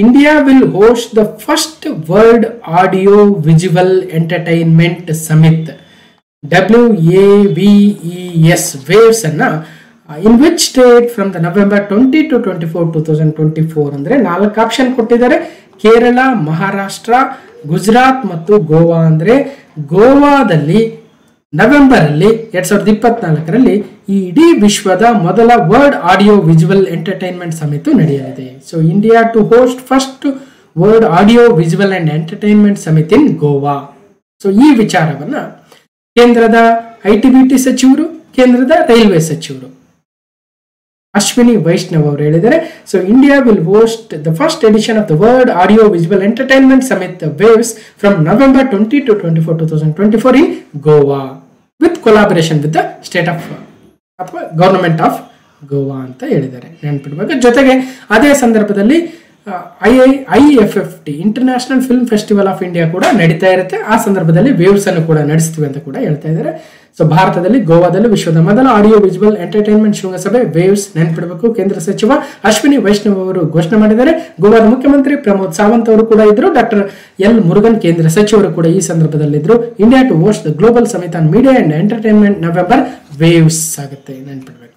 India will host the first world audio visual entertainment summit WAVES waves ಅನ್ನ in which state from the November 20 to 24, 2024. ಅಂದ್ರೆ 4 ಆಪ್ಷನ್ ಕೊಟ್ಟಿದ್ದಾರೆ: ಕೇರಳ, ಮಹಾರಾಷ್ಟ್ರ, ಗುಜರಾತ್ ಮತ್ತು ಗೋವಾ. ಅಂದ್ರೆ ಗೋವಾದಲ್ಲಿ ನವೆಂಬರ್ ಅಲ್ಲಿ 2024ರಲ್ಲಿ ಈ ಇಡೀ ವಿಶ್ವದ ಮೊದಲ world audio visual entertainment summit ನಡೆಯಲಿದೆ. So India to host first world audio visual and entertainment summit in Goa. So ಈ ವಿಚಾರವನ್ನ ಕೇಂದ್ರದ ITBT ಸಚಿವರು, ಕೇಂದ್ರದ ರೈಲ್ವೆ ಸಚಿವರು ಅಶ್ವಿನಿ ವೈಷ್ಣವ್ ಅವರು ಹೇಳಿದ್ದಾರೆ. So India will host the first edition of the world audio visual entertainment summit waves from November 20 to 24, 2024 in Goa with collaboration with the state of ಅಥವಾ ಗವರ್ನಮೆಂಟ್ ಆಫ್ ಗೋವಾ ಅಂತ ಹೇಳಿದ್ದಾರೆ, ನೆನ್ಪಿಡ್ಬೇಕು. ಜೊತೆಗೆ ಅದೇ ಸಂದರ್ಭದಲ್ಲಿ IFFT international film festival of India ಕೂಡ ನಡೀತಾ ಇರುತ್ತೆ. ಆ ಸಂದರ್ಭದಲ್ಲಿ ವೇವ್ಸ್ ಅನ್ನು ಕೂಡ ನಡೆಸ್ತೀವಿ ಅಂತ ಕೂಡ ಹೇಳ್ತಾ ಇದ್ದಾರೆ. ಸೊ ಭಾರತದಲ್ಲಿ ಗೋವಾದಲ್ಲಿ ವಿಶ್ವದ ಮೊದಲ ಆಡಿಯೋ ವಿಜುವಲ್ ಎಂಟರ್ಟೈನ್ಮೆಂಟ್ ಶೃಂಗಸಭೆ ವೇವ್ಸ್, ನೆನ್ಪಿಡಬೇಕು. ಕೇಂದ್ರ ಸಚಿವ ಅಶ್ವಿನಿ ವೈಷ್ಣವ್ ಅವರು ಘೋಷಣೆ ಮಾಡಿದ್ದಾರೆ. ಗೋವಾದ ಮುಖ್ಯಮಂತ್ರಿ ಪ್ರಮೋದ್ ಸಾವಂತ್ ಅವರು ಕೂಡ ಇದ್ರು. Doctor L. ಮುರುಗನ್ ಕೇಂದ್ರ ಸಚಿವರು ಕೂಡ ಈ ಸಂದರ್ಭದಲ್ಲಿ ಇದ್ರು. India to host the global summit on media and entertainment November waves ಆಗುತ್ತೆ, ನೆನ್ಪಿಡಬೇಕು.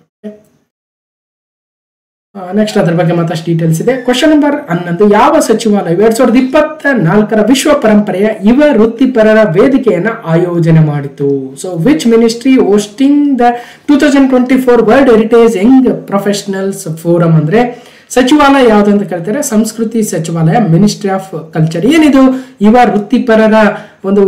ನೆಕ್ಸ್ಟ್ ಅದರ ಬಗ್ಗೆ ಮತ್ತಷ್ಟು ಡೀಟೇಲ್ಸ್ ಇದೆ. Question number 11. ಯಾವ ಸಚಿವಾಲಯ 2024ರ ವಿಶ್ವ ಪರಂಪರೆಯ ಯುವ ವೃತ್ತಿಪರರ ವೇದಿಕೆಯನ್ನ ಆಯೋಜನೆ ಮಾಡಿತು? So which ministry hosting the 2024 world heritage young professionals forum? ಅಂದ್ರೆ ಸಚಿವಾಲಯ ಯಾವ್ದು ಅಂತ ಕರೀತಾರೆ? ಸಂಸ್ಕೃತಿ ಸಚಿವಾಲಯ, ಮಿನಿಸ್ಟ್ರಿ ಆಫ್ ಕಲ್ಚರ್. ಏನಿದು ಯುವ ವೃತ್ತಿಪರರ ಒಂದು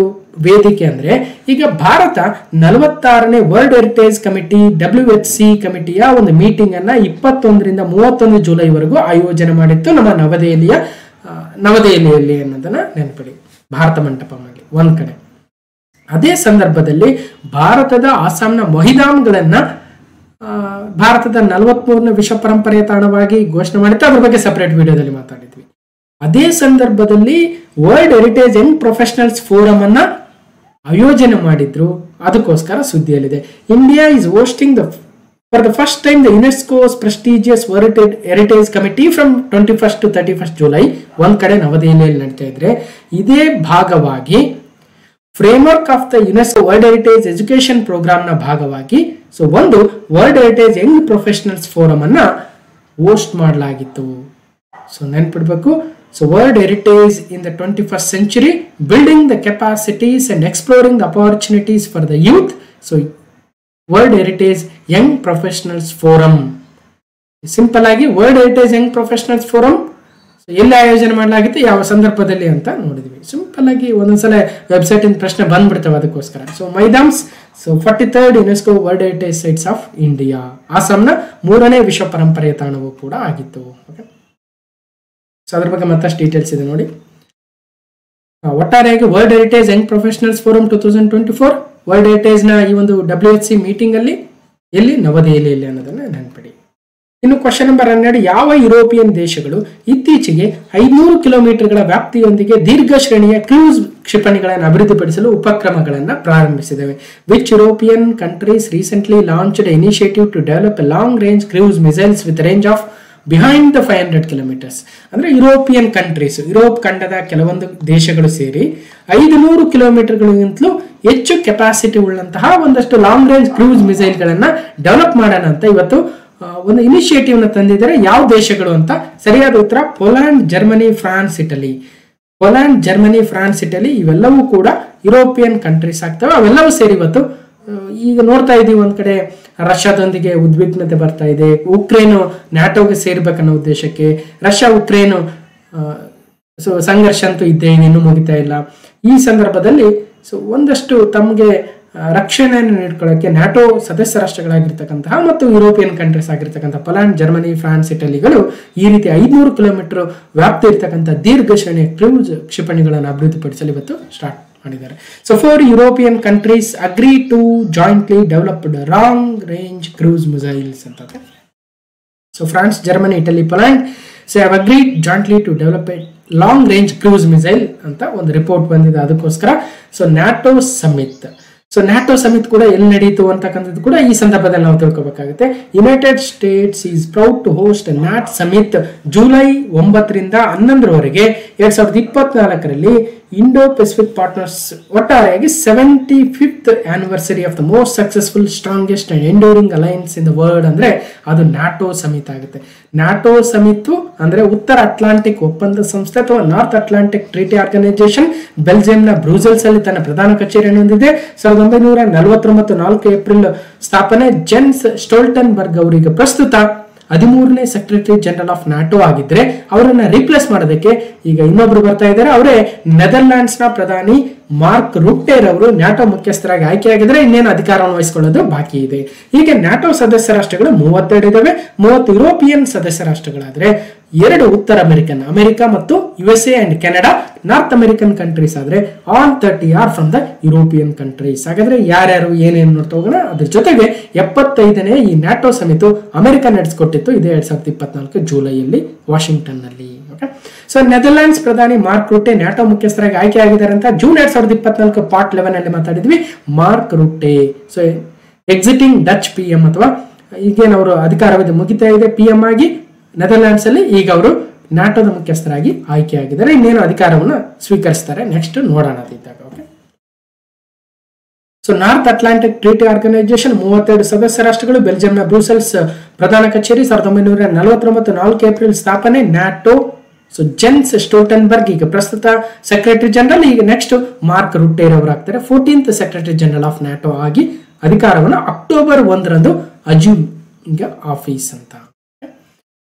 ವೇದಿಕೆ ಅಂದ್ರೆ ಈಗ ಭಾರತ 46ನೇ ವರ್ಲ್ಡ್ ಹೆರಿಟೇಜ್ ಕಮಿಟಿ WHC ಕಮಿಟಿಯ ಒಂದು ಮೀಟಿಂಗ್ ಅನ್ನ 21ರಿಂದ 31 ಜುಲೈವರೆಗೂ ಆಯೋಜನೆ ಮಾಡಿತ್ತು ನಮ್ಮ ನವದೆಹಲಿಯಲ್ಲಿ ಅನ್ನೋದನ್ನ ನೆನಪಿಡಿ, ಭಾರತ ಮಂಟಪದಲ್ಲಿ ಒಂದ್ ಕಡೆ. ಅದೇ ಸಂದರ್ಭದಲ್ಲಿ ಭಾರತದ ಆಸಾಂನ ಮೊಹಿದಾಂಗಳನ್ನ ಭಾರತದ 43ನೇ ವಿಶ್ವ ಪರಂಪರೆಯ ತಾಣವಾಗಿ ಘೋಷಣೆ ಮಾಡಿತ್ತು. ಅದ್ರ ಬಗ್ಗೆ ಸಪರೇಟ್ ವಿಡಿಯೋದಲ್ಲಿ ಮಾತಾಡಿದ್ವಿ. ಅದೇ ಸಂದರ್ಭದಲ್ಲಿ world heritage young professionals forum ಅನ್ನ ಆಯೋಜನೆ ಮಾಡಿದ್ರು. ಅದಕ್ಕೋಸ್ಕರ ಸುದ್ದಿಯಲ್ಲಿದೆ. India is hosting for the first time the UNESCO's prestigious world heritage committee from 21st to 31st July. ಒಂದ್ ಕಡೆ ನವದೆಹಲಿಯಲ್ಲಿ ನಡೀತಾ ಇದ್ರೆ, ಇದೇ ಭಾಗವಾಗಿ framework of the UNESCO world heritage education programme ನ ಭಾಗವಾಗಿ ಒಂದು world heritage young professionals forum ಅನ್ನ ಹೋಸ್ಟ್ ಮಾಡಲಾಗಿತ್ತು. ನೆನ್ಪಿಡ್ಬೇಕು. World heritage in the 21st century, building the capacities and exploring the opportunities for the youth. World heritage young professionals forum, simple ಆಗಿ world heritage young professionals forum ಎಲ್ಲಿ ಆಯೋಜನೆ ಮಾಡಲಾಗಿತ್ತು, ಯಾವ ಸಂದರ್ಭದಲ್ಲಿ ಅಂತ ನೋಡಿದ್ವಿ. ಸಿಂಪಲ್ ಆಗಿ ಒಂದೊಂದ್ಸಲ ವೆಬ್ಸೈಟ್ ಇಂದ ಪ್ರಶ್ನೆ ಬಂದ್ಬಿಡ್ತವೆ, ಅದಕ್ಕೋಸ್ಕರ. Moidams 43rd UNESCO world heritage sites of India, ಆಸಾಂನ 3ನೇ ವಿಶ್ವ ಪರಂಪರೆಯ ತಾಣವೂ ಕೂಡ ಆಗಿತ್ತು. ಅದ್ರ ಬಗ್ಗೆ ಮತ್ತಷ್ಟು ಡೀಟೇಲ್ಸ್ ಇದೆ ನೋಡಿ. ಒಟ್ಟಾರೆಯಾಗಿ world heritage young professionals forum 2024 world heritage ನ ಈ ಒಂದು WHC ಮೀಟಿಂಗ್ ಅಲ್ಲಿ ಎಲ್ಲಿ, ನವದೆಹಲಿಯಲ್ಲಿ ಅನ್ನೋದನ್ನ ನೆನಪಿಡಿ. ಇನ್ನು ಕ್ವಶನ್ ನಂಬರ್ 12, ಯಾವ ಯುರೋಪಿಯನ್ ದೇಶಗಳು ಇತ್ತೀಚೆಗೆ 500 ಕಿಲೋಮೀಟರ್ಗಳ ವ್ಯಾಪ್ತಿಯೊಂದಿಗೆ ದೀರ್ಘ ಶ್ರೇಣಿಯ ಕ್ರೂಸ್ ಕ್ಷಿಪಣಿಗಳನ್ನು ಅಭಿವೃದ್ಧಿಪಡಿಸಲು ಉಪಕ್ರಮಗಳನ್ನು ಪ್ರಾರಂಭಿಸಿದವೆ? Which European countries recently launched initiative to develop a long range cruise missiles with range of behind the 500 kilometres? ಅಂದ್ರೆ ಯುರೋಪಿಯನ್ ಕಂಟ್ರೀಸ್, ಯುರೋಪ್ ಖಂಡದ ಕೆಲವೊಂದು ದೇಶಗಳು ಸೇರಿ 500 ಕಿಲೋಮೀಟರ್ಗಳಿಗಿಂತಲೂ ಹೆಚ್ಚು ಕೆಪಾಸಿಟಿ ಉಳ್ಳಂತಹ ಒಂದಷ್ಟು ಲಾಂಗ್ ರೇಂಜ್ ಕ್ರೂಸ್ ಮಿಸೈಲ್ ಗಳನ್ನ ಡೆವಲಪ್ ಮಾಡೋಣ ಅಂತ ಇವತ್ತು ಒಂದು ಇನಿಷಿಯೇಟಿವ್ ನ ತಂದಿದ್ದಾರೆ. ಯಾವ ದೇಶಗಳು ಅಂತ? ಸರಿಯಾದ ಉತ್ತರ Poland, Germany, France, Italy. Poland, Germany, France, Italy ಇವೆಲ್ಲವೂ ಕೂಡ ಯುರೋಪಿಯನ್ ಕಂಟ್ರೀಸ್ ಆಗ್ತವೆ. ಅವೆಲ್ಲವೂ ಸೇರಿ ಇವತ್ತು ಈಗ ನೋಡ್ತಾ ಇದೀವಿ, ಒಂದ್ ಕಡೆ ರಷ್ಯಾದೊಂದಿಗೆ ಉದ್ವಿಗ್ನತೆ ಬರ್ತಾ ಇದೆ. ಉಕ್ರೇನು ನ್ಯಾಟೋಗೆ ಸೇರ್ಬೇಕನ್ನೋ ಉದ್ದೇಶಕ್ಕೆ ರಷ್ಯಾ ಉಕ್ರೇನು ಸಂಘರ್ಷ ಅಂತೂ ಇದ್ದೇ ಇದೆ, ಇನ್ನೂ ಮುಗಿತಾ ಇಲ್ಲ. ಈ ಸಂದರ್ಭದಲ್ಲಿ ಒಂದಷ್ಟು ತಮಗೆ ರಕ್ಷಣೆಯನ್ನು ನೀಡ್ಕೊಳ್ಳೋಕೆ ನ್ಯಾಟೋ ಸದಸ್ಯ ರಾಷ್ಟ್ರಗಳಾಗಿರ್ತಕ್ಕಂತಹ ಮತ್ತು ಯುರೋಪಿಯನ್ ಕಂಟ್ರೀಸ್ ಆಗಿರ್ತಕ್ಕಂಥ ಪೋಲ್ಯಾಂಡ್, ಜರ್ಮನಿ, ಫ್ರಾನ್ಸ್, ಇಟಲಿಗಳು ಈ ರೀತಿ 500 ಕಿಲೋಮೀಟರ್ ವ್ಯಾಪ್ತಿ ಇರ್ತಕ್ಕಂಥ ದೀರ್ಘ ಶ್ರೇಣಿಯ ಕ್ರೂಸ್ ಕ್ಷಿಪಣಿಗಳನ್ನು ಅಭಿವೃದ್ಧಿಪಡಿಸಲು ಇವತ್ತು ಸ್ಟಾರ್ಟ್ ಮಾಡಿದ್ದಾರೆ. 4 European countries agree to jointly developed long range cruise missiles ಅಂತ. France, Germany, Italy, Poland have agreed jointly to develop a long range cruise missile ಅಂತ ಒಂದು ರಿಪೋರ್ಟ್ ಬಂದಿದೆ. ಅದಕ್ಕೋಸ್ಕರ ನ್ಯಾಟೋ ಸಮಿಟ್, ನ್ಯಾಟೋ ಸಮಿಟ್ ಕೂಡ ಎಲ್ಲಿ ನಡೀತು ಅಂತಕ್ಕಂಥದ್ದು ಕೂಡ ಈ ಸಂದರ್ಭದಲ್ಲಿ ನಾವು ತಿಳ್ಕೊಬೇಕಾಗುತ್ತೆ. United States is proud to host NATO summit July 9ರಿಂದ 11ರವರೆಗೆ 2024ರಲ್ಲಿ ಇಂಡೋ ಪೆಸಿಫಿಕ್ ಪಾರ್ಟ್ನರ್ಸ್. ಒಟ್ಟಾರೆಯಾಗಿ 75th anniversary of the most successful, strongest and enduring alliance in the world ಅಂದ್ರೆ ಅದು ನ್ಯಾಟೋ ಸಮಿಟ್ ಆಗುತ್ತೆ. ನ್ಯಾಟೋ ಸಮಿತ್ ಅಂದ್ರೆ ಉತ್ತರ ಅಟ್ಲಾಂಟಿಕ್ ಒಪ್ಪಂದ ಸಂಸ್ಥೆ ಅಥವಾ ನಾರ್ತ್ ಅಟ್ಲಾಂಟಿಕ್ ಟ್ರೀಟಿ ಆರ್ಗನೈಸೇಷನ್ ಬೆಲ್ಜಿಯಂನ ಬ್ರೂಸೆಲ್ಸ್ ಅಲ್ಲಿ ತನ್ನ ಪ್ರಧಾನ ಕಚೇರಿಯನ್ನು ಹೊಂದಿದೆ. 1949 4 ಏಪ್ರಿಲ್ ಸ್ಥಾಪನೆ. ಜೆನ್ಸ್ ಸ್ಟೋಲ್ಟನ್ಬರ್ಗ್ ಅವರಿಗೆ ಪ್ರಸ್ತುತ 13ನೇ ಸೆಕ್ರೆಟರಿ ಜನರಲ್ ಆಫ್ ನ್ಯಾಟೋ ಆಗಿದ್ರೆ ಅವರನ್ನ ರೀಪ್ಲೇಸ್ ಮಾಡೋದಕ್ಕೆ ಈಗ ಇನ್ನೊಬ್ರು ಬರ್ತಾ ಇದ್ದಾರೆ. ಅವರೇ ನೆದರ್ಲ್ಯಾಂಡ್ಸ್ ನ ಪ್ರಧಾನಿ ಮಾರ್ಕ್ ರುಟ್ಟೆರ್ ಅವರು ನ್ಯಾಟೋ ಮುಖ್ಯಸ್ಥರಾಗಿ ಆಯ್ಕೆಯಾಗಿದ್ರೆ ಇನ್ನೇನು ಅಧಿಕಾರವನ್ನು ವಹಿಸಿಕೊಳ್ಳೋದು ಬಾಕಿ ಇದೆ. ಹೀಗೆ ನ್ಯಾಟೋ ಸದಸ್ಯ ರಾಷ್ಟ್ರಗಳು 32 ಇದಾವೆ. 30 ಯುರೋಪಿಯನ್ ಸದಸ್ಯ ರಾಷ್ಟ್ರಗಳಾದ್ರೆ 2 ಉತ್ತರ ಅಮೆರಿಕ ಮತ್ತು USA and Canada. North American countries ಆದ್ರೆ all 30 are from the European countries. ಹಾಗಾದ್ರೆ ಯಾರ್ಯಾರು ಏನೇನು ನೋಡ್ತಾ ಹೋಗೋಣ. ಅದ್ರ ಜೊತೆಗೆ 75ನೇ ಈ ನ್ಯಾಟೋ ಸಮಿತಿ ಅಮೆರಿಕ ನಡೆಸಿಕೊಟ್ಟಿತ್ತು ಇದೇ 2024 ಜುಲೈಯಲ್ಲಿ ವಾಷಿಂಗ್ಟನ್ ನಲ್ಲಿ. ನೆದರ್ಲ್ಯಾಂಡ್ಸ್ ಪ್ರಧಾನಿ ಮಾರ್ಕ್ ರುಟ್ಟೆ ನ್ಯಾಟೋ ಮುಖ್ಯಸ್ಥರಾಗಿ ಆಯ್ಕೆ ಆಗಿದ್ದಾರೆ ಅಂತ ಜೂನ್ 2024 ಪಾರ್ಟ್ 11 ಅಲ್ಲಿ ಮಾತಾಡಿದ್ವಿ. Mark Rutte exiting Dutch PM ಅಥವಾ ಈಗೇನು ಅವರು ಅಧಿಕಾರವಧಿ ಮುಗಿತಾ ಇದೆ PM ಆಗಿ ನೆದರ್ಲ್ಯಾಂಡ್ಸ್ ಅಲ್ಲಿ, ಈಗ ಅವರು ನ್ಯಾಟೋದ ಮುಖ್ಯಸ್ಥರಾಗಿ ಆಯ್ಕೆಯಾಗಿದ್ದಾರೆ. ಇನ್ನೇನು ಅಧಿಕಾರವನ್ನು ಸ್ವೀಕರಿಸ್ತಾರೆ ನೆಕ್ಸ್ಟ್ ನೋಡೋಣ ಇದ್ದಾಗ. Okay, North Atlantic Treaty Organisation 32 ಸದಸ್ಯ ರಾಷ್ಟ್ರಗಳು. ಬೆಲ್ಜಿಯಂನ ಬ್ರೂಸೆಲ್ಸ್ ಪ್ರಧಾನ ಕಚೇರಿ. 1949 4 ಏಪ್ರಿಲ್ ಸ್ಥಾಪನೆ ನ್ಯಾಟೋ. ಜೆನ್ಸ್ ಸ್ಟೋಲ್ಟನ್ಬರ್ಗ್ ಈಗ ಪ್ರಸ್ತುತ ಸೆಕ್ರೆಟರಿ ಜನರಲ್. ಈಗ ನೆಕ್ಸ್ಟ್ ಮಾರ್ಕ್ ರುಟ್ಟೆರ್ ಅವರು ಆಗ್ತಾರೆ 14th secretary general of NATO ಆಗಿ ಅಧಿಕಾರವನ್ನು ಅಕ್ಟೋಬರ್ 1ರಂದು ಅಜ್ಯೂಮ್ ಆಫೀಸ್ ಅಂತ.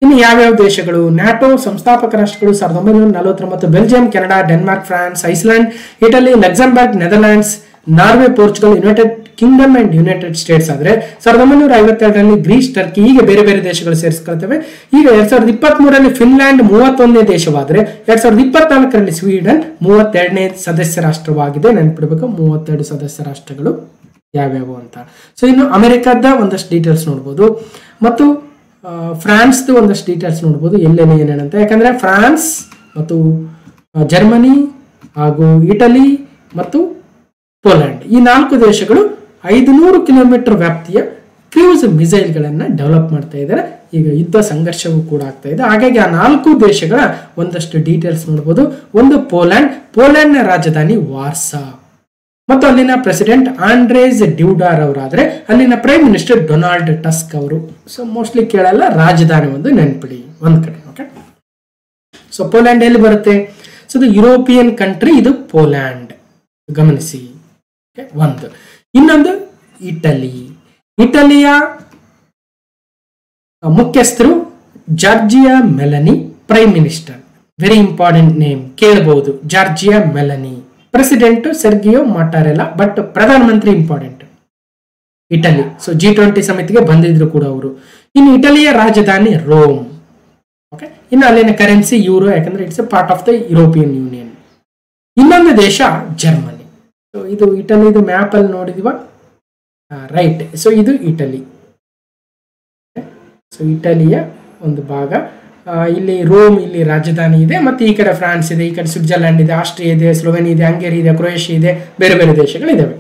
ಇನ್ನು ಯಾವ್ಯಾವ ದೇಶಗಳು? ನ್ಯಾಟೋ ಸಂಸ್ಥಾಪಕ ರಾಷ್ಟ್ರಗಳು 1949 Belgium, Canada, Denmark, France, Iceland, Italy, Luxembourg, Netherlands, Norway, Portugal, United Kingdom and United States ಆದ್ರೆ 1952ರಲ್ಲಿ ಗ್ರೀಸ್, ಟರ್ಕಿ, ಹೀಗೆ ಬೇರೆ ಬೇರೆ ದೇಶಗಳು ಸೇರಿಸ್ಕೊಳ್ತವೆ. ಈಗ 2023ರಲ್ಲಿ ಫಿನ್ಲ್ಯಾಂಡ್ 31ನೇ ದೇಶವಾದ್ರೆ 2024ರಲ್ಲಿ ಸ್ವೀಡನ್ 32ನೇ ಸದಸ್ಯ ರಾಷ್ಟ್ರವಾಗಿದೆ. ನೆನಪಿಡಬೇಕು 32 ಸದಸ್ಯ ರಾಷ್ಟ್ರಗಳು ಯಾವ್ಯಾವು ಅಂತ. ಸೊ ಇನ್ನು ಅಮೆರಿಕದ ಒಂದಷ್ಟು ಡೀಟೇಲ್ಸ್ ನೋಡ್ಬೋದು ಮತ್ತು ಫ್ರಾನ್ಸ್ದು ಒಂದಷ್ಟು ಡೀಟೇಲ್ಸ್ ನೋಡ್ಬೋದು ಎಲ್ಲೇನು ಏನೇನಂತ. ಯಾಕಂದ್ರೆ ಫ್ರಾನ್ಸ್ ಮತ್ತು ಜರ್ಮನಿ ಹಾಗೂ ಇಟಲಿ ಮತ್ತು ಪೋಲ್ಯಾಂಡ್ ಈ 4 ದೇಶಗಳು 500 ಕಿಲೋಮೀಟರ್ ವ್ಯಾಪ್ತಿಯ ಕ್ರೂಸ್ ಮಿಸೈಲ್ಗಳನ್ನ ಡೆವಲಪ್ ಮಾಡ್ತಾ ಇದ್ದಾರೆ. ಈಗ ಯುದ್ಧ ಸಂಘರ್ಷವೂ ಕೂಡ ಆಗ್ತಾ ಇದೆ. ಹಾಗಾಗಿ ಆ 4 ದೇಶಗಳ ಒಂದಷ್ಟು ಡೀಟೇಲ್ಸ್ ನೋಡ್ಬೋದು. ಒಂದು ಪೋಲ್ಯಾಂಡ್ನ ರಾಜಧಾನಿ ವಾರ್ಸಾ ಮತ್ತು ಅಲ್ಲಿನ ಪ್ರೆಸಿಡೆಂಟ್ ಆಂಡ್ರೇಸ್ ಡ್ಯೂಡಾರ್ ಅವರಾದ್ರೆ ಅಲ್ಲಿನ ಪ್ರೈಮ್ ಮಿನಿಸ್ಟರ್ ಡೊನಾಲ್ಡ್ ಟಸ್ಕ್ ಅವರು. ಸೊ ಮೋಸ್ಟ್ಲಿ ಕೇಳಲ್ಲ, ರಾಜಧಾನಿ ಒಂದು ನೆನ್ಪಿಡಿ ಒಂದ್ ಕಡೆ. ಓಕೆ, ಸೊ ಪೋಲ್ಯಾಂಡ್ ಎಲ್ಲಿ ಬರುತ್ತೆ? ಸೊ ಇದು ಯುರೋಪಿಯನ್ ಕಂಟ್ರಿ, ಇದು ಪೋಲ್ಯಾಂಡ್, ಗಮನಿಸಿ. ಒಂದು ಇನ್ನೊಂದು ಇಟಲಿಯ ಮುಖ್ಯಸ್ಥರು Giorgia Meloni, prime minister, very important name, ಕೇಳಬಹುದು Giorgia Meloni. President Sergio Mattarella, but ಪ್ರಧಾನಮಂತ್ರಿ ಇಂಪಾರ್ಟೆಂಟ್ ಇಟಲಿ. ಸೊ G20 ಸಮಿತಿಗೆ ಬಂದಿದ್ರು ಕೂಡ ಅವರು. ಇನ್ನು ಇಟಲಿಯ ರಾಜಧಾನಿ ರೋಮ್. ಓಕೆ, ಇನ್ನು ಅಲ್ಲಿನ ಕರೆನ್ಸಿ ಯೂರೋ, ಯಾಕಂದ್ರೆ it's A part of the European union. ಇನ್ನೊಂದು ದೇಶ ಜರ್ಮನಿ. ಸೊ ಇದು ಇಟಲಿದು ಮ್ಯಾಪ್ ಅಲ್ಲಿ ನೋಡಿದಿವ, ರೈಟ್. ಸೊ ಇದು ಇಟಲಿ. ಸೊ ಇಟಲಿಯ ಒಂದು ಭಾಗ. ಇಲ್ಲಿ ರೋಮ್, ಇಲ್ಲಿ ರಾಜಧಾನಿ ಇದೆ, ಮತ್ತೆ ಈ ಕಡೆ ಫ್ರಾನ್ಸ್ ಇದೆ, ಈ ಕಡೆ ಸ್ವಿಟ್ಜರ್ಲ್ಯಾಂಡ್ ಇದೆ, ಆಸ್ಟ್ರಿಯಾ ಇದೆ, ಸ್ಲೋವೆನಿಯಾ ಇದೆ, ಹಂಗೇರಿ ಇದೆ, ಕ್ರೊಯೇಷಿಯಾ ಇದೆ, ಬೇರೆ ಬೇರೆ ದೇಶಗಳಿದ್ದಾವೆ.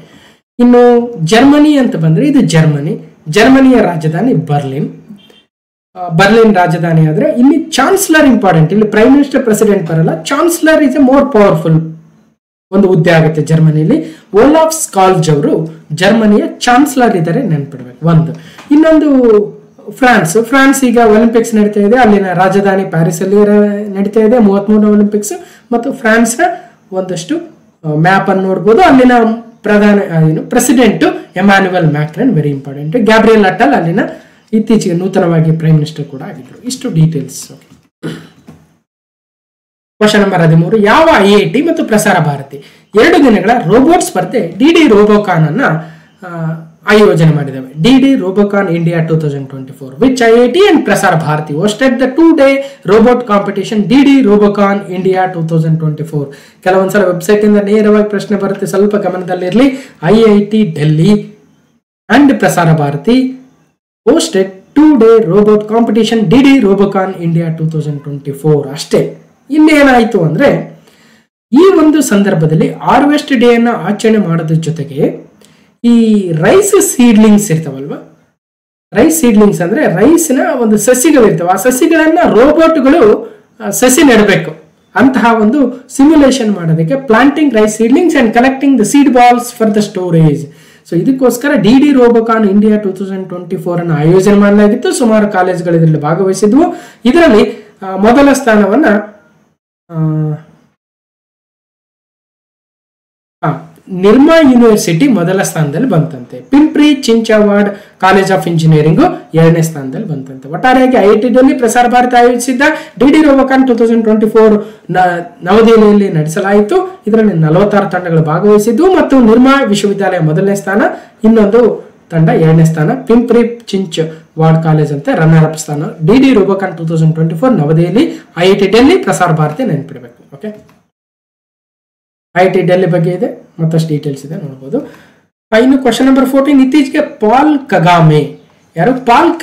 ಇನ್ನು ಜರ್ಮನಿ ಅಂತ ಬಂದ್ರೆ ಇದು ಜರ್ಮನಿಯ ರಾಜಧಾನಿ ಬರ್ಲಿನ್ ರಾಜಧಾನಿ ಆದ್ರೆ ಇಲ್ಲಿ ಚಾನ್ಸಲರ್ ಇಂಪಾರ್ಟೆಂಟ್. ಇಲ್ಲಿ ಪ್ರೈಮ್ ಮಿನಿಸ್ಟರ್, ಪ್ರೆಸಿಡೆಂಟ್ ಬರಲ್ಲ. Chancellor is A more powerful ಒಂದು ಹುದ್ದೆ ಆಗುತ್ತೆ ಜರ್ಮನಿಯಲ್ಲಿ. ಓಲಾಫ್ ಸ್ಕಾಲ್ಜ್ ಅವರು ಜರ್ಮನಿಯ ಚಾನ್ಸಲರ್ ಇದ್ದಾರೆ, ನೆನ್ಪಿಡ್ಬೇಕು. ಒಂದು ಇನ್ನೊಂದು ಫ್ರಾನ್ಸ್ ಈಗ ಒಲಿಂಪಿಕ್ಸ್ ನಡೀತಾ ಇದೆ, ಅಲ್ಲಿನ ರಾಜಧಾನಿ ಪ್ಯಾರಿಸ್ ಅಲ್ಲಿ ನಡೀತಾ ಇದೆ 33ನೇ ಒಲಿಂಪಿಕ್ಸ್. ಮತ್ತು ಫ್ರಾನ್ಸ್ ನ ಒಂದಷ್ಟು ಮ್ಯಾಪ್ ಅನ್ನು ನೋಡ್ಬೋದು. ಅಲ್ಲಿನ president Emmanuel Macron, very important. Gabriel Atal ಅಲ್ಲಿನ ಇತ್ತೀಚೆಗೆ ನೂತನವಾಗಿ ಪ್ರೈಮ್ ಮಿನಿಸ್ಟರ್ ಕೂಡ ಆಗಿದ್ರು. ಇಷ್ಟು ಡೀಟೇಲ್ಸ್. ಕ್ವಶನ್ ನಂಬರ್ 13, ಯಾವ IIT ಮತ್ತು ಪ್ರಸಾರ ಭಾರತಿ 2 ದಿನಗಳ ರೋಬೋಟ್ ಸ್ಪರ್ಧೆ DD ರೋಬೋಕಾನ್ ಅನ್ನ ಆಯೋಜನೆ ಮಾಡಿದ್ದೇವೆ? DD Robocon India 2024. Which IIT and Prasar Bharati hosted the 2-day robot competition DD Robocon India 2024? ಕೆಲವೊಂದ್ಸಲ ವೆಬ್ಸೈಟ್ ಇಂದ ನೇರವಾಗಿ ಪ್ರಶ್ನೆ ಬರುತ್ತೆ, ಸ್ವಲ್ಪ ಗಮನದಲ್ಲಿರಲಿ. IIT Delhi and Prasar Bharati hosted 2-day robot competition DD Robocon India 2024 ಅಷ್ಟೇ. ಇನ್ನೇನಾಯ್ತು ಅಂದ್ರೆ ಈ ಒಂದು ಸಂದರ್ಭದಲ್ಲಿ ಹಾರ್ವೆಸ್ಟ್ ಡೇ ಅನ್ನ ಆಚರಣೆ ಮಾಡೋದ್ರ ಜೊತೆಗೆ ಈ ರೈಸ್ ಸೀಡ್ಲಿಂಗ್ಸ್ ಇರ್ತಾವಲ್ವಾ, ರೈಸ್ ಸೀಡ್ಲಿಂಗ್ಸ್ ಅಂದ್ರೆ ರೈಸ್ನ ಒಂದು ಸಸಿಗಳಿರ್ತಾವ, ಆ ಸಸಿಗಳನ್ನ ರೋಬೋಟ್ಗಳು ಸಸಿ ನೆಡಬೇಕು ಅಂತಹ ಒಂದು ಸಿಮ್ಯುಲೇಷನ್ ಮಾಡೋದಕ್ಕೆ planting rice seedlings and collecting the seed balls for the storage. So ಇದಕ್ಕೋಸ್ಕರ DD ರೋಬೋಕಾನ್ ಇಂಡಿಯಾ 2024 ಅನ್ನು ಆಯೋಜನೆ ಮಾಡಲಾಗಿತ್ತು. ಸುಮಾರು ಕಾಲೇಜುಗಳು ಇದರಲ್ಲಿ ಭಾಗವಹಿಸಿದ್ವು. ಇದರಲ್ಲಿ ಮೊದಲ ಸ್ಥಾನವನ್ನ ನಿರ್ಮಾ ಯೂನಿವರ್ಸಿಟಿ ಮೊದಲ ಸ್ಥಾನದಲ್ಲಿ ಬಂತಂತೆ. ಪಿಂಪ್ರಿ ಚಿಂಚಾವಾಡ್ ಕಾಲೇಜ್ ಆಫ್ ಇಂಜಿನಿಯರಿಂಗ್ 2ನೇ ಸ್ಥಾನದಲ್ಲಿ ಬಂತಂತೆ. ಒಟ್ಟಾರೆಯಾಗಿ IIT ಡೆಲ್ಲಿ ಪ್ರಸಾರ ಭಾರತಿ ಆಯೋಜಿಸಿದ್ದ DD ರೋಬೋಕಾನ್ 2024 ನವದೆಹಲಿಯಲ್ಲಿ ನಡೆಸಲಾಯಿತು. ಇದರಲ್ಲಿ 46 ತಂಡಗಳು ಭಾಗವಹಿಸಿದ್ದು ಮತ್ತು ನಿರ್ಮಾ ವಿಶ್ವವಿದ್ಯಾಲಯ ಮೊದಲನೇ ಸ್ಥಾನ, ಇನ್ನೊಂದು ತಂಡ 2ನೇ ಸ್ಥಾನ, ಪಿಂಪ್ರಿ ಚಿಂಚ್ ವಾರ್ಡ್ ಕಾಲೇಜ್ ಅಂತ ರನ್ನರ್ ಅಪ್ ಸ್ಥಾನ. DD ರೋಬೋಕಾನ್ 2024 ನವದೆಹಲಿ, IIT Delhi Prasar Bharati ನೆನಪಿಡಬೇಕು. Okay, IIT Delhi ಬಗ್ಗೆ ಇದೆ, ಮತ್ತಷ್ಟು ಡೀಟೇಲ್ಸ್ ಇದೆ ನೋಡಬಹುದು. ಇನ್ನು ಕ್ವಶನ್ ನಂಬರ್ 14, ಇತ್ತೀಚೆಗೆ ಪಾಲ್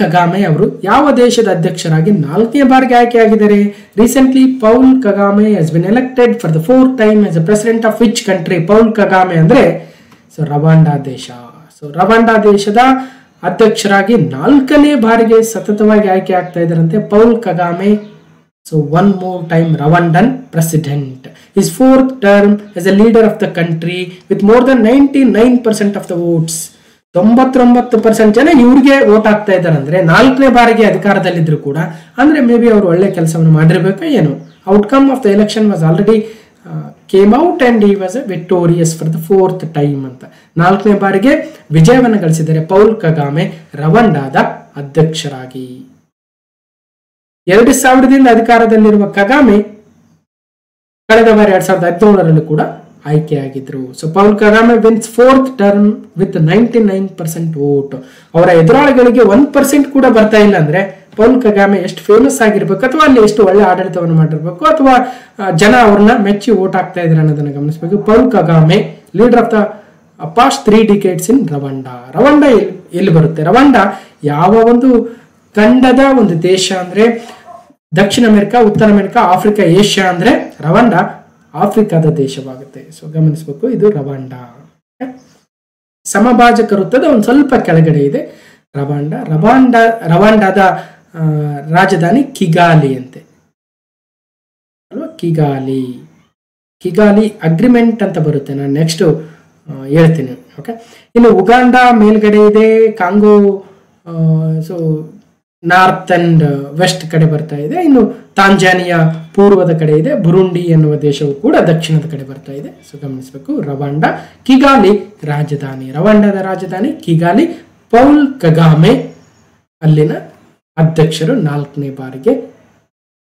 ಕಗಾಮೆ ಅವರು ಯಾವ ದೇಶದ ಅಧ್ಯಕ್ಷರಾಗಿ 4ನೇ ಬಾರಿಗೆ ಆಯ್ಕೆಯಾಗಿದ್ದಾರೆ? Recently Paul Kagame has been elected for the 4th time as a president of which country? Paul Kagame ಅಂದ್ರೆ ರವಾಂಡಾ ದೇಶ. ಸೊ ರವಾಂಡಾ ದೇಶದ ಅಧ್ಯಕ್ಷರಾಗಿ 4ನೇ ಬಾರಿಗೆ ಸತತವಾಗಿ ಆಯ್ಕೆ ಆಗ್ತಾ ಇದ್ದಾರಂತೆ Paul Kagame. So one more time Rwandan president. His 4th term as a leader of the country with more than 99% of the votes. 99% ಜನ ಇವ್ರಿಗೆ ವೋಟ್ ಆಗ್ತಾ ಇದ್ದಾರೆ ಅಂದ್ರೆ 4ನೇ ಬಾರಿಗೆ ಅಧಿಕಾರದಲ್ಲಿದ್ರು ಕೂಡ ಅಂದ್ರೆ ಮೇ ಬಿ ಅವರು ಒಳ್ಳೆ ಕೆಲಸವನ್ನು ಮಾಡಿರ್ಬೇಕು ಏನು. Outcome of the election was already came out and he was victorious for the 4th time ಅಂತ. 4ನೇ ಬಾರಿಗೆ ವಿಜಯವನ್ನು ಗಳಿಸಿದ್ದಾರೆ ಪೌಲ್ ಕಗಾಮೆ ರವಾಂಡಾದ ಅಧ್ಯಕ್ಷರಾಗಿ. 2000ದಿಂದ ಅಧಿಕಾರದಲ್ಲಿರುವ ಕಗಾಮೆ ಕಳೆದ ಬಾರಿ 2017ರಲ್ಲಿ ಕೂಡ ಆಯ್ಕೆಯಾಗಿದ್ರು. So Paul Kagame wins 4th term with 99% vote. ಅವರ ಎದುರಾಳಿಗಳಿಗೆ 1% ಕೂಡ ಬರ್ತಾ ಇಲ್ಲ ಅಂದ್ರೆ ಪೌಲ್ ಕಗಾಮೆ ಎಷ್ಟು ಫೇಮಸ್ ಆಗಿರ್ಬೇಕು, ಅಥವಾ ಅಲ್ಲಿ ಎಷ್ಟು ಒಳ್ಳೆ ಆಡಳಿತವನ್ನು ಮಾಡಿರ್ಬೇಕು, ಅಥವಾ ಜನ ಅವ್ರನ್ನ ಮೆಚ್ಚಿ ವೋಟ್ ಆಗ್ತಾ ಇದ್ರೆ ಅನ್ನೋದನ್ನ ಗಮನಿಸಬೇಕು. Paul Kagame leader of the past 3 decades in Rwanda. Rwanda ಎಲ್ಲಿ ಬರುತ್ತೆ? ರವಾಂಡಾ ಯಾವ ಒಂದು ಖಂಡದ ಒಂದು ದೇಶ ಅಂದ್ರೆ ದಕ್ಷಿಣ ಅಮೆರಿಕ, ಉತ್ತರ ಅಮೆರಿಕ, ಆಫ್ರಿಕಾ, ಏಷ್ಯಾ ಅಂದ್ರೆ ರವಾಂಡಾ ಆಫ್ರಿಕಾದ ದೇಶವಾಗುತ್ತೆ. ಸೊ ಗಮನಿಸಬೇಕು, ಇದು ರವಾಂಡಾ. ಸಮಭಾಜಕ ವೃತ್ತದ ಒಂದು ಸ್ವಲ್ಪ ಕೆಳಗಡೆ ಇದೆ ರವಾಂಡಾದ ರಾಜಧಾನಿ ಕಿಗಾಲಿ ಅಂತೆ ಅಲ್ವಾ? ಕಿಗಾಲಿ ಅಗ್ರಿಮೆಂಟ್ ಅಂತ ಬರುತ್ತೆ, ನಾನು ನೆಕ್ಸ್ಟ್ ಹೇಳ್ತೀನಿ. ಓಕೆ, ಇನ್ನು ಉಗಾಂಡ ಮೇಲ್ಗಡೆ ಇದೆ, Congo so north and west ಕಡೆ ಬರ್ತಾ ಇದೆ. ಇನ್ನು ತಾಂಜಾನಿಯಾ ಪೂರ್ವದ ಕಡೆ ಇದೆ, ಬುರುಂಡಿ ಎನ್ನುವ ದೇಶವು ಕೂಡ ದಕ್ಷಿಣದ ಕಡೆ ಬರ್ತಾ ಇದೆ. ಸೊ ಗಮನಿಸಬೇಕು, ರವಾಂಡಾ ಕಿಗಾಲಿ ರಾಜಧಾನಿ, ರವಾಂಡಾದ ರಾಜಧಾನಿ ಕಿಗಾಲಿ. ಪೌಲ್ ಕಗಾಮೆ ಅಲ್ಲಿನ ಅಧ್ಯಕ್ಷರು 4ನೇ ಬಾರಿಗೆ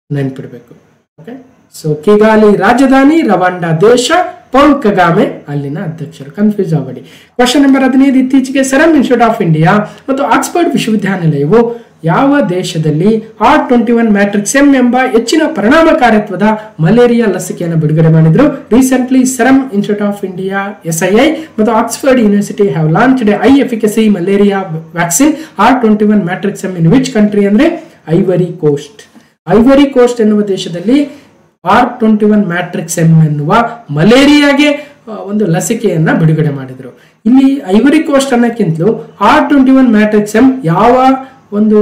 ನೆನ್ಪಿಡ್ಬೇಕು. ಓಕೆ, ಸೊ ಕಿಗಾಲಿ ರಾಜಧಾನಿ, ರವಾಂಡಾ ದೇಶ, ಪೌಲ್ ಕಗಾಮೆ ಅಲ್ಲಿನ ಅಧ್ಯಕ್ಷರು. ಕನ್ಫ್ಯೂಸ್ ಆಗಬೇಡಿ. ಕ್ವಶನ್ ನಂಬರ್ 15, ಇತ್ತೀಚೆಗೆ ಸೆರಮ್ ಇನ್ಸ್ಟಿಟ್ಯೂಟ್ ಆಫ್ ಇಂಡಿಯಾ ಮತ್ತು ಆಕ್ಸ್ಫರ್ಡ್ ವಿಶ್ವವಿದ್ಯಾನಿಲಯವು ಯಾವ ದೇಶದಲ್ಲಿ R21 ಮ್ಯಾಟ್ರಿಕ್ಸ್ ಎಂ ಎಂಬ ಹೆಚ್ಚಿನ ಪರಿಣಾಮಕಾರಿತ್ವದ ಮಲೇರಿಯಾ ಲಸಿಕೆಯನ್ನು ಬಿಡುಗಡೆ ಮಾಡಿದ್ರು? Recently serum institute of India SII ಮತ್ತು Oxford university have launched high efficacy malaria vaccine R21 matrix M in which country ಅಂದ್ರೆ ಐವರಿ ಕೋಸ್ಟ್. ಐವರಿ ಕೋಸ್ಟ್ ಎನ್ನುವ ದೇಶದಲ್ಲಿ R21 ಮ್ಯಾಟ್ರಿಕ್ಸ್ ಎಂ ಎನ್ನುವ ಮಲೇರಿಯಾಗೆ ಒಂದು ಲಸಿಕೆಯನ್ನ ಬಿಡುಗಡೆ ಮಾಡಿದ್ರು. ಇಲ್ಲಿ ಐವರಿ ಕೋಸ್ಟ್ ಅನ್ನಕ್ಕಿಂತಲೂ R21 ಮ್ಯಾಟ್ರಿಕ್ಸ್ ಎಂ ಯಾವ ಒಂದು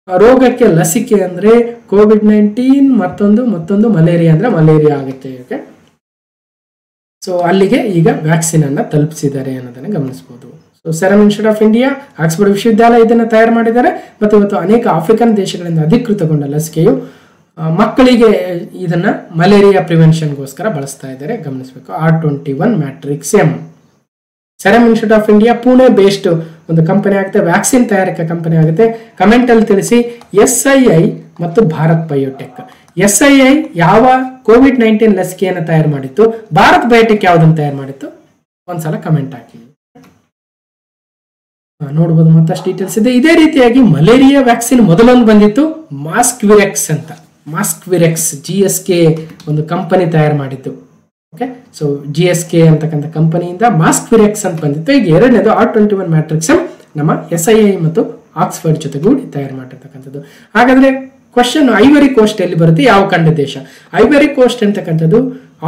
ರೋಗಕ್ಕೆ ಲಸಿಕೆ ಅಂದ್ರೆ COVID-19, ಮತ್ತೊಂದು ಮಲೇರಿಯಾ ಅಂದ್ರೆ ಮಲೇರಿಯಾ ಆಗುತ್ತೆ. ಓಕೆ, ಸೊ ಅಲ್ಲಿಗೆ ಈಗ ವ್ಯಾಕ್ಸಿನ್ ಅನ್ನ ತಲುಪಿಸಿದ್ದಾರೆ ಅನ್ನೋದನ್ನ ಗಮನಿಸಬಹುದು. So serum institute of India, Oxford ವಿಶ್ವವಿದ್ಯಾಲಯ ಇದನ್ನು ತಯಾರು ಮಾಡಿದ್ದಾರೆ ಮತ್ತು ಇವತ್ತು ಅನೇಕ ಆಫ್ರಿಕನ್ ದೇಶಗಳಿಂದ ಅಧಿಕೃತಗೊಂಡ ಲಸಿಕೆಯು ಮಕ್ಕಳಿಗೆ ಇದನ್ನ ಮಲೇರಿಯಾ ಪ್ರಿವೆನ್ಷನ್ಗೋಸ್ಕರ ಬಳಸ್ತಾ ಇದ್ದಾರೆ. ಗಮನಿಸಬೇಕು, R21 matrix M. Serum institute of India Pune based ಒಂದು ಕಂಪನಿ ಆಗುತ್ತೆ, ವ್ಯಾಕ್ಸಿನ್ ತಯಾರಿಕಾ ಕಂಪನಿ ಆಗುತ್ತೆ. ಕಮೆಂಟ್ ಅಲ್ಲಿ ತಿಳಿಸಿ. SII ಮತ್ತು ಭಾರತ್ ಬಯೋಟೆಕ್. SII ಯಾವ COVID-19 ಲಸಿಕೆಯನ್ನು ತಯಾರು ಮಾಡಿತ್ತು, ಭಾರತ್ ಬಯೋಟೆಕ್ ಯಾವುದನ್ನು ತಯಾರು ಮಾಡಿತ್ತು, ಒಂದ್ಸಲ ಕಮೆಂಟ್ ಹಾಕಿ. ನೋಡಬಹುದು, ಮತ್ತಷ್ಟು ಡೀಟೇಲ್ಸ್ ಇದೆ. ಇದೇ ರೀತಿಯಾಗಿ ಮಲೇರಿಯಾ ವ್ಯಾಕ್ಸಿನ್ ಮೊದಲೊಂದು ಬಂದಿತ್ತು, ಮಾಸ್ಕ್ವಿರೆಕ್ಸ್ ಅಂತ. ಮಾಸ್ಕ್ವಿರೆಕ್ಸ್ GSK ಒಂದು ಕಂಪನಿ ತಯಾರು ಮಾಡಿದ್ದು. ಓಕೆ, ಸೊ GSK ಅಂತಕ್ಕಂಥ ಕಂಪನಿಯಿಂದ ಮಾಸ್ಕ್ವಿರೆಕ್ಸ್ ಅಂತ ಬಂದಿತ್ತು. ಈಗ ಎರಡನೇದು R21 ಮ್ಯಾಟ್ರಿಕ್ಸ್ ನಮ್ಮ SII ಮತ್ತು ಆಕ್ಸ್ಫರ್ಡ್ ಜೊತೆಗೂಡಿ ತಯಾರು ಮಾಡಿರ್ತಕ್ಕಂಥದ್ದು. ಹಾಗಾದ್ರೆ ಕ್ವಶನ್, ಐವರಿ ಕೋಸ್ಟ್ ಎಲ್ಲಿ ಬರುತ್ತೆ, ಯಾವ ಖಂಡ ದೇಶ? ಐವರಿ ಕೋಸ್ಟ್ ಅಂತಕ್ಕಂಥದ್ದು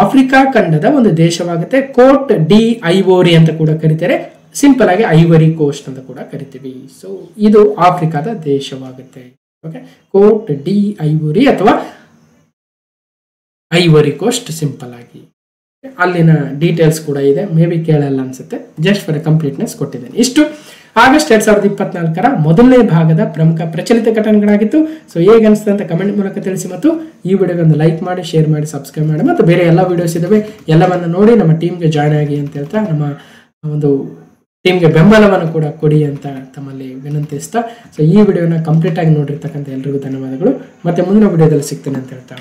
ಆಫ್ರಿಕಾ ಖಂಡದ ಒಂದು ದೇಶವಾಗುತ್ತೆ. ಕೋಟ್ ಡಿ ಐವೋರಿ ಅಂತ ಕೂಡ ಕರೀತಾರೆ, ಸಿಂಪಲ್ ಆಗಿ ಐವರಿ ಕೋಸ್ಟ್ ಅಂತ ಕೂಡ ಕರಿತೀವಿ. ಸೊ ಇದು ಆಫ್ರಿಕಾದ ದೇಶವಾಗುತ್ತೆ. ಓಕೆ, ಕೋಟ್ ಡಿ ಐವೋರಿ ಅಥವಾ ಐವರಿ ಕೋಸ್ಟ್ ಸಿಂಪಲ್ ಆಗಿ. ಅಲ್ಲಿನ ಡೀಟೇಲ್ಸ್ ಕೂಡ ಇದೆ, ಮೇ ಬಿ ಕೇಳಲ್ಲ ಅನ್ಸುತ್ತೆ, ಜಸ್ಟ್ ಫಾರ್ ಕಂಪ್ಲೀಟ್ನೆಸ್ ಕೊಟ್ಟಿದ್ದೇನೆ. ಇಷ್ಟು ಆಗಸ್ಟ್ 2024ರ ಮೊದಲನೇ ಭಾಗದ ಪ್ರಮುಖ ಪ್ರಚಲಿತ ಘಟನೆಗಳಾಗಿತ್ತು. ಸೊ ಹೇಗೆ ಅನಿಸ್ತದೆ ಅಂತ ಕಮೆಂಟ್ ಮೂಲಕ ತಿಳಿಸಿ, ಮತ್ತು ಈ ವಿಡಿಯೋಗೆ ಒಂದು ಲೈಕ್ ಮಾಡಿ, ಶೇರ್ ಮಾಡಿ, ಸಬ್ಸ್ಕ್ರೈಬ್ ಮಾಡಿ, ಮತ್ತು ಬೇರೆ ಎಲ್ಲ ವಿಡಿಯೋಸ್ ಇದಾವೆ, ಎಲ್ಲವನ್ನು ನೋಡಿ ನಮ್ಮ ಟೀಮ್ಗೆ ಜಾಯ್ನ್ ಆಗಿ ಅಂತ ಹೇಳ್ತಾ, ನಮ್ಮ ಒಂದು ಟೀಮ್ಗೆ ಬೆಂಬಲವನ್ನು ಕೂಡ ಕೊಡಿ ಅಂತ ತಮ್ಮಲ್ಲಿ ವಿನಂತಿಸ್ತಾ, ಸೊ ಈ ವಿಡಿಯೋನ ಕಂಪ್ಲೀಟ್ ಆಗಿ ನೋಡಿರ್ತಕ್ಕಂಥ ಎಲ್ರಿಗೂ ಧನ್ಯವಾದಗಳು. ಮತ್ತೆ ಮುಂದಿನ ವಿಡಿಯೋದಲ್ಲಿ ಸಿಗ್ತೇನೆ ಅಂತ ಹೇಳ್ತಾ